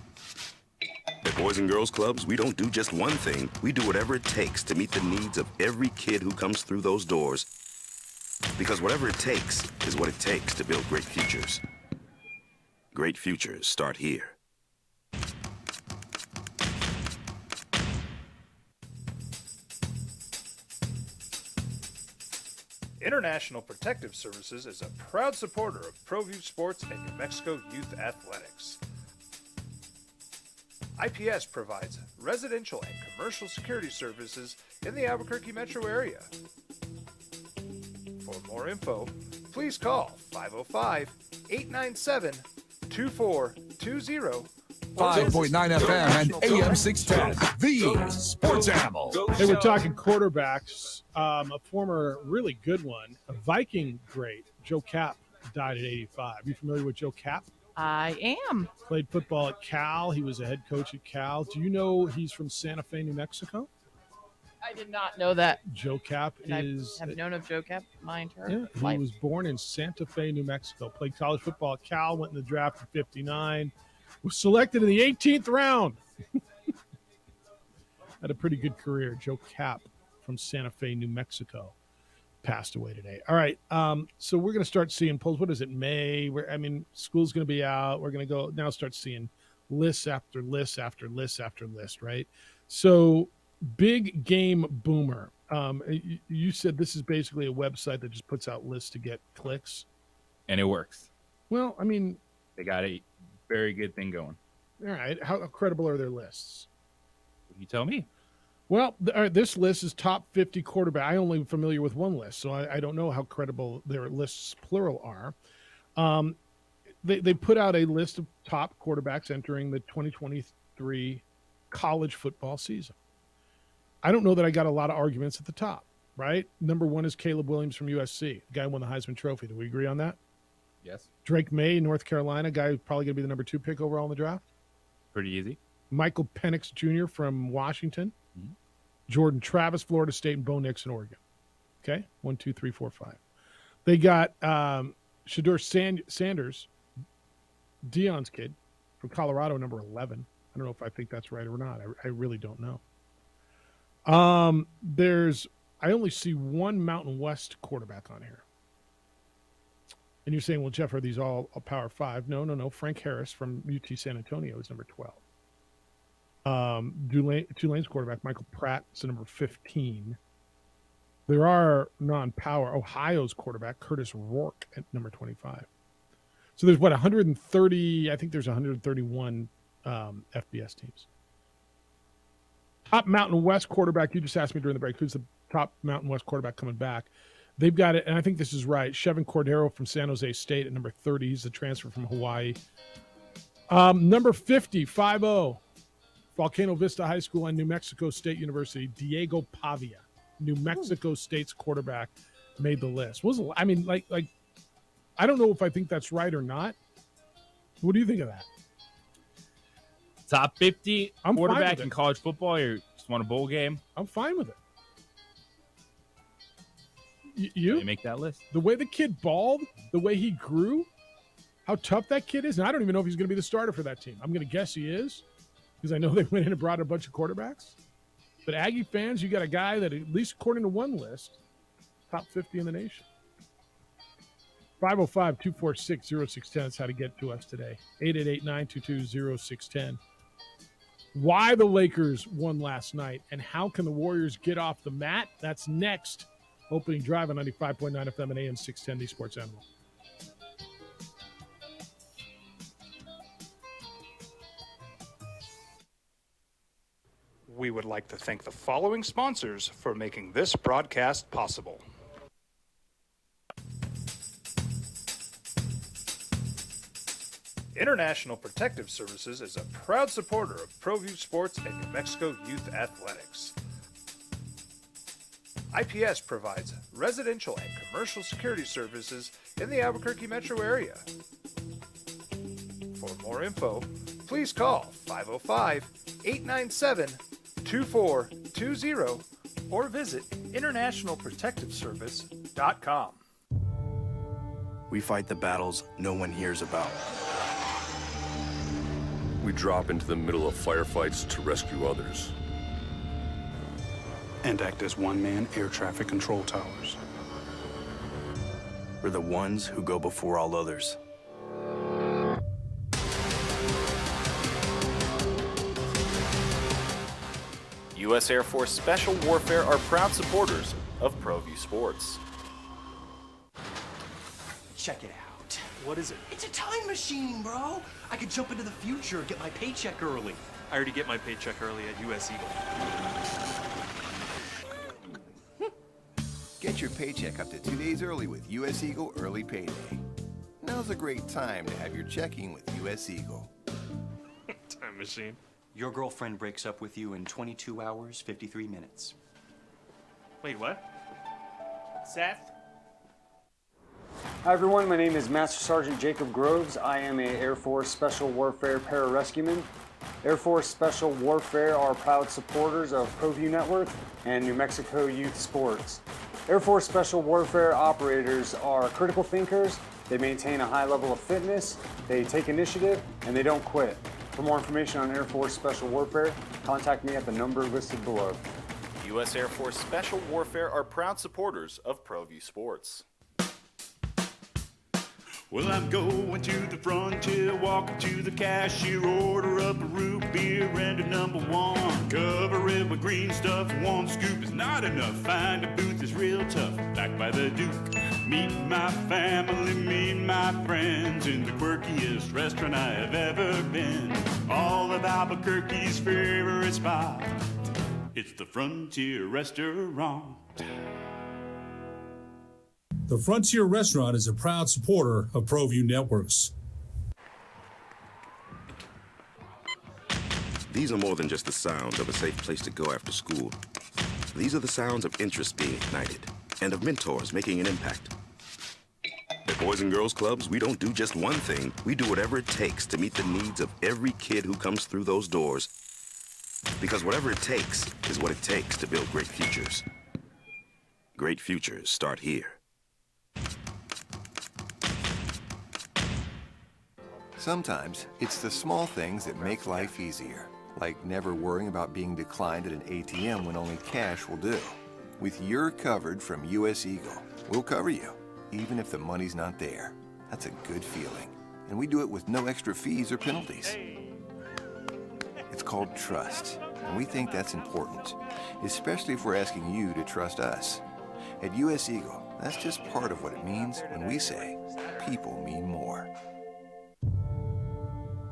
At Boys and Girls Clubs, we don't do just one thing. We do whatever it takes to meet the needs of every kid who comes through those doors. Because whatever it takes is what it takes to build great futures. Great futures start here. International Protective Services is a proud supporter of ProView Sports and New Mexico Youth Athletics. IPS provides residential and commercial security services in the Albuquerque metro area. For more info, please call 505-897-2420. 5.9 FM and AM 610, the sports animal. Hey, we're talking quarterbacks. A former really good one, a Viking great, Joe Kapp, died at 85. You familiar with Joe Kapp? I am. Played football at Cal. He was a head coach at Cal. Do you know he's from Santa Fe, New Mexico? I did not know that. Joe Cap And is. I've known of Joe Cap my entire Yeah, he life. was born in Santa Fe, New Mexico. Played college football at Cal. Went in the draft in '59. Was selected in the 18th round. Had a pretty good career. Joe Cap from Santa Fe, New Mexico, passed away today. All right, so we're going to start seeing polls. What is it, May? School's going to be out. We're going to go now start seeing lists after lists after lists after list, right? So Big Game Boomer. You said this is basically a website that just puts out lists to get clicks. And it works. Well, I mean, They got a very good thing going. all right, how credible are their lists? You tell me. Well, all right, this list is top 50 quarterback. I only am familiar with one list, so I don't know how credible their lists, plural, are. They put out a list of top quarterbacks entering the 2023 college football season. I don't know that I got a lot of arguments at the top, right? Number one is Caleb Williams from USC, the guy who won the Heisman Trophy. Do we agree on that? Yes. Drake May, North Carolina, guy who's probably going to be the number 2 pick overall in the draft. Pretty easy. Michael Penix Jr. from Washington. Jordan Travis, Florida State, and Bo Nix in Oregon. Okay, 1, 2, 3, 4, 5. They got Shedeur Sanders, Dion's kid, from Colorado, number 11. I don't know if I think that's right or not. I really don't know. I only see one Mountain West quarterback on here. And you're saying, well, Jeff, are these all a Power 5? No. Frank Harris from UT San Antonio is number 12. Tulane's quarterback, Michael Pratt, is number 15. There are non-power. Ohio's quarterback, Curtis Rourke, at number 25. So there's 130, I think there's 131 FBS teams. Top Mountain West quarterback, you just asked me during the break, who's the top Mountain West quarterback coming back? They've got it, and I think this is right. Chevin Cordero from San Jose State at number 30. He's the transfer from Hawaii. Number 50, 5-0. Volcano Vista High School and New Mexico State University, Diego Pavia, New Mexico State's quarterback, made the list. I don't know if I think that's right or not. What do you think of that? Top 50 I'm fine quarterback with in it. college football, or just won a bowl game? I'm fine with it. You make that list. The way the kid balled, the way he grew, how tough that kid is, and I don't even know if he's going to be the starter for that team. I'm going to guess he is, because I know they went in and brought a bunch of quarterbacks. But Aggie fans, you got a guy that, at least according to one list, top 50 in the nation. 505-246-0610 is how to get to us today. 888-922-0610. Why the Lakers won last night, and how can the Warriors get off the mat? That's next. Opening drive on 95.9 FM and AM 610, the Sports Animal. We would like to thank the following sponsors for making this broadcast possible. International Protective Services is a proud supporter of ProView Sports and New Mexico Youth Athletics. IPS provides residential and commercial security services in the Albuquerque metro area. For more info, please call 505-897-2420 or visit internationalprotectiveservice.com. We fight the battles no one hears about. We drop into the middle of firefights to rescue others. And act as one-man air traffic control towers. We're the ones who go before all others. U.S. Air Force Special Warfare are proud supporters of ProView Sports. Check it out. What is it? It's a time machine, bro. I could jump into the future and get my paycheck early. I already get my paycheck early at U.S. Eagle. Get your paycheck up to 2 days early with U.S. Eagle Early Payday. Now's a great time to have your checking with U.S. Eagle. Time machine. Your girlfriend breaks up with you in 22 hours, 53 minutes. Wait, what? Seth? Hi everyone, my name is Master Sergeant Jacob Groves. I am a Air Force Special Warfare pararescueman. Air Force Special Warfare are proud supporters of ProView Network and New Mexico Youth Sports. Air Force Special Warfare operators are critical thinkers. They maintain a high level of fitness, they take initiative, and they don't quit. For more information on Air Force Special Warfare, contact me at the number listed below. U.S. Air Force Special Warfare are proud supporters of ProView Sports. Well, I'm going to the frontier, walking to the cashier, order up a root beer and a number one. Cover it with green stuff, one scoop is not enough. Find a booth is real tough, back by the Duke. Meet my family, meet my friends in the quirkiest restaurant I have ever been. All of Albuquerque's favorite spot, it's the Frontier Restaurant. The Frontier Restaurant is a proud supporter of ProView Networks. These are more than just the sounds of a safe place to go after school. These are the sounds of interest being ignited and of mentors making an impact. At Boys and Girls Clubs, we don't do just one thing. We do whatever it takes to meet the needs of every kid who comes through those doors. Because whatever it takes is what it takes to build great futures. Great futures start here. Sometimes it's the small things that make life easier, like never worrying about being declined at an ATM when only cash will do. With You're Covered from US Eagle, we'll cover you, even if the money's not there. That's a good feeling. And we do it with no extra fees or penalties. It's called trust, and we think that's important, especially if we're asking you to trust us. At US Eagle, that's just part of what it means when we say people mean more.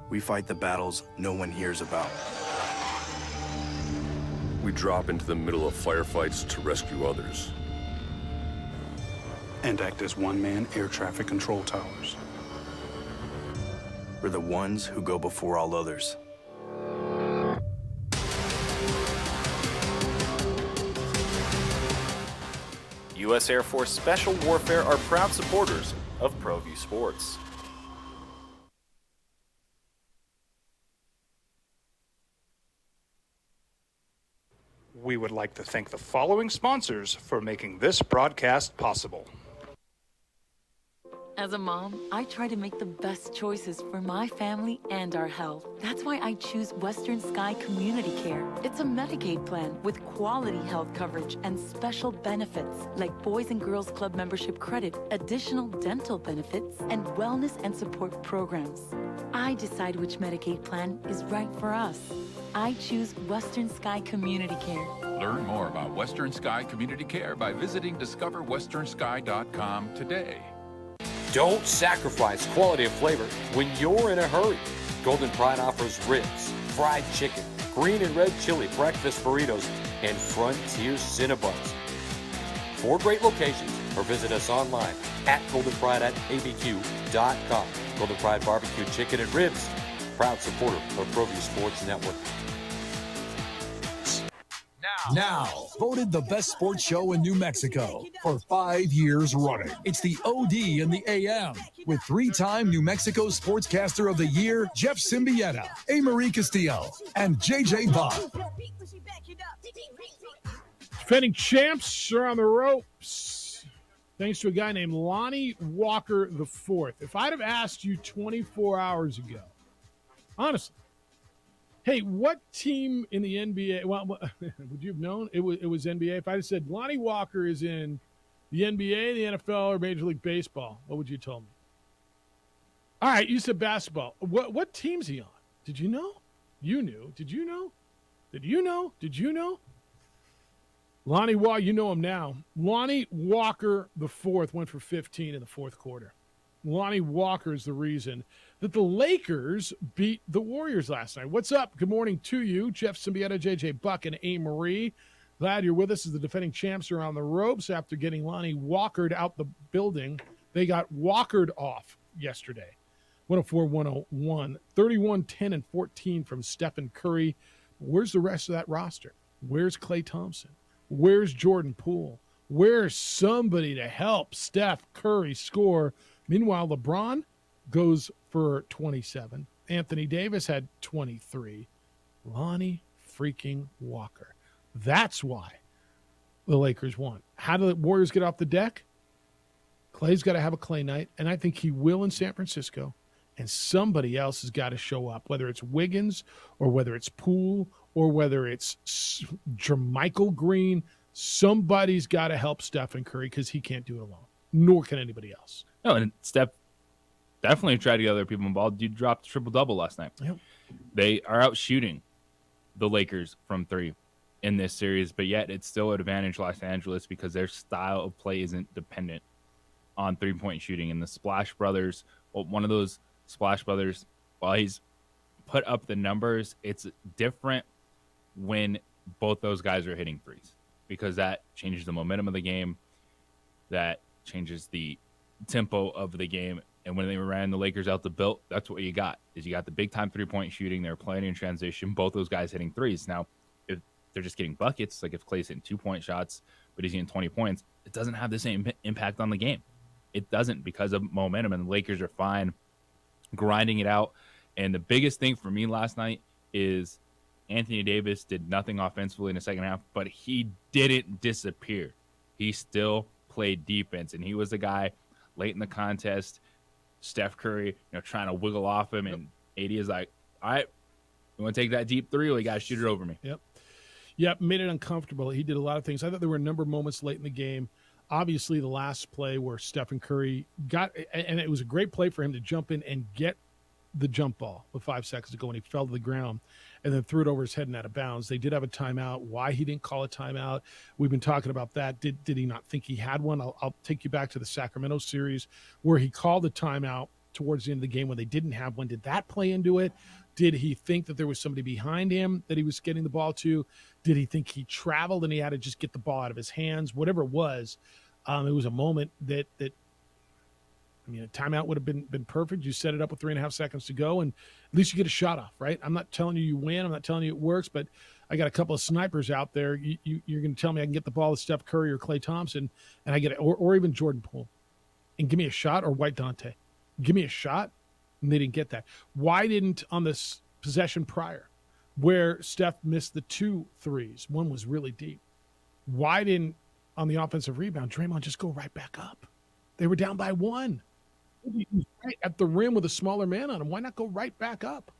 We fight the battles no one hears about. We drop into the middle of firefights to rescue others. And act as one-man air traffic control towers. We're the ones who go before all others. U.S. Air Force Special Warfare are proud supporters of ProView Sports. We would like to thank the following sponsors for making this broadcast possible. As a mom, I try to make the best choices for my family and our health. That's why I choose Western Sky Community Care. It's a Medicaid plan with quality health coverage and special benefits like Boys and Girls Club membership credit, additional dental benefits, and wellness and support programs. I decide which Medicaid plan is right for us. I choose Western Sky Community Care. Learn more about Western Sky Community Care by visiting discoverwesternsky.com today. Don't sacrifice quality of flavor when you're in a hurry. Golden Pride offers ribs, fried chicken, green and red chili breakfast burritos, and Frontier Cinnabons. 4 great locations, or visit us online at goldenpride@abq.com. Golden Pride Barbecue Chicken and Ribs, proud supporter of ProView Sports Network. Now, voted the best sports show in New Mexico for 5 years running. It's the OD in the AM with 3-time New Mexico Sportscaster of the Year, Jeff Symbieta, A. Marie Castillo, and JJ Bond. Defending champs are on the ropes, thanks to a guy named Lonnie Walker IV. If I'd have asked you 24 hours ago, honestly, hey, what team in the NBA? Well, would you have known it was NBA? If I had said Lonnie Walker is in the NBA, the NFL, or Major League Baseball, what would you have told me? All right, you said basketball. What team's he on? Did you know? You knew. Did you know? Did you know? Did you know? Lonnie Walker, you know him now. Lonnie Walker IV went for 15 in the fourth quarter. Lonnie Walker is the reason that the Lakers beat the Warriors last night. What's up? Good morning to you, Jeff Symbieta, JJ Buck, and A. Marie. Glad you're with us as the defending champs are on the ropes after getting Lonnie Walkered out the building. They got Walkered off yesterday. 104-101, 31, 10, and 14 from Stephen Curry. Where's the rest of that roster? Where's Klay Thompson? Where's Jordan Poole? Where's somebody to help Steph Curry score? Meanwhile, LeBron goes for 27. Anthony Davis had 23. Lonnie freaking Walker. That's why the Lakers won. How do the Warriors get off the deck? Clay's got to have a Clay night, and I think he will in San Francisco. And somebody else has got to show up, whether it's Wiggins or whether it's Poole or whether it's Jermichael Green. Somebody's got to help Stephen Curry because he can't do it alone, nor can anybody else. No, and Steph definitely tried to get other people involved. You dropped a triple-double last night. Yep. They are out shooting the Lakers from three in this series, but yet it's still an advantage Los Angeles because their style of play isn't dependent on three-point shooting. And the Splash Brothers, well, one of those Splash Brothers, while he's put up the numbers, it's different when both those guys are hitting threes because that changes the momentum of the game, that changes the tempo of the game. And when they ran the Lakers out the built, that's what you got, is you got the big-time three-point shooting. They're playing in transition, both those guys hitting threes. Now, if they're just getting buckets, like if Clay's hitting 2-point shots, but he's getting 20 points, it doesn't have the same impact on the game. It doesn't because of momentum, and the Lakers are fine grinding it out. And the biggest thing for me last night is Anthony Davis did nothing offensively in the second half, but he didn't disappear. He still played defense, and he was the guy late in the contest. Steph Curry, trying to wiggle off him, and AD is like, all right, you want to take that deep three, or you got to shoot it over me? Yep, made it uncomfortable. He did a lot of things. I thought there were a number of moments late in the game. Obviously, the last play where Stephen Curry got, and it was a great play for him to jump in and get the jump ball with 5 seconds to go, and he fell to the ground and then threw it over his head and out of bounds. They did have a timeout. Why he didn't call a timeout, we've been talking about that. Did he not think he had one? I'll take you back to the Sacramento series where he called a timeout towards the end of the game when they didn't have one. Did that play into it? Did he think that there was somebody behind him that he was getting the ball to? Did he think he traveled and he had to just get the ball out of his hands? Whatever it was a moment that a timeout would have been perfect. You set it up with 3.5 seconds to go, and at least you get a shot off, right? I'm not telling you win. I'm not telling you it works, but I got a couple of snipers out there. You're going to tell me I can get the ball to Steph Curry or Klay Thompson, and I get it, or even Jordan Poole, and give me a shot, or White Dante. Give me a shot, and they didn't get that. Why didn't on this possession prior where Steph missed the 2 threes, one was really deep, why didn't on the offensive rebound Draymond just go right back up? They were down by 1. He was right at the rim with a smaller man on him. Why not go right back up?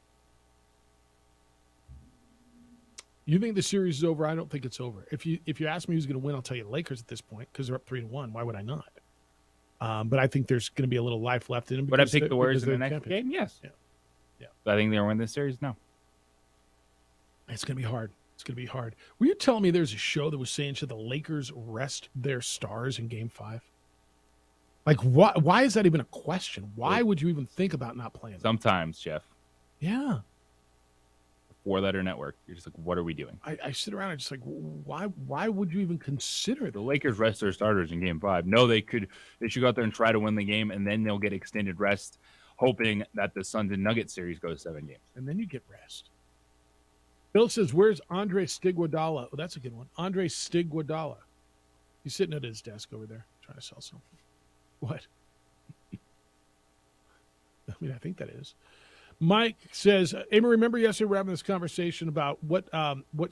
You think the series is over? I don't think it's over. If you ask me who's going to win, I'll tell you the Lakers at this point because they're up 3-1. Why would I not? But I think there's going to be a little life left in them. Would I pick the Warriors in the next game? Yes. Yeah. I think they'll win this series? No. It's going to be hard. It's going to be hard. Were you telling me there's a show that was saying should the Lakers rest their stars in Game 5? Like, why is that even a question? Why would you even think about not playing them? Sometimes, Jeff. Yeah. 4-letter network. You're just like, what are we doing? I sit around and just like, why would you even consider it? The Lakers rest their starters in Game 5. No, they should go out there and try to win the game, and then they'll get extended rest, hoping that the Suns and Nuggets series goes 7 games. And then you get rest. Bill says, where's Andre Stiguodala? Oh, that's a good one. Andre Stiguodala. He's sitting at his desk over there trying to sell something. What? I think that is. Mike says, Amy, remember yesterday we were having this conversation about what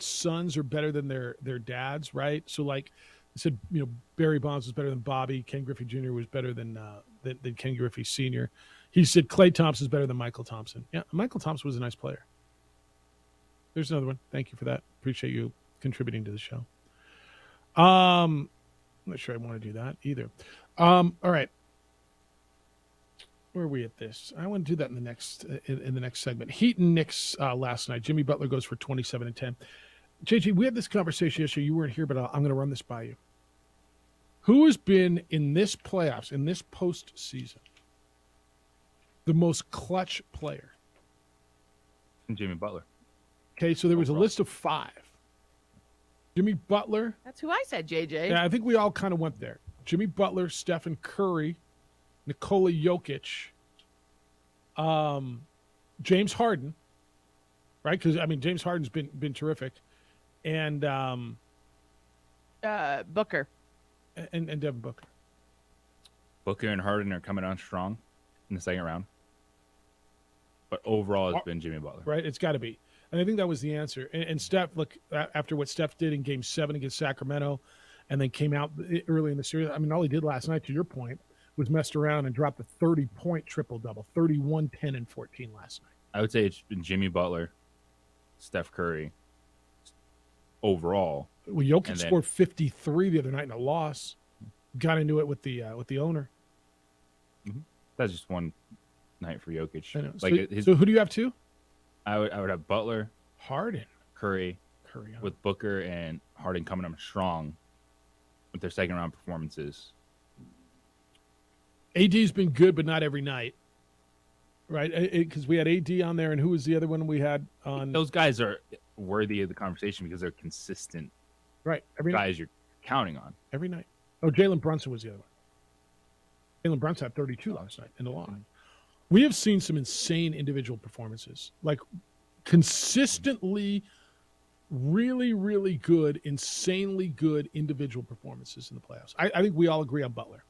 sons are better than their dads, right? So, like I said, Barry Bonds was better than Bobby. Ken Griffey Jr. was better than Ken Griffey Sr. He said Klay Thompson is better than Michael Thompson. Yeah, Michael Thompson was a nice player. There's another one. Thank you for that. Appreciate you contributing to the show. I'm not sure I want to do that either. All right. Where are we at this? I want to do that in the next segment. Heat and Knicks last night. Jimmy Butler goes for 27 and 10. JJ, we had this conversation yesterday. You weren't here, but I'm going to run this by you. Who has been in this playoffs, in this postseason, the most clutch player? Jimmy Butler. Okay, so there was a list of 5. Jimmy Butler. That's who I said, JJ. Yeah, I think we all kind of went there. Jimmy Butler, Stephen Curry, Nikola Jokic, James Harden, right? Because James Harden's been terrific, and Booker, and Devin Booker. Booker and Harden are coming on strong in the second round, but overall it's been Jimmy Butler. Right, it's got to be. And I think that was the answer. And Steph, look, after what Steph did in Game 7 against Sacramento and then came out early in the series, I mean, all he did last night, to your point, was messed around and dropped a 30-point triple-double, 31, 10, and 14 last night. I would say it's been Jimmy Butler, Steph Curry overall. Well, Jokic scored 53 the other night in a loss. Got into it with the owner. That's just one night for Jokic. I know. Like So who do you have two? I would have Butler, Harden, Curry, huh? with Booker and Harden coming up strong with their second round performances. AD's been good, but not every night, right? Because we had AD on there, and who was the other one we had on? Those guys are worthy of the conversation because they're consistent, right? Every guys night. You're counting on Every night. Oh, Jalen Brunson was the other one. Jalen Brunson had 32 last night in the line. We have seen some insane individual performances, like consistently really, really good, insanely good individual performances in the playoffs. I think we all agree on Butler.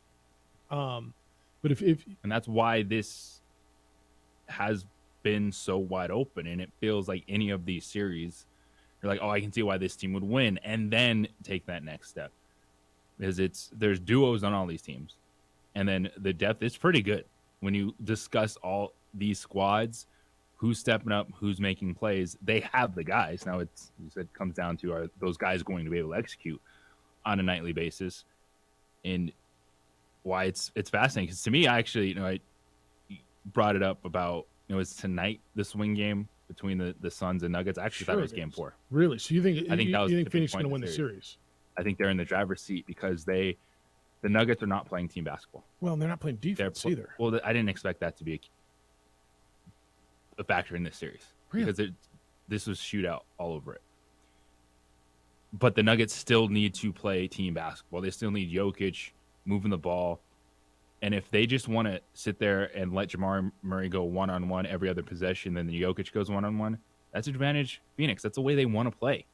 But if and that's why this has been so wide open, and it feels like any of these series, you're like, oh, I can see why this team would win, and then take that next step, because there's duos on all these teams, and then the depth is pretty good when you discuss all these squads. Who's stepping up? Who's making plays? They have the guys. Now it comes down to, are those guys going to be able to execute on a nightly basis? And why it's fascinating, because to me, I actually, I brought it up about, it's tonight, the swing game between the Suns and Nuggets. I actually thought it was Game 4. Really? So you think that was you the think Phoenix is point going to of win the series? I think they're in the driver's seat because the Nuggets are not playing team basketball. Well, they're not playing defense either. Well, I didn't expect that to be a factor in this series, because this was shootout all over it. But the Nuggets still need to play team basketball. They still need Jokic moving the ball. And if they just want to sit there and let Jamal Murray go one-on-one every other possession, then the Jokic goes one-on-one, that's advantage Phoenix. That's the way they want to play.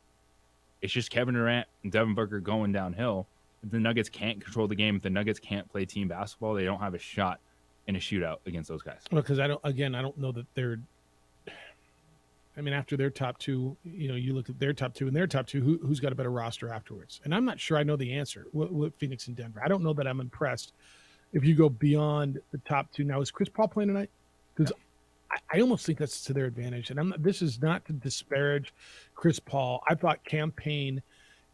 It's just Kevin Durant and Devin Booker going downhill. If the Nuggets can't control the game, if the Nuggets can't play team basketball, they don't have a shot in a shootout against those guys. Well, because I don't know that they're. I mean, after their top two, you look at their top two and their top two, who's got a better roster afterwards? And I'm not sure I know the answer with Phoenix and Denver. I don't know that I'm impressed if you go beyond the top two. Now, is Chris Paul playing tonight? Because I almost think that's to their advantage. And this is not to disparage Chris Paul. I thought Campaign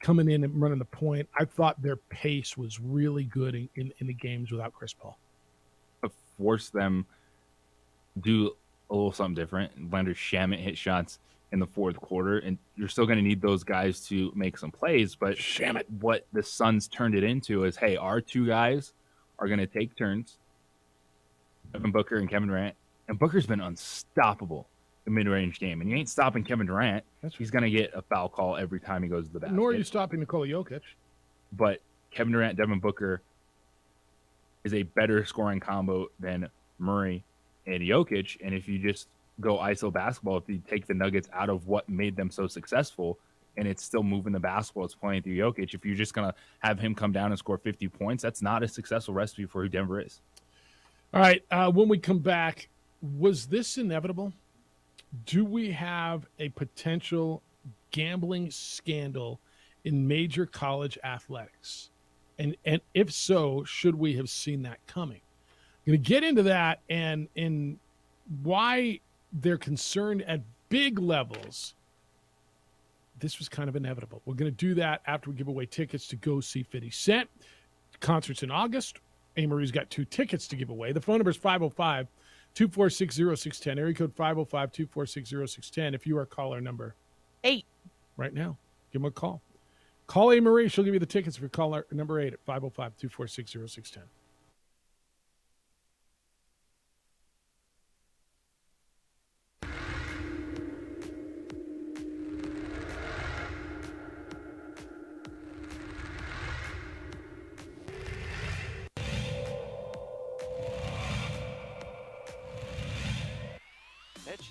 coming in and running the point, I thought their pace was really good in the games without Chris Paul. Force them to do a little something different. Landry Shamet hit shots in the fourth quarter, and you're still going to need those guys to make some plays. But Shamet, what the Suns turned it into is, hey, our two guys are going to take turns, Devin Booker and Kevin Durant. And Booker's been unstoppable in mid-range game, and you ain't stopping Kevin Durant. He's going to get a foul call every time he goes to the basket. Nor are you stopping Nikola Jokic. But Kevin Durant, Devin Booker is a better scoring combo than Murray and Jokic. And if you just go ISO basketball, if you take the Nuggets out of what made them so successful, and it's still moving the basketball, it's playing through Jokic, if you're just going to have him come down and score 50 points, that's not a successful recipe for who Denver is. All right, when we come back, was this inevitable? Do we have a potential gambling scandal in major college athletics? And if so, should we have seen that coming? I'm going to get into that and why they're concerned at big levels. This was kind of inevitable. We're going to do that after we give away tickets to go see 50 Cent. Concerts in August. Amory's got 2 tickets to give away. The phone number is 505-246-0610. Area code 505-246-0610. If you are caller number 8 right now, give them a call. Call Amory. She'll give you the tickets for caller number 8 at 505-246-0610. Pitch.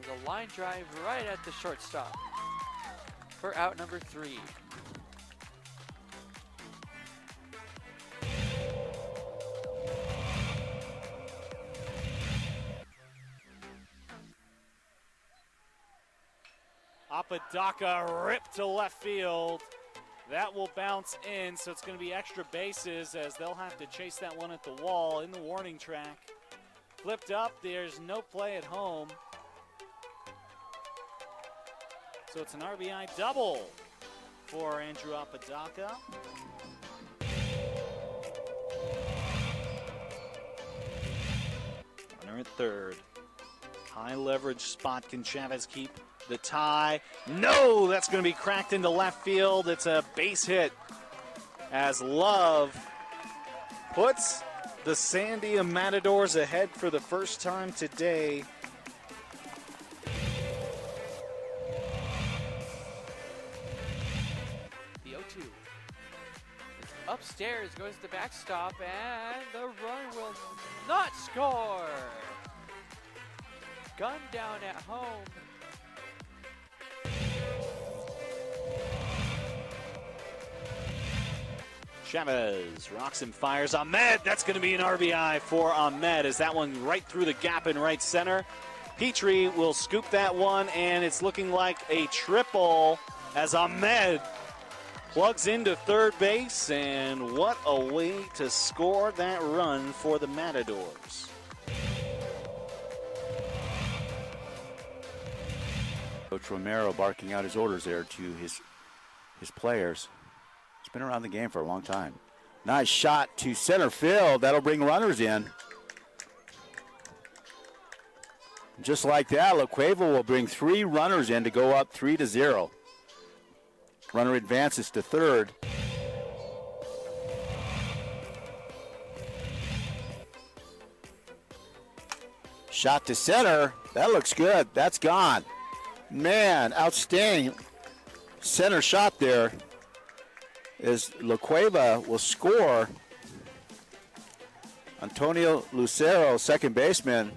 There's a line drive right at the shortstop for out number 3. Apodaca ripped to left field. That will bounce in, so it's going to be extra bases as they'll have to chase that one at the wall in the warning track. Flipped up, there's no play at home. So it's an RBI double for Andrew Apodaca. Runner at third. High leverage spot. Can Chavez keep the tie? No, that's going to be cracked into left field. It's a base hit as Love puts the Sandia Matadors ahead for the first time today. The 0-2. It's upstairs, goes to the backstop, and the run will not score. Gun down at home. Chavez rocks and fires. Ahmed, that's going to be an RBI for Ahmed as that one right through the gap in right center. Petrie will scoop that one, and it's looking like a triple as Ahmed plugs into third base, and what a way to score that run for the Matadors. Coach Romero barking out his orders there to his players. He's been around the game for a long time. Nice shot to center field. That'll bring runners in. Just like that, La Cueva will bring 3 runners in to go up 3-0. Runner advances to third. Shot to center. That looks good. That's gone. Man, outstanding center shot there. As La Cueva will score. Antonio Lucero, second baseman,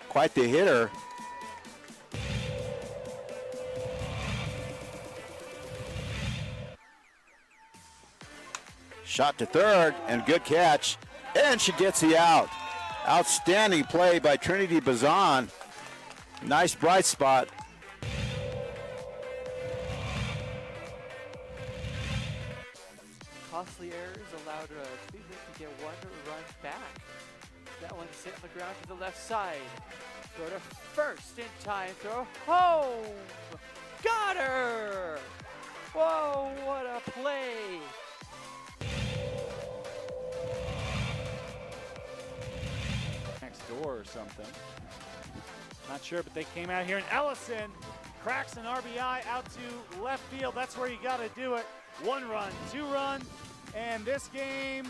quite the hitter. Shot to third, and good catch, and she gets the out. Outstanding play by Trinity Bazan. Nice bright spot. Costly errors allowed Cleveland to get 1 run back. That one sent on the ground to the left side. Throw to first in time. Throw home. Got her! Whoa, what a play! Next door or something. Not sure, but they came out here, and Ellison cracks an RBI out to left field. That's where you got to do it. 1 run, 2 run, and this game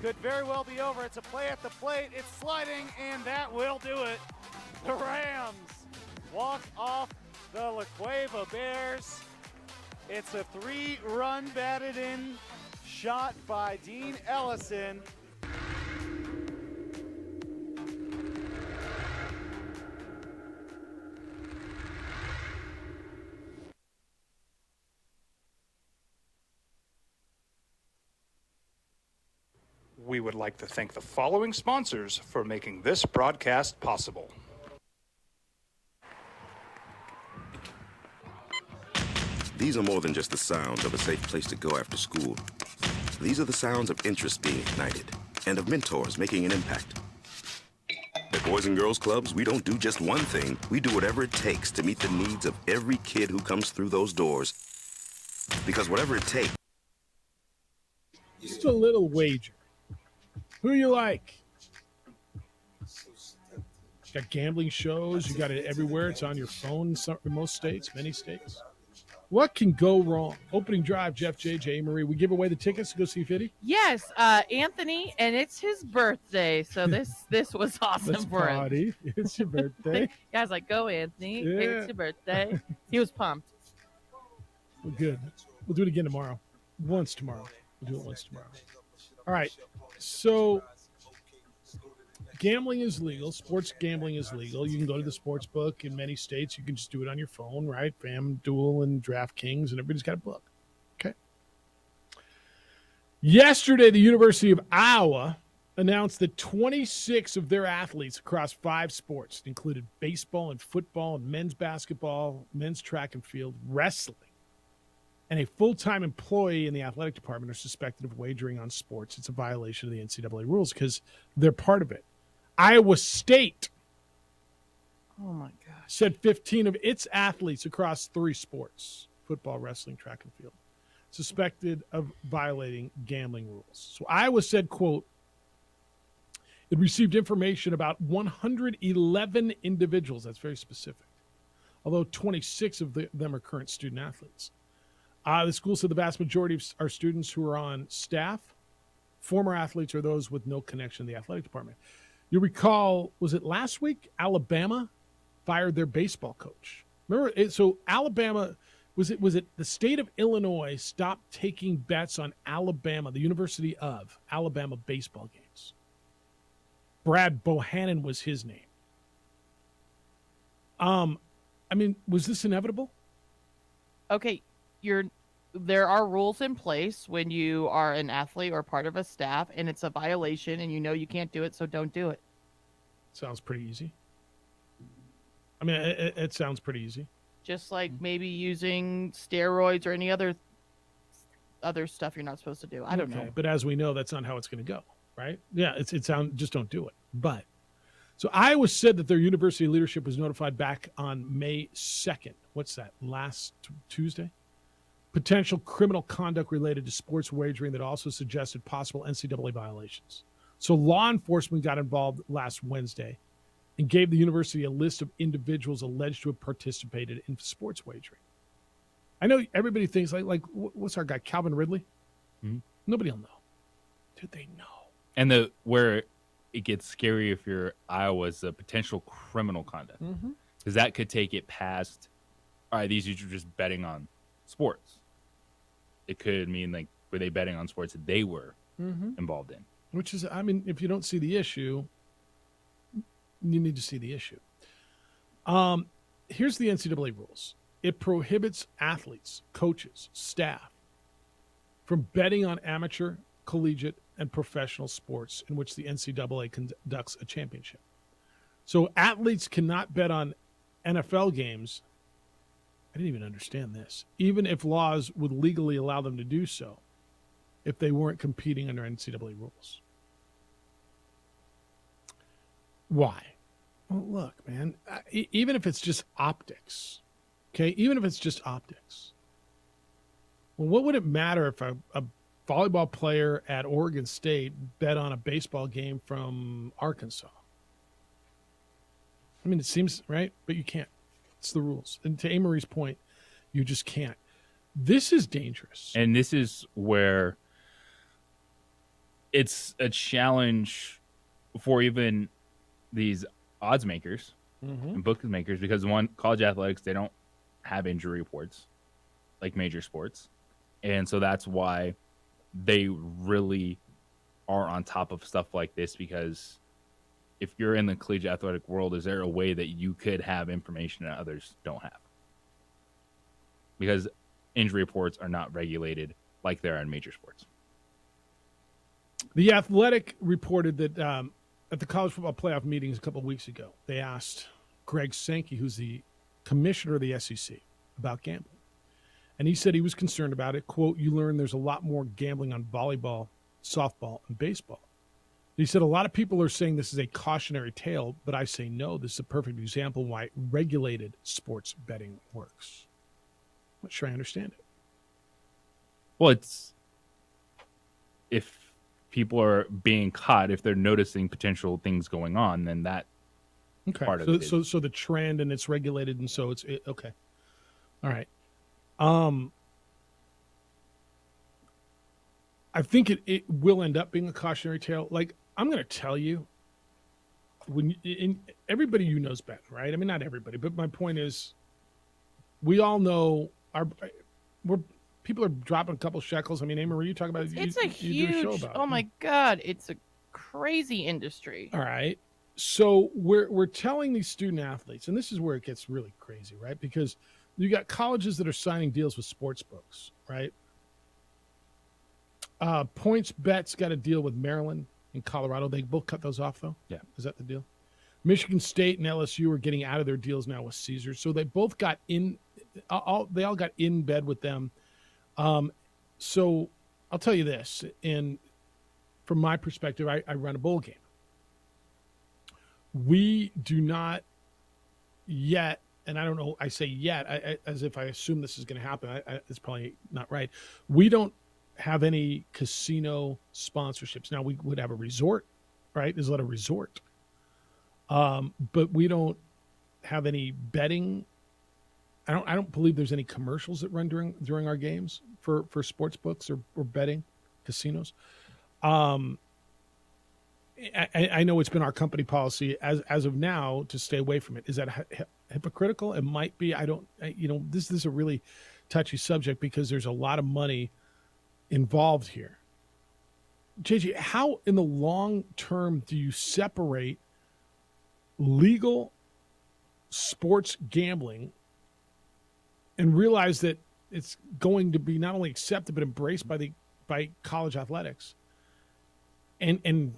could very well be over. It's a play at the plate. It's sliding, and that will do it. The Rams walk off the La Cueva Bears. It's a 3-run batted in shot by Dean Ellison. We would like to thank the following sponsors for making this broadcast possible. These are more than just the sounds of a safe place to go after school. These are the sounds of interest being ignited and of mentors making an impact. At Boys and Girls Clubs, we don't do just one thing. We do whatever it takes to meet the needs of every kid who comes through those doors. Because whatever it takes. Just a little wager. Who you like? You got gambling shows. You got it everywhere. It's on your phone in most states, many states. What can go wrong? Opening drive, Jeff, JJ, Marie. We give away the tickets to go see Fitty. Yes, Anthony, and it's his birthday, so this was awesome Let's for party. him. It's your birthday. Guys, like, go, Anthony. Yeah. It's your birthday. He was pumped. Well, good. We'll do it again tomorrow. Once tomorrow. We'll do it once tomorrow. All right. So gambling is legal. Sports gambling is legal. You can go to the sports book in many states. You can just do it on your phone, right? FanDuel and DraftKings, and everybody's got a book. Okay. Yesterday, the University of Iowa announced that 26 of their athletes across 5 sports, included baseball and football and men's basketball, men's track and field, wrestling, and a full-time employee in the athletic department are suspected of wagering on sports. It's a violation of the NCAA rules because they're part of it. Iowa State said 15 of its athletes across 3 sports, football, wrestling, track and field, suspected of violating gambling rules. So Iowa said, quote, it received information about 111 individuals. That's very specific. Although 26 of them are current student athletes. The school said the vast majority of our students who are on staff, former athletes, or those with no connection to the athletic department. You recall, was it last week, Alabama fired their baseball coach? Remember, so Alabama, was it the state of Illinois stopped taking bets on Alabama, the University of Alabama baseball games? Brad Bohannon was his name. I mean, was this inevitable? Okay, there are rules in place when you are an athlete or part of a staff, and it's a violation, and you know you can't do it, so don't do it. Sounds pretty easy. I mean, it sounds pretty easy. Just like maybe using steroids or any other stuff you're not supposed to do. I don't know. But as we know, that's not how it's going to go, right? Yeah, just don't do it. But so Iowa said that their university leadership was notified back on May 2nd. What's that? Last Tuesday? Potential criminal conduct related to sports wagering that also suggested possible NCAA violations. So law enforcement got involved last Wednesday and gave the university a list of individuals alleged to have participated in sports wagering. I know everybody thinks like what's our guy, Calvin Ridley? Mm-hmm. Nobody will know. Did they know? And where it gets scary if you're Iowa is the potential criminal conduct. Because that could take it past, all right, these are just betting on sports. It could mean, like, were they betting on sports that they were involved in? Which is, I mean, if you don't see the issue, you need to see the issue. Here's the NCAA rules. It prohibits athletes, coaches, staff from betting on amateur, collegiate, and professional sports in which the NCAA conducts a championship. So athletes cannot bet on NFL games. I didn't even understand this. Even if laws would legally allow them to do so, if they weren't competing under NCAA rules. Why? Well, look, man, even if it's just optics, okay, even if it's just optics, well, what would it matter if a volleyball player at Oregon State bet on a baseball game from Arkansas? I mean, it seems right, but you can't. It's the rules. And to Amory's point, you just can't. This is dangerous. And this is where it's a challenge for even these odds makers and bookmakers, because one, college athletics, they don't have injury reports like major sports. And so that's why they really are on top of stuff like this, because if you're in the collegiate athletic world, is there a way that you could have information that others don't have? Because injury reports are not regulated like they are in major sports. The Athletic reported that at the college football playoff meetings a couple of weeks ago, they asked Greg Sankey, who's the commissioner of the SEC, about gambling. And he said he was concerned about it. Quote, you learn there's a lot more gambling on volleyball, softball, and baseball. He said a lot of people are saying this is a cautionary tale, but I say no. This is a perfect example why regulated sports betting works. I'm not sure I understand it. Well, it's if people are being caught, if they're noticing potential things going on, then that part of it. So the trend, and it's regulated, and so it's okay. All right. I think it will end up being a cautionary tale. Like, I'm going to tell you, everybody you know's betting, right? I mean, not everybody, but my point is, we all know people are dropping a couple shekels. I mean, Amory, you talk about it. It's a huge. Oh my God, it's a crazy industry. All right, so we're telling these student athletes, and this is where it gets really crazy, right? Because you got colleges that are signing deals with sports books, right? Points Bet's got a deal with Maryland. in Colorado. They both cut those off, though? Yeah. Is that the deal? Michigan State and LSU are getting out of their deals now with Caesars. So they both got in – they all got in bed with them. So I'll tell you this, and from my perspective, I run a bowl game. We do not yet, and I don't know, I say yet, as if I assume this is going to happen. It's probably not right. We don't have any casino sponsorships. Now, we would have a resort, right? There's a lot of resort. But we don't have any betting. I don't believe there's any commercials that run during our games for sports books or betting casinos. I know it's been our company policy as of now to stay away from it. Is that hypocritical? It might be. This is a really touchy subject because there's a lot of money involved here. JJ, how in the long term do you separate legal sports gambling and realize that it's going to be not only accepted but embraced by college athletics and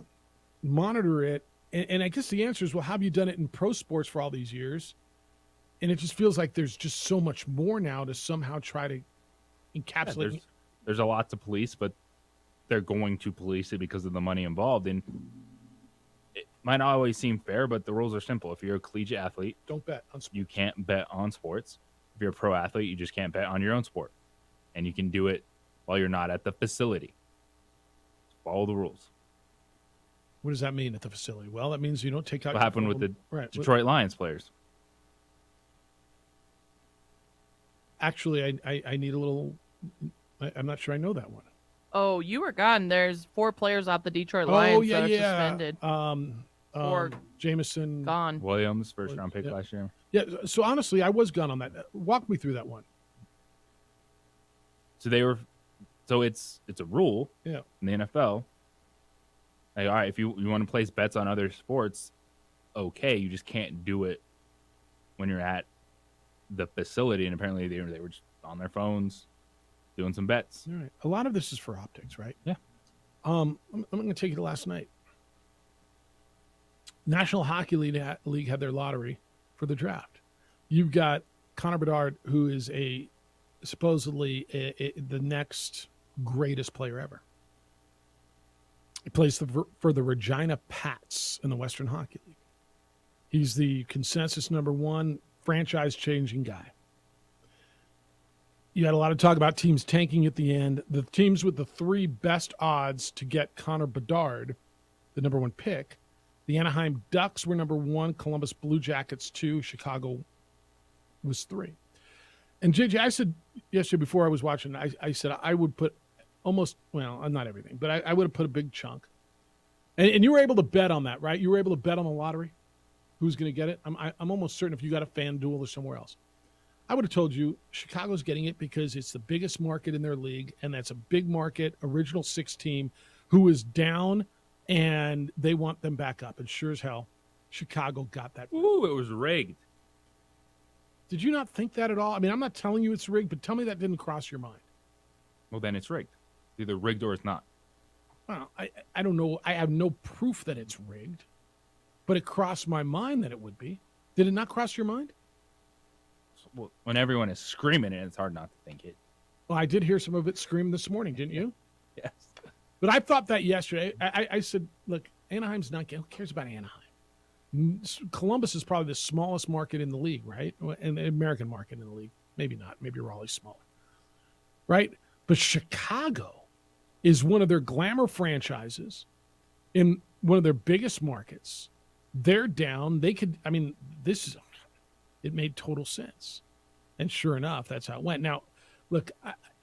monitor it? And I guess the answer is, well, have you done it in pro sports for all these years? And it just feels like there's just so much more now to somehow try to encapsulate. There's a lot to police, but they're going to police it because of the money involved. And it might not always seem fair, but the rules are simple. If you're a collegiate athlete, don't bet on sports. You can't bet on sports. If you're a pro athlete, you just can't bet on your own sport. And you can do it while you're not at the facility. Follow the rules. What does that mean at the facility? Well, that means you don't take out. What happened with the Detroit Lions players? Actually, I need a little. I'm not sure I know that one. Oh, you were gone. There's 4 players off the Detroit Lions that are suspended. Or Jameson gone. Williams, first round pick last year. Yeah. So honestly, I was gone on that. Walk me through that one. So it's a rule. Yeah. In the NFL. Like, all right, if you want to place bets on other sports, okay, you just can't do it when you're at the facility. And apparently they were just on their phones doing some bets. All right. A lot of this is for optics, right? Yeah. I'm going to take you to last night. National Hockey League had their lottery for the draft. You've got Connor Bedard, who is supposedly the next greatest player ever. He plays for the Regina Pats in the Western Hockey League. He's the consensus #1 franchise-changing guy. You had a lot of talk about teams tanking at the end. The teams with the 3 best odds to get Connor Bedard, the #1 pick, the Anaheim Ducks were #1, Columbus Blue Jackets 2, Chicago was 3. And JJ, I said yesterday before I was watching, I said I would put almost, well, not everything, but I would have put a big chunk. And you were able to bet on that, right? You were able to bet on the lottery? Who's going to get it? I'm almost certain if you got a FanDuel or somewhere else. I would have told you Chicago's getting it because it's the biggest market in their league, and that's a big market, original 6 team who is down, and they want them back up. And sure as hell, Chicago got that. Ooh, it was rigged. Did you not think that at all? I mean, I'm not telling you it's rigged, but tell me that didn't cross your mind. Well, then it's rigged. It's either rigged or it's not. Well, I don't know. I have no proof that it's rigged, but it crossed my mind that it would be. Did it not cross your mind? Well, when everyone is screaming it, it's hard not to think it. Well, I did hear some of it scream this morning, didn't you? Yes. But I thought that yesterday. I said, look, Anaheim's not. Who cares about Anaheim? Columbus is probably the smallest market in the league, right? And the American market in the league. Maybe not. Maybe Raleigh's smaller. Right? But Chicago is one of their glamour franchises in one of their biggest markets. They're down. They could, I mean, it made total sense. And sure enough, that's how it went. Now, look,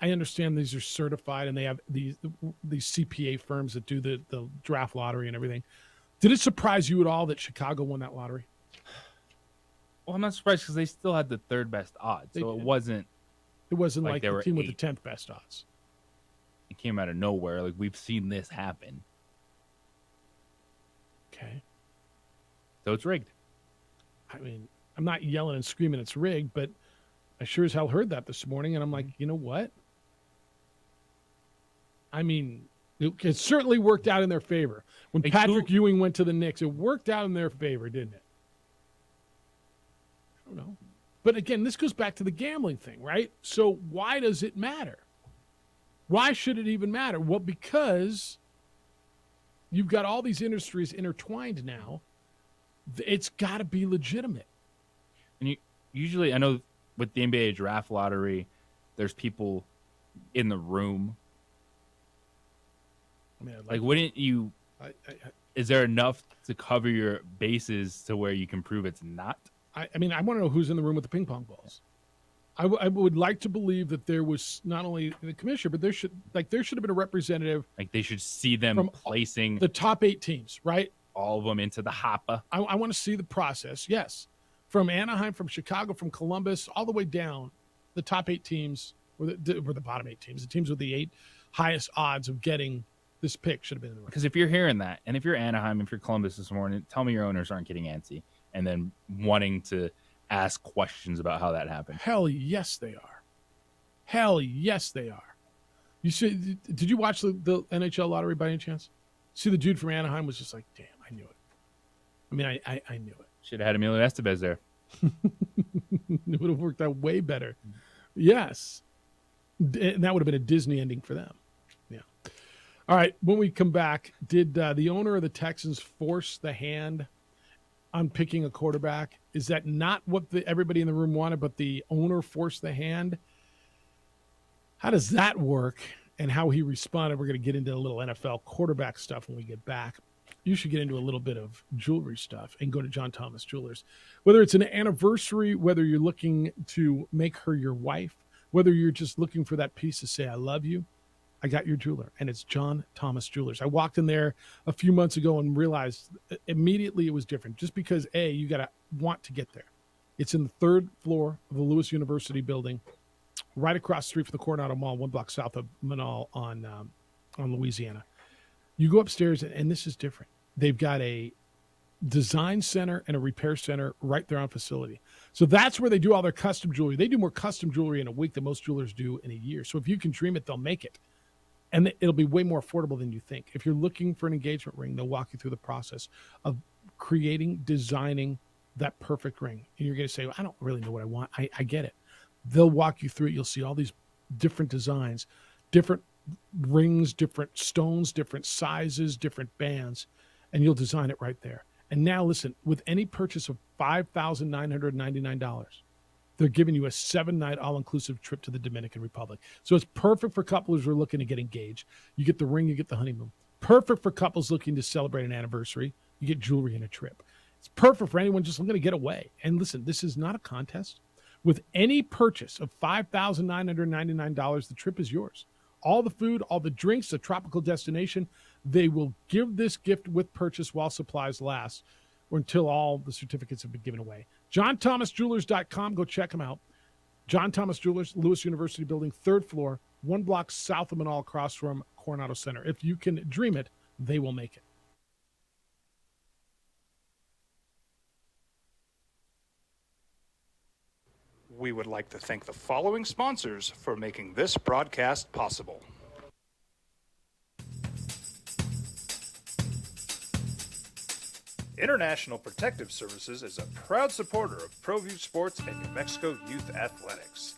I understand these are certified and they have these CPA firms that do the draft lottery and everything. Did it surprise you at all that Chicago won that lottery? Well, I'm not surprised because they still had the 3rd best odds. So it wasn't like the team with the 10th best odds. It came out of nowhere. Like, we've seen this happen. Okay. So it's rigged. I mean, I'm not yelling and screaming it's rigged, but I sure as hell heard that this morning, and I'm like, you know what? I mean, It certainly worked out in their favor. When Like, Patrick Ewing went to the Knicks, it worked out in their favor, didn't it? I don't know. But again, this goes back to the gambling thing, right? So why does it matter? Why should it even matter? Well, because you've got all these industries intertwined now. It's got to be legitimate. And usually, I know with the NBA draft lottery, there's people in the room. I mean, like, wouldn't you? Is there enough to cover your bases to where you can prove it's not? I mean, I want to know who's in the room with the ping pong balls. I would like to believe that there was not only the commissioner, but there should have been a representative. Like, they should see them from placing the top 8 teams, right? All of them into the hopper. I want to see the process. Yes, from Anaheim, from Chicago, from Columbus, all the way down, the top 8 teams, or the bottom 8 teams, the teams with the 8 highest odds of getting this pick should have been in the room. Because if you're hearing that, and if you're Anaheim, if you're Columbus this morning, tell me your owners aren't getting antsy and then wanting to ask questions about how that happened. Hell yes, they are. Hell yes, they are. You see? Did you watch the NHL lottery by any chance? See, the dude from Anaheim was just like, "Damn, I knew it." I mean, I knew it. Should have had Emilio Estevez there. It would have worked out way better. Yes, and that would have been a Disney ending for them. Yeah. All right. When we come back, did the owner of the Texans force the hand on picking a quarterback? Is that not what everybody in the room wanted, but the owner forced the hand? How does that work and how he responded? We're going to get into a little NFL quarterback stuff when we get back. You should get into a little bit of jewelry stuff and go to John Thomas Jewelers. Whether it's an anniversary, whether you're looking to make her your wife, whether you're just looking for that piece to say, I love you, I got your jeweler, and it's John Thomas Jewelers. I walked in there a few months ago and realized immediately it was different just because, A, you got to want to get there. It's in the 3rd floor of the Lewis University building, right across the street from the Coronado Mall, 1 block south of Manal on Louisiana. You go upstairs, and this is different. They've got a design center and a repair center right there on facility. So that's where they do all their custom jewelry. They do more custom jewelry in a week than most jewelers do in a year. So if you can dream it, they'll make it. And it'll be way more affordable than you think. If you're looking for an engagement ring, they'll walk you through the process of creating, designing that perfect ring. And you're going to say, well, I don't really know what I want. I get it. They'll walk you through it. You'll see all these different designs, different rings, different stones, different sizes, different bands, and you'll design it right there. And now listen, with any purchase of $5,999, they're giving you a 7-night all-inclusive trip to the Dominican Republic. So it's perfect for couples who are looking to get engaged. You get the ring, you get the honeymoon. Perfect for couples looking to celebrate an anniversary. You get jewelry and a trip. It's perfect for anyone just looking to get away. And listen, this is not a contest. With any purchase of $5,999, the trip is yours. All the food, all the drinks, the tropical destination, they will give this gift with purchase while supplies last or until all the certificates have been given away. JohnThomasJewelers.com. Go check them out. John Thomas Jewelers, Lewis University Building, 3rd floor, 1 block south of Manal, across from Coronado Center. If you can dream it, they will make it. We would like to thank the following sponsors for making this broadcast possible. International Protective Services is a proud supporter of ProView Sports and New Mexico Youth Athletics.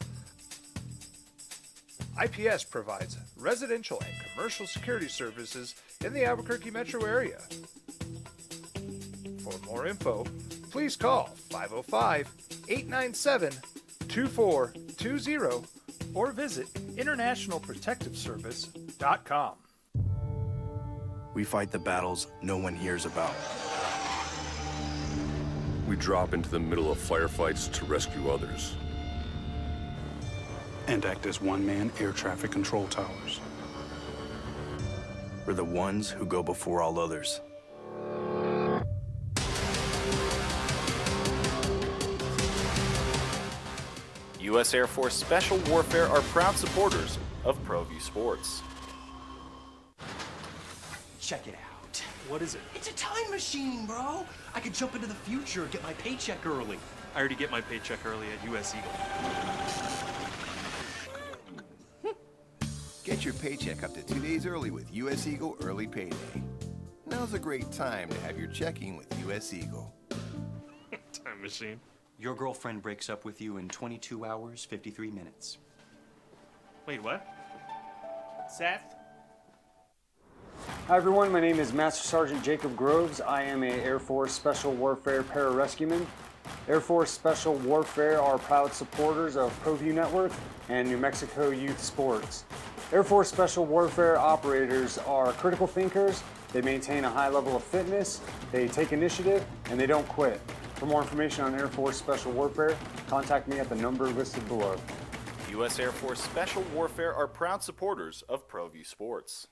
IPS provides residential and commercial security services in the Albuquerque metro area. For more info, please call 505-897-2420 or visit internationalprotectiveservice.com. We fight the battles no one hears about. We drop into the middle of firefights to rescue others. And act as one-man air traffic control towers. We're the ones who go before all others. U.S. Air Force Special Warfare are proud supporters of ProView Sports. Check it out. What is it? It's a time machine, bro. I could jump into the future, get my paycheck early. I already get my paycheck early at U.S. Eagle. Get Get your paycheck up to 2 days early with U.S. Eagle Early Payday. Now's a great time to have your checking with U.S. Eagle. Time machine. Your girlfriend breaks up with you in 22 hours, 53 minutes. Wait, what? Seth? Hi everyone, my name is Master Sergeant Jacob Groves. I am a Air Force Special Warfare Pararescueman. Air Force Special Warfare are proud supporters of ProView Network and New Mexico Youth Sports. Air Force Special Warfare operators are critical thinkers. They maintain a high level of fitness, they take initiative, and they don't quit. For more information on Air Force Special Warfare, contact me at the number listed below. U.S. Air Force Special Warfare are proud supporters of ProView Sports.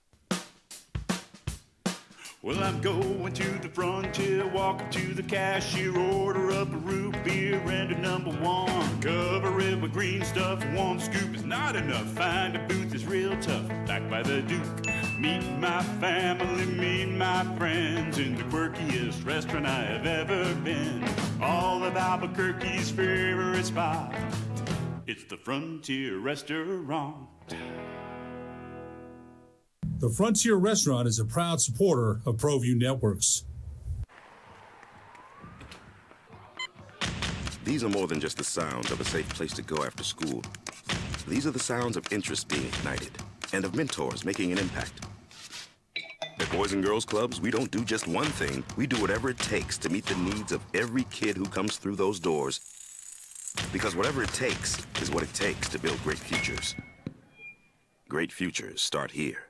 Well, I'm going to the frontier, walking to the cashier, order up a root beer and a number one. Cover it with green stuff, one scoop is not enough. Find a booth is real tough, back by the Duke. Meet my family, meet my friends in the quirkiest restaurant I have ever been. All of Albuquerque's favorite spot, it's the Frontier Restaurant. The Frontier Restaurant is a proud supporter of ProView Networks. These are more than just the sounds of a safe place to go after school. These are the sounds of interest being ignited and of mentors making an impact. At Boys and Girls Clubs, we don't do just one thing. We do whatever it takes to meet the needs of every kid who comes through those doors. Because whatever it takes is what it takes to build great futures. Great futures start here.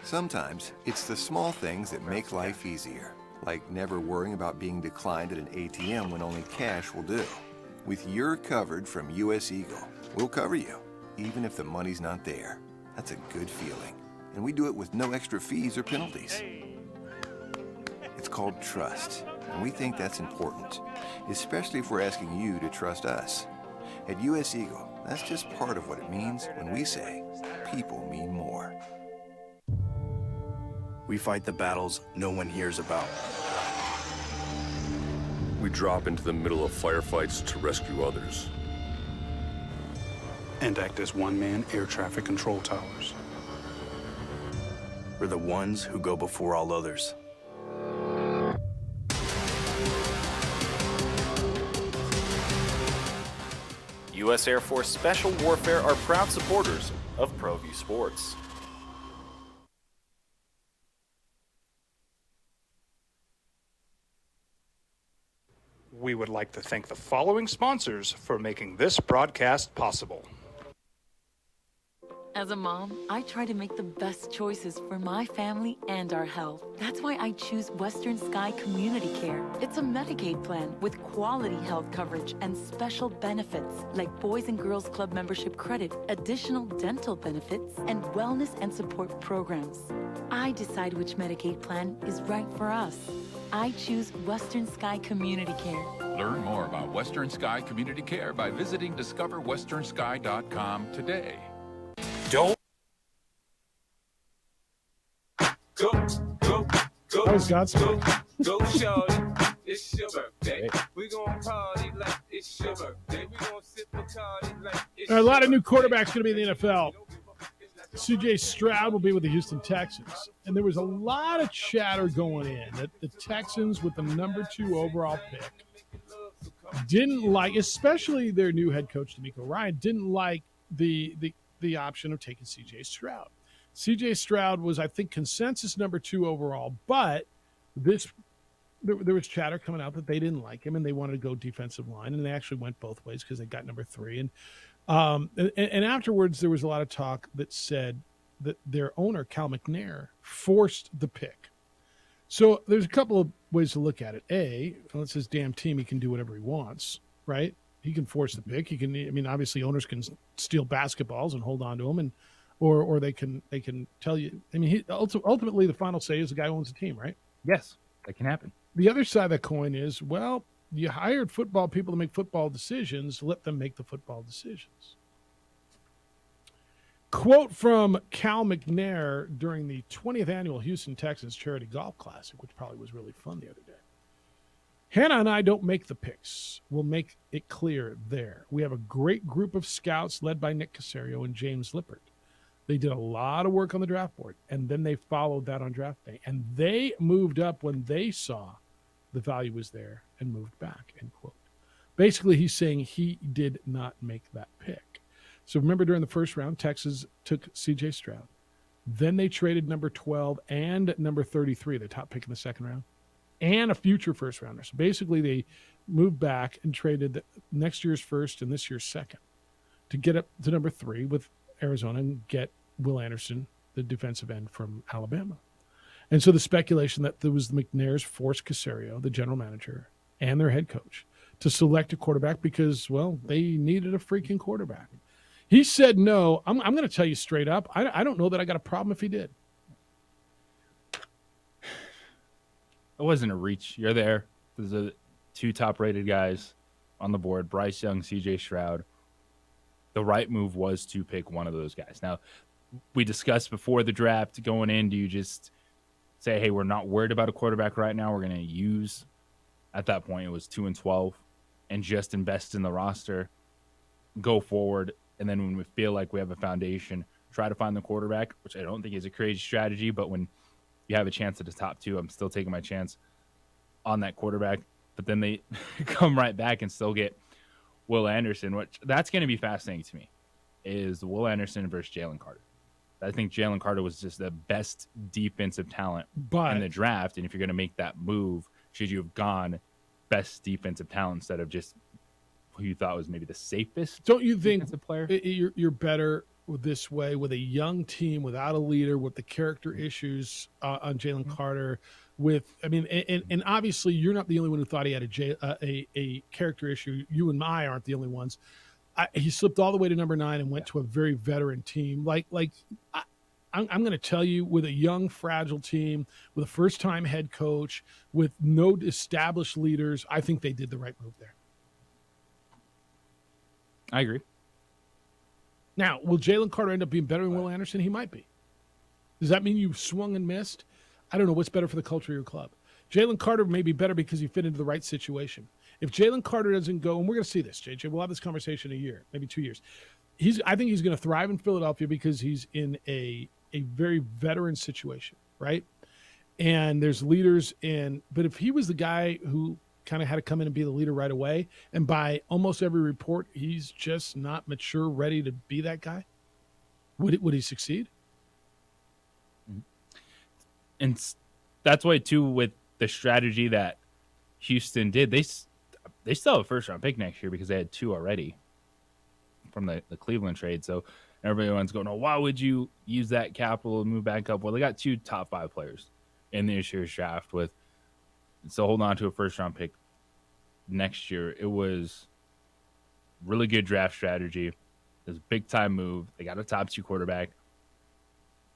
Sometimes it's the small things that make life easier, like never worrying about being declined at an ATM when only cash will do. With your covered from U.S. Eagle, we'll cover you, even if the money's not there. That's a good feeling. And we do it with no extra fees or penalties. It's called trust, and we think that's important, especially if we're asking you to trust us. At U.S. Eagle, that's just part of what it means when we say people mean more. We fight the battles no one hears about. We drop into the middle of firefights to rescue others. And act as one-man air traffic control towers. We're the ones who go before all others. U.S. Air Force Special Warfare are proud supporters of ProView Sports. We would like to thank the following sponsors for making this broadcast possible. As a mom, I try to make the best choices for my family and our health. That's why I choose Western Sky Community Care. It's a Medicaid plan with quality health coverage and special benefits like Boys and Girls Club membership credit, additional dental benefits, and wellness and support programs. I decide which Medicaid plan is right for us. I choose Western Sky Community Care. Learn more about Western Sky Community Care by visiting discoverwesternsky.com today. Don't That was Godspeed. Go shorty, it's your birthday. We gon' party like it's your birthday. We gon' sip a party like it's A lot of new quarterbacks going to be in the NFL. C.J. Stroud will be with the Houston Texans. And there was a lot of chatter going in that the Texans, with the number 2 overall pick, didn't like, especially their new head coach, DeMeco Ryan, didn't like the option of taking C.J. Stroud. C.J. Stroud was, I think, consensus number 2 overall, but there was chatter coming out that they didn't like him and they wanted to go defensive line, and they actually went both ways because they got number 3. And afterwards, there was a lot of talk that said that their owner, Cal McNair, forced the pick. So there's a couple of ways to look at it. A, well, it's his damn team. He can do whatever he wants, right? He can force the pick. He can. I mean, obviously, owners can steal basketballs and hold on to them, or they can tell you. I mean, ultimately, the final say is the guy who owns the team, right? Yes, that can happen. The other side of the coin is, well, you hired football people to make football decisions. Let them make the football decisions. Quote from Cal McNair during the 20th annual Houston Texans Charity Golf Classic, which probably was really fun the other day. Hannah and I don't make the picks. We'll make it clear there. We have a great group of scouts led by Nick Casario and James Lippert. They did a lot of work on the draft board, and then they followed that on draft day. And they moved up when they saw the value was there and moved back, end quote. Basically, he's saying he did not make that pick. So remember, during the first round, Texas took C.J. Stroud. Then they traded number 12 and number 33, the top pick in the second round, and a future first rounder. So basically, they moved back and traded next year's first and this year's second to get up to number 3 with Arizona and get Will Anderson, the defensive end from Alabama. And so the speculation that there was the McNairs forced Casario, the general manager, and their head coach to select a quarterback because, well, they needed a freaking quarterback. He said no. I'm going to tell you straight up, I don't know that I got a problem if he did. It wasn't a reach. You're there. There's the 2 top-rated guys on the board, Bryce Young, C.J. Stroud. The right move was to pick one of those guys. Now, we discussed before the draft going in, do you just say, hey, we're not worried about a quarterback right now. We're going to use, at that point, it was 2-12, and just invest in the roster, go forward, and then when we feel like we have a foundation, try to find the quarterback, which I don't think is a crazy strategy, but when you have a chance at the top 2, I'm still taking my chance on that quarterback. But then they come right back and still get Will Anderson, which that's going to be fascinating to me, is Will Anderson versus Jalen Carter. I think Jalen Carter was just the best defensive talent in the draft. And if you're going to make that move, should you have gone best defensive talent instead of just who you thought was maybe the safest? Don't you think player? You're better this way with a young team without a leader, with the character issues on Jalen Carter? And obviously you're not the only one who thought he had a character issue. You and I aren't the only ones. He slipped all the way to number 9 and went to a very veteran team. I'm going to tell you, with a young, fragile team, with a first-time head coach, with no established leaders, I think they did the right move there. I agree. Now, will Jalen Carter end up being better than Will Anderson? He might be. Does that mean you swung and missed? I don't know what's better for the culture of your club. Jalen Carter may be better because he fit into the right situation. If Jalen Carter doesn't go, and we're going to see this, JJ, we'll have this conversation in a year, maybe 2 years. I think he's going to thrive in Philadelphia because he's in a very veteran situation, right? And there's leaders but if he was the guy who kind of had to come in and be the leader right away, and by almost every report, he's just not mature, ready to be that guy, would he succeed? And that's why, too, with the strategy that Houston did, they still have a first-round pick next year because they had 2 already from the Cleveland trade. So everyone's going, oh, why would you use that capital and move back up? Well, they got 2 top 5 players in this year's draft. So hold on to a first-round pick next year. It was really good draft strategy. It was a big-time move. They got a top 2 quarterback.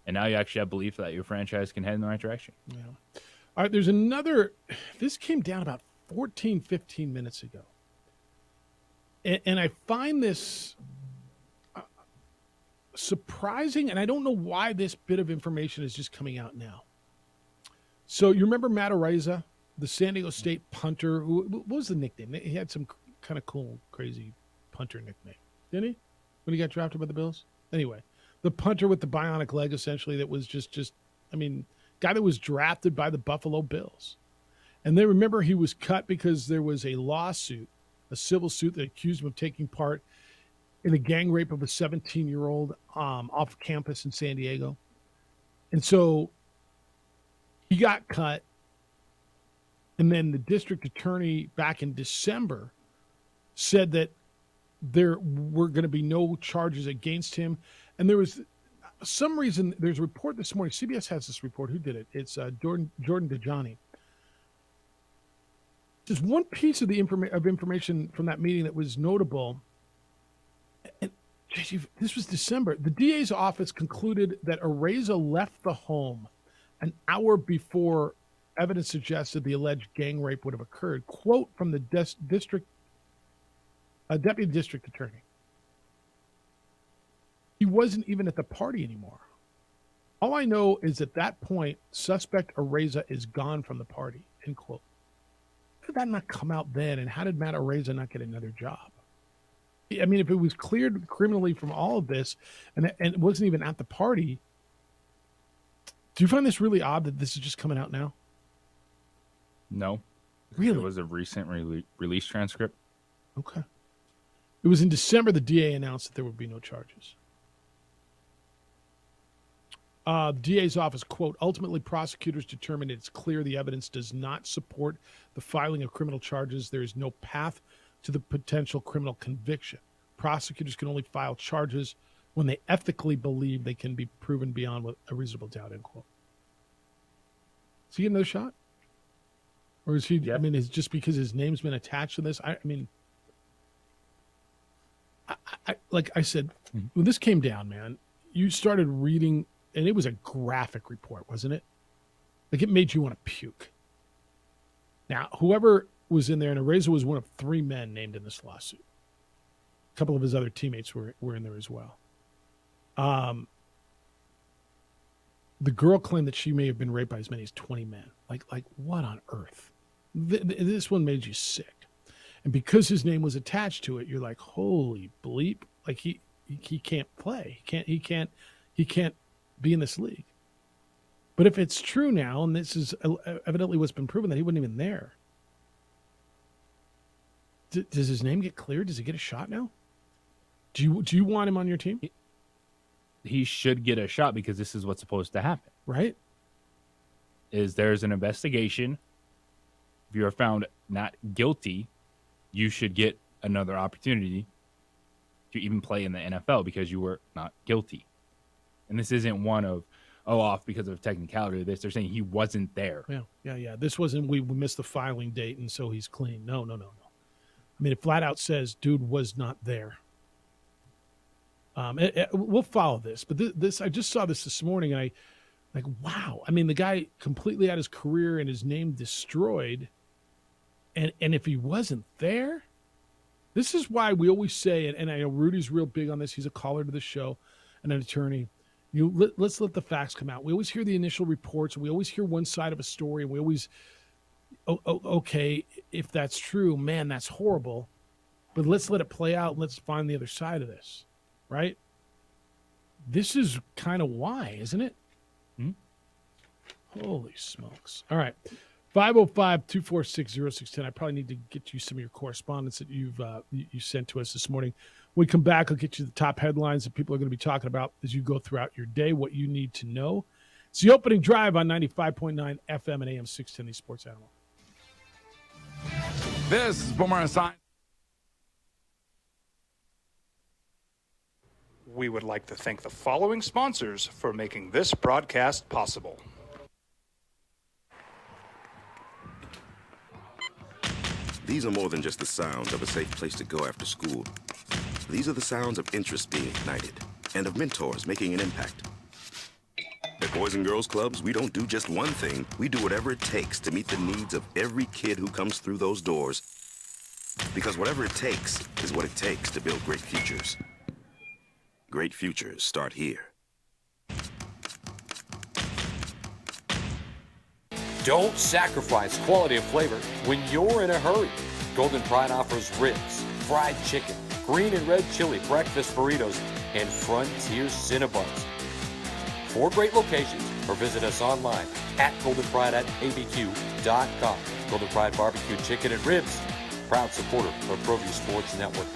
And now you actually have belief that your franchise can head in the right direction. Yeah. All right, there's another. This came down about 14, 15 minutes ago. And I find this surprising, and I don't know why this bit of information is just coming out now. So you remember Matt Araiza, the San Diego State punter? What was the nickname? He had some kind of cool, crazy punter nickname, didn't he? When he got drafted by the Bills? Anyway. The punter with the bionic leg, essentially, that was guy that was drafted by the Buffalo Bills. And they remember he was cut because there was a lawsuit, a civil suit that accused him of taking part in a gang rape of a 17-year-old off campus in San Diego. And so he got cut. And then the district attorney back in December said that there were going to be no charges against him. And there was some reason, there's a report this morning. CBS has this report. Who did it? It's Jordan DeJohnny. There's one piece of the information from that meeting that was notable. And this was December. The DA's office concluded that Araiza left the home an hour before evidence suggested the alleged gang rape would have occurred. Quote from the deputy district attorney. He wasn't even at the party anymore. All I know is at that point, suspect Araiza is gone from the party, end quote. did that not come out then? And how did Matt Araiza not get another job? I mean, if it was cleared criminally from all of this and it wasn't even at the party, do you find this really odd that this is just coming out now? No. Really? It was a recent release transcript. Okay. It was in December the DA announced that there would be no charges. The DA's office, quote, ultimately prosecutors determined it's clear the evidence does not support the filing of criminal charges. There is no path to the potential criminal conviction. Prosecutors can only file charges when they ethically believe they can be proven beyond a reasonable doubt, end quote. Is he getting another shot? Or is he, I mean, is just because his name's been attached to this? I mean, like I said, when this came down, man, you started reading, and it was a graphic report, wasn't it? Like it made you want to puke. Now, whoever was in there, and Araiza was one of 3 men named in this lawsuit. A couple of his other teammates were in there as well. The girl claimed that she may have been raped by as many as 20 men. Like what on earth? This one made you sick. And because his name was attached to it, you're like, holy bleep. Like he can't play. He can't be in this league. But if it's true now, and this is evidently what's been proven, that he wasn't even there, does his name get cleared? Does he get a shot now? Do you want him on your team? He should get a shot because this is what's supposed to happen. Right? There's an investigation. If you are found not guilty, you should get another opportunity to even play in the NFL because you were not guilty. And this isn't one of, off because of technicality of this. They're saying he wasn't there. Yeah. This wasn't, we missed the filing date and so he's clean. No. I mean, it flat out says dude was not there. We'll follow this, but this I just saw this morning, and I like, wow. I mean, the guy completely had his career and his name destroyed, and if he wasn't there, this is why we always say, and I know Rudy's real big on this. He's a caller to the show, and an attorney. Let's let the facts come out. We always hear the initial reports, and we always hear one side of a story, and we always, okay, if that's true, man, that's horrible, but let's let it play out. And let's find the other side of this. Right? This is kind of why, isn't it? Holy smokes. All right. 505-246-0610. I probably need to get you some of your correspondence that you sent to us this morning. When we come back, I'll get you the top headlines that people are going to be talking about as you go throughout your day, what you need to know. It's the opening drive on 95.9 FM and AM 610, the Sports Animal. This is Boomer Esiason. We would like to thank the following sponsors for making this broadcast possible. These are more than just the sounds of a safe place to go after school. These are the sounds of interest being ignited and of mentors making an impact. At Boys and Girls Clubs, we don't do just one thing. We do whatever it takes to meet the needs of every kid who comes through those doors. Because whatever it takes is what it takes to build great futures. Great futures start here. Don't sacrifice quality of flavor when you're in a hurry. Golden Pride offers ribs, fried chicken, green and red chili breakfast burritos, and Frontier Cinnabons. 4 great locations, or visit us online at goldenpride@abq.com. Golden Pride Barbecue Chicken and Ribs, proud supporter of ProView Sports Network.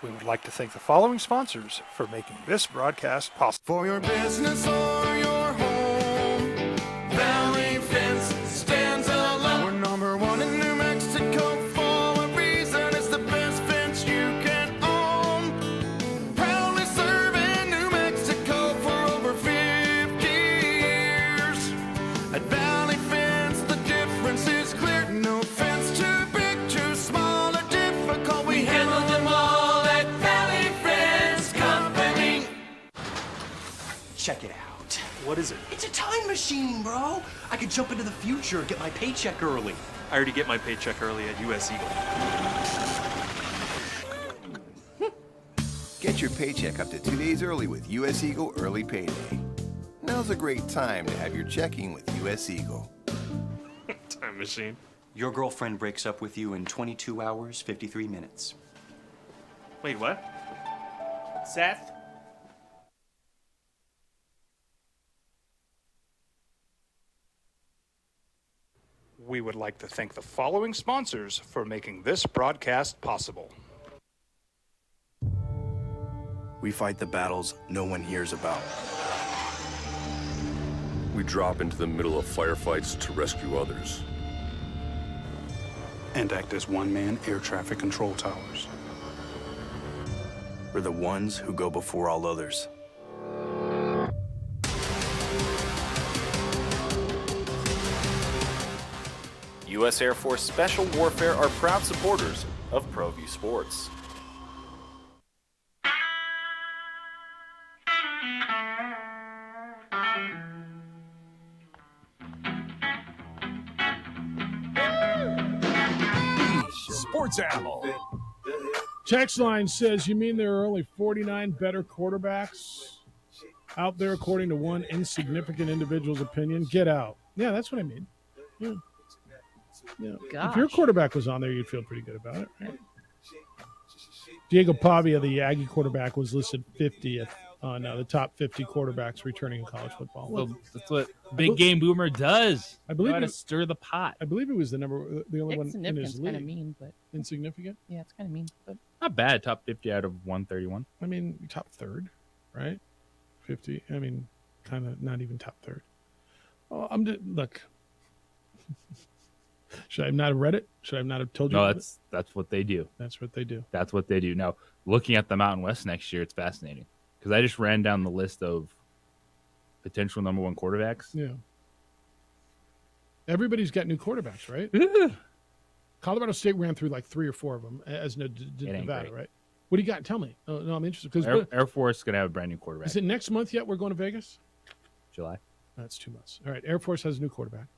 We would like to thank the following sponsors for making this broadcast possible. For your business or your home, Valley Fence stands alone. We're number 1 in New Mexico for a reason. It's the best fence you can own. Proudly serving New is it? It's a time machine, bro. I could jump into the future, get my paycheck early. I already get my paycheck early at US Eagle. Get your paycheck up to 2 days early with US Eagle Early Payday. Now's a great time to have your checking with US Eagle. Time machine. Your girlfriend breaks up with you in 22 hours, 53 minutes. Wait, what? Seth? We would like to thank the following sponsors for making this broadcast possible. We fight the battles no one hears about. We drop into the middle of firefights to rescue others. And act as one-man air traffic control towers. We're the ones who go before all others. U.S. Air Force Special Warfare are proud supporters of ProView Sports. Sports Animal. Text line says, you mean there are only 49 better quarterbacks out there according to one insignificant individual's opinion? Get out. Yeah, that's what I mean. Yeah. Yeah. If your quarterback was on there, you'd feel pretty good about it, right? Diego Pavia, the Aggie quarterback, was listed 50th on the top 50 quarterbacks returning in college football. Well, that's what Big Game Boomer does. I believe to stir the pot. I believe it was the only one in his league. Kind of mean, but insignificant. Yeah, it's kind of mean, but Not bad. Top 50 out of 131. I mean, top third, right? 50. I mean, kind of not even top third. Oh, look. Should I not have read it? Should I not have told you? No, that's what they do. That's what they do. That's what they do. Now, looking at the Mountain West next year, it's fascinating because I just ran down the list of potential number one quarterbacks. Yeah. Everybody's got new quarterbacks, right? Colorado State ran through like 3 or 4 of them, as did Nevada, right? What do you got? Tell me. Oh, no, I'm interested because Air Force is going to have a brand new quarterback. Is it next month yet? We're going to Vegas. July. That's 2 months. All right. Air Force has a new quarterback.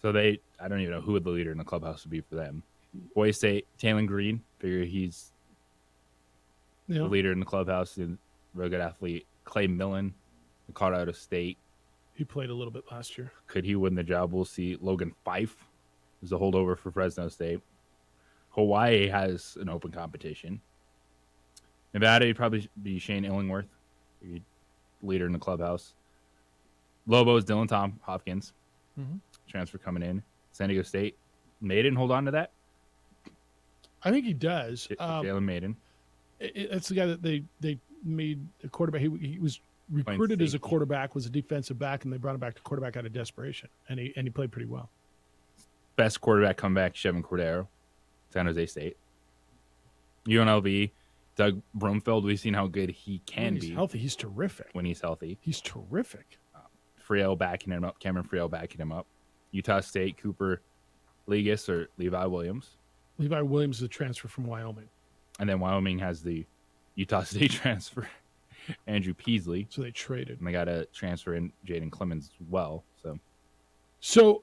So I don't even know who the leader in the clubhouse would be for them. Boise State, Taylon Green, figure he's the leader in the clubhouse. And real good athlete. Clay Millen, Colorado State. He played a little bit last year. Could he win the job? We'll see. Logan Fife is a holdover for Fresno State. Hawaii has an open competition. Nevada, you'd probably be Shane Illingworth, leader in the clubhouse. Lobos, Dylan Hopkins. Mm-hmm. Transfer coming in. San Diego State. Maiden, hold on to that. I think he does. Jalen Maiden. That's the guy that they made a quarterback. He was recruited as a quarterback, was a defensive back, and they brought him back to quarterback out of desperation, and he played pretty well. Best quarterback comeback, Chevin Cordero, San Jose State. UNLV, Doug Brumfield. We've seen how good he can be. He's healthy. He's terrific. When he's healthy. He's terrific. Friel backing him up. Cameron Friel backing him up. Utah State, Cooper Legas or Levi Williams. Levi Williams is a transfer from Wyoming. And then Wyoming has the Utah State transfer, Andrew Peasley. So they traded. And they got a transfer in Jaden Clemens as well. So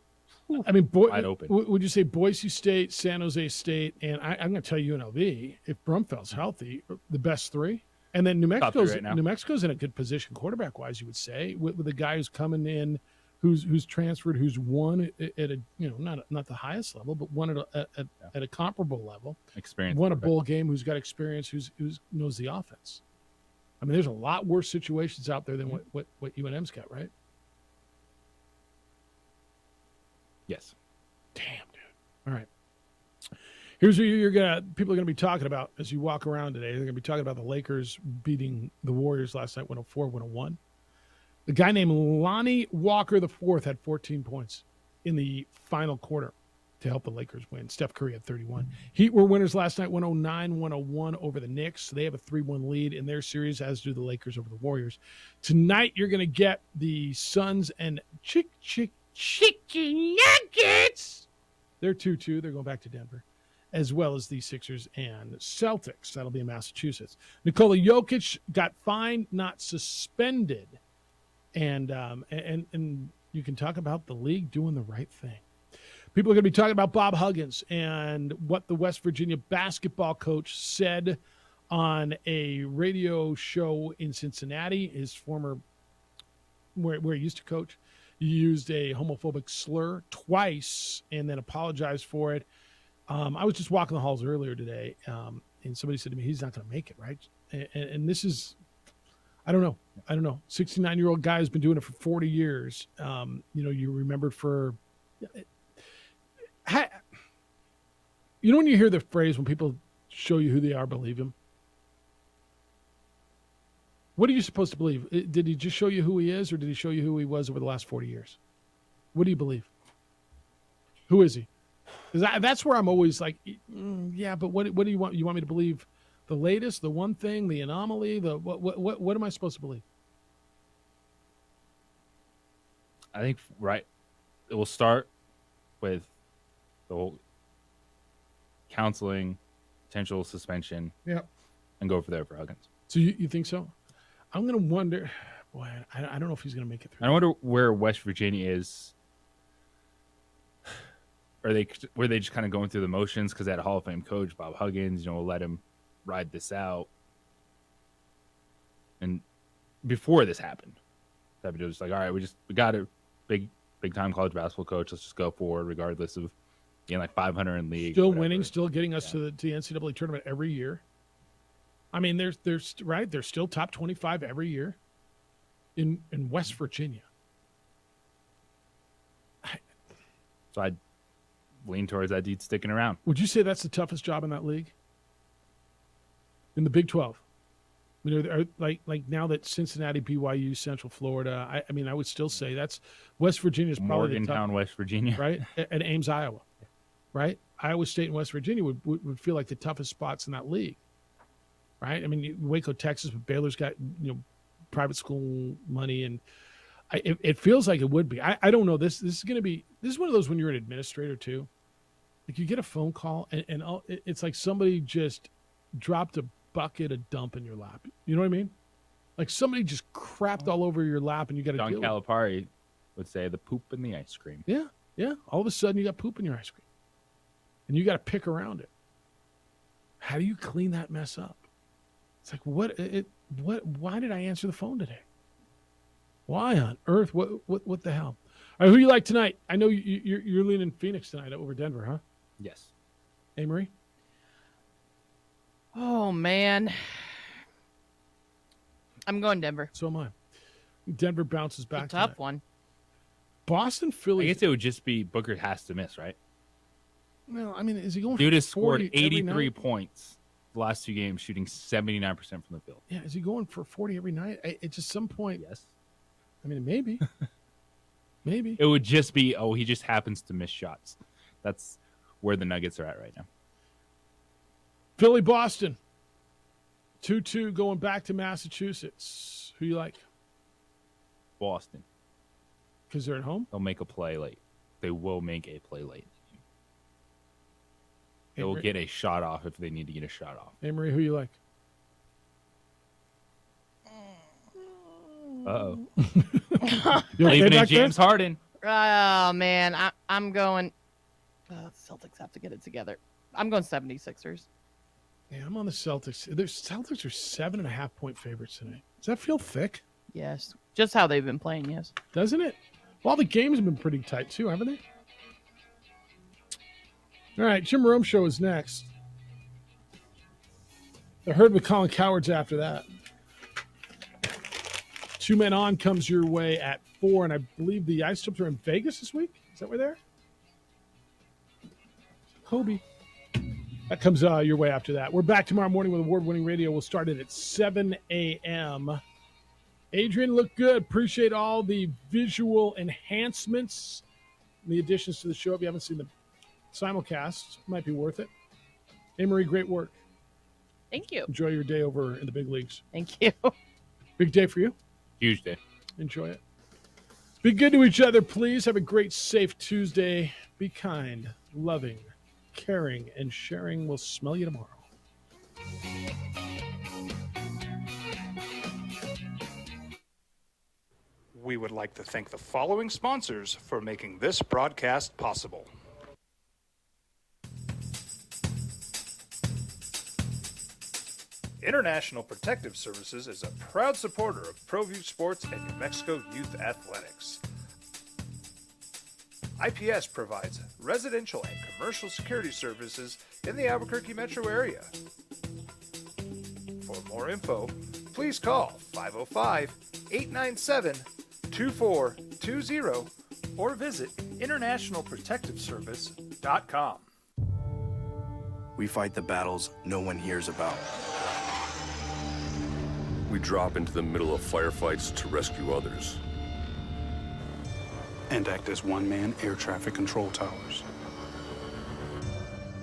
I mean, wide open. Would you say Boise State, San Jose State, and I'm going to tell you UNLV, if Brumfeld's healthy, the best 3? And then New Mexico's in a good position quarterback-wise, you would say, with the guy who's coming in, who's transferred, who's won at a not the highest level, but won at a comparable level. Experience. Won a bowl game. Who's got experience? Who's knows the offense. I mean, there's a lot worse situations out there than what UNM's got, right? Yes. Damn, dude. All right. Here's what people are gonna be talking about as you walk around today. They're gonna be talking about the Lakers beating the Warriors last night, 104-101. The guy named Lonnie Walker IV had 14 points in the final quarter to help the Lakers win. Steph Curry had 31. Heat were winners last night, 109-101 over the Knicks. So they have a 3-1 lead in their series, as do the Lakers over the Warriors. Tonight, you're going to get the Suns and Chicken Nuggets. They're 2-2. They're going back to Denver, as well as the Sixers and Celtics. That'll be in Massachusetts. Nikola Jokic got fined, not suspended, And you can talk about the league doing the right thing. People are going to be talking about Bob Huggins and what the West Virginia basketball coach said on a radio show in Cincinnati. His former, where he used to coach, he used a homophobic slur twice and then apologized for it. I was just walking the halls earlier today, and somebody said to me, he's not going to make it, right? And this is, I don't know. 69-year-old guy has been doing it for 40 years. You remembered for, when you hear the phrase, when people show you who they are, believe him. What are you supposed to believe? Did he just show you who he is, or did he show you who he was over the last 40 years? What do you believe? Who is he? Because that's where I'm always like, yeah, but what do you want? You want me to believe the latest, the one thing, the anomaly, the what am I supposed to believe? I think it will start with the whole counseling, potential suspension, and go for there for Huggins. So you think so? I'm going to wonder. Boy, I don't know if he's going to make it through. I wonder where West Virginia is. Were they just kind of going through the motions because that Hall of Fame coach Bob Huggins, will let him ride this out? And before this happened, that was just like, all right, we got a big time college basketball coach. Let's just go forward, regardless of getting like 500 in league. Still winning, still getting us to the NCAA tournament every year. I mean, there's right. They're still top 25 every year in West Virginia. So I'd lean towards that dude sticking around. Would you say that's the toughest job in that league? In the Big 12? Like now that Cincinnati, BYU, Central Florida, I mean, I would still say that's West Virginia's probably Morgantown, West Virginia, right? And Ames, Iowa, right? Iowa State and West Virginia would feel like the toughest spots in that league, right? I mean, Waco, Texas, but Baylor's got private school money, and it feels like it would be. I don't know. This is going to be. This is one of those when you're an administrator too. Like you get a phone call and it's like somebody just dropped a bucket of dump in your lap. You know what I mean? Like somebody just crapped all over your lap and you got to Don deal with it. Calipari would say the poop in the ice cream. Yeah. All of a sudden you got poop in your ice cream. And you got to pick around it. How do you clean that mess up? It's like why did I answer the phone today? Why on earth? What the hell? All right, who you like tonight? I know you're leaning Phoenix tonight over Denver, huh? Yes. Amory? Oh, man. I'm going Denver. So am I. Denver bounces back. It's a tough one. Boston, Philly. I guess it would just be Booker has to miss, right? No, I mean, is he going Dude for has scored 40 every 83 night? points the last 2 games, shooting 79% from the field. Yeah, is he going for 40 every night? It's just some point. Yes. I mean, maybe. Maybe. It would just be, he just happens to miss shots. That's where the Nuggets are at right now. Philly, Boston. 2-2 going back to Massachusetts. Who you like? Boston. Because they're at home? They'll make a play late. They will make a play late. They will Amory- get a shot off if they need to get a shot off. Amory, who you like? Uh-oh. You okay Leaving back in James there? Harden. Oh, man. I'm going. Celtics have to get it together. I'm going 76ers. Yeah, I'm on the Celtics. The Celtics are 7.5-point favorites tonight. Does that feel thick? Yes. Just how they've been playing, yes. Doesn't it? Well, the games have been pretty tight too, haven't they? All right, Jim Rome Show is next. The Herd with Colin Cowards after that. 2 Men On comes your way at 4, and I believe the Ice Tips are in Vegas this week. Is that where they're? Kobe. That comes your way after that. We're back tomorrow morning with award-winning radio. We'll start it at 7 a.m. Adrian looked good. Appreciate all the visual enhancements, the additions to the show. If you haven't seen the simulcast, might be worth it. Amory, great work. Thank you. Enjoy your day over in the big leagues. Thank you. Big day for you. Huge day. Enjoy it. Be good to each other, please. Have a great, safe Tuesday. Be kind, loving, caring, and sharing. We'll smell you tomorrow. We would like to thank the following sponsors for making this broadcast possible. International Protective Services is a proud supporter of ProView Sports and New Mexico Youth Athletics. IPS provides residential and commercial security services in the Albuquerque metro area. For more info, please call 505-897-2420 or visit internationalprotectiveservice.com. We fight the battles no one hears about. We drop into the middle of firefights to rescue others. And act as one-man air traffic control towers.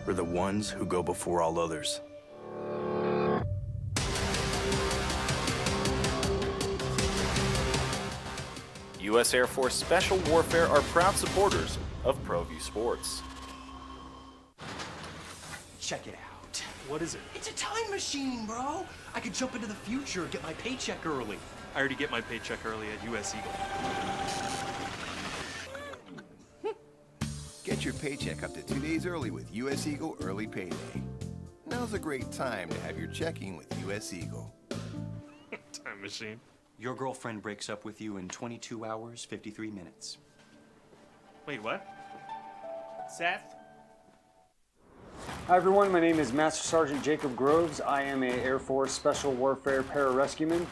We're the ones who go before all others. U.S. Air Force Special Warfare are proud supporters of ProView Sports. Check it out. What is it? It's a time machine, bro. I could jump into the future, get my paycheck early. I already get my paycheck early at US Eagle. Get your paycheck up to 2 days early with US Eagle Early Payday. Now's a great time to have your checking with US Eagle. Time machine. Your girlfriend breaks up with you in 22 hours, 53 minutes. Wait, what? Seth? Hi everyone, my name is Master Sergeant Jacob Groves. I am a Air Force Special Warfare Pararescueman.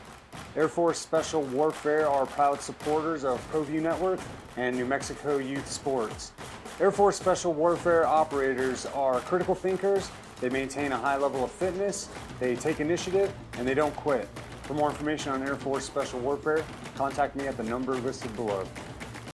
Air Force Special Warfare are proud supporters of ProView Network and New Mexico Youth Sports. Air Force Special Warfare operators are critical thinkers. They maintain a high level of fitness, they take initiative, and they don't quit. For more information on Air Force Special Warfare, contact me at the number listed below.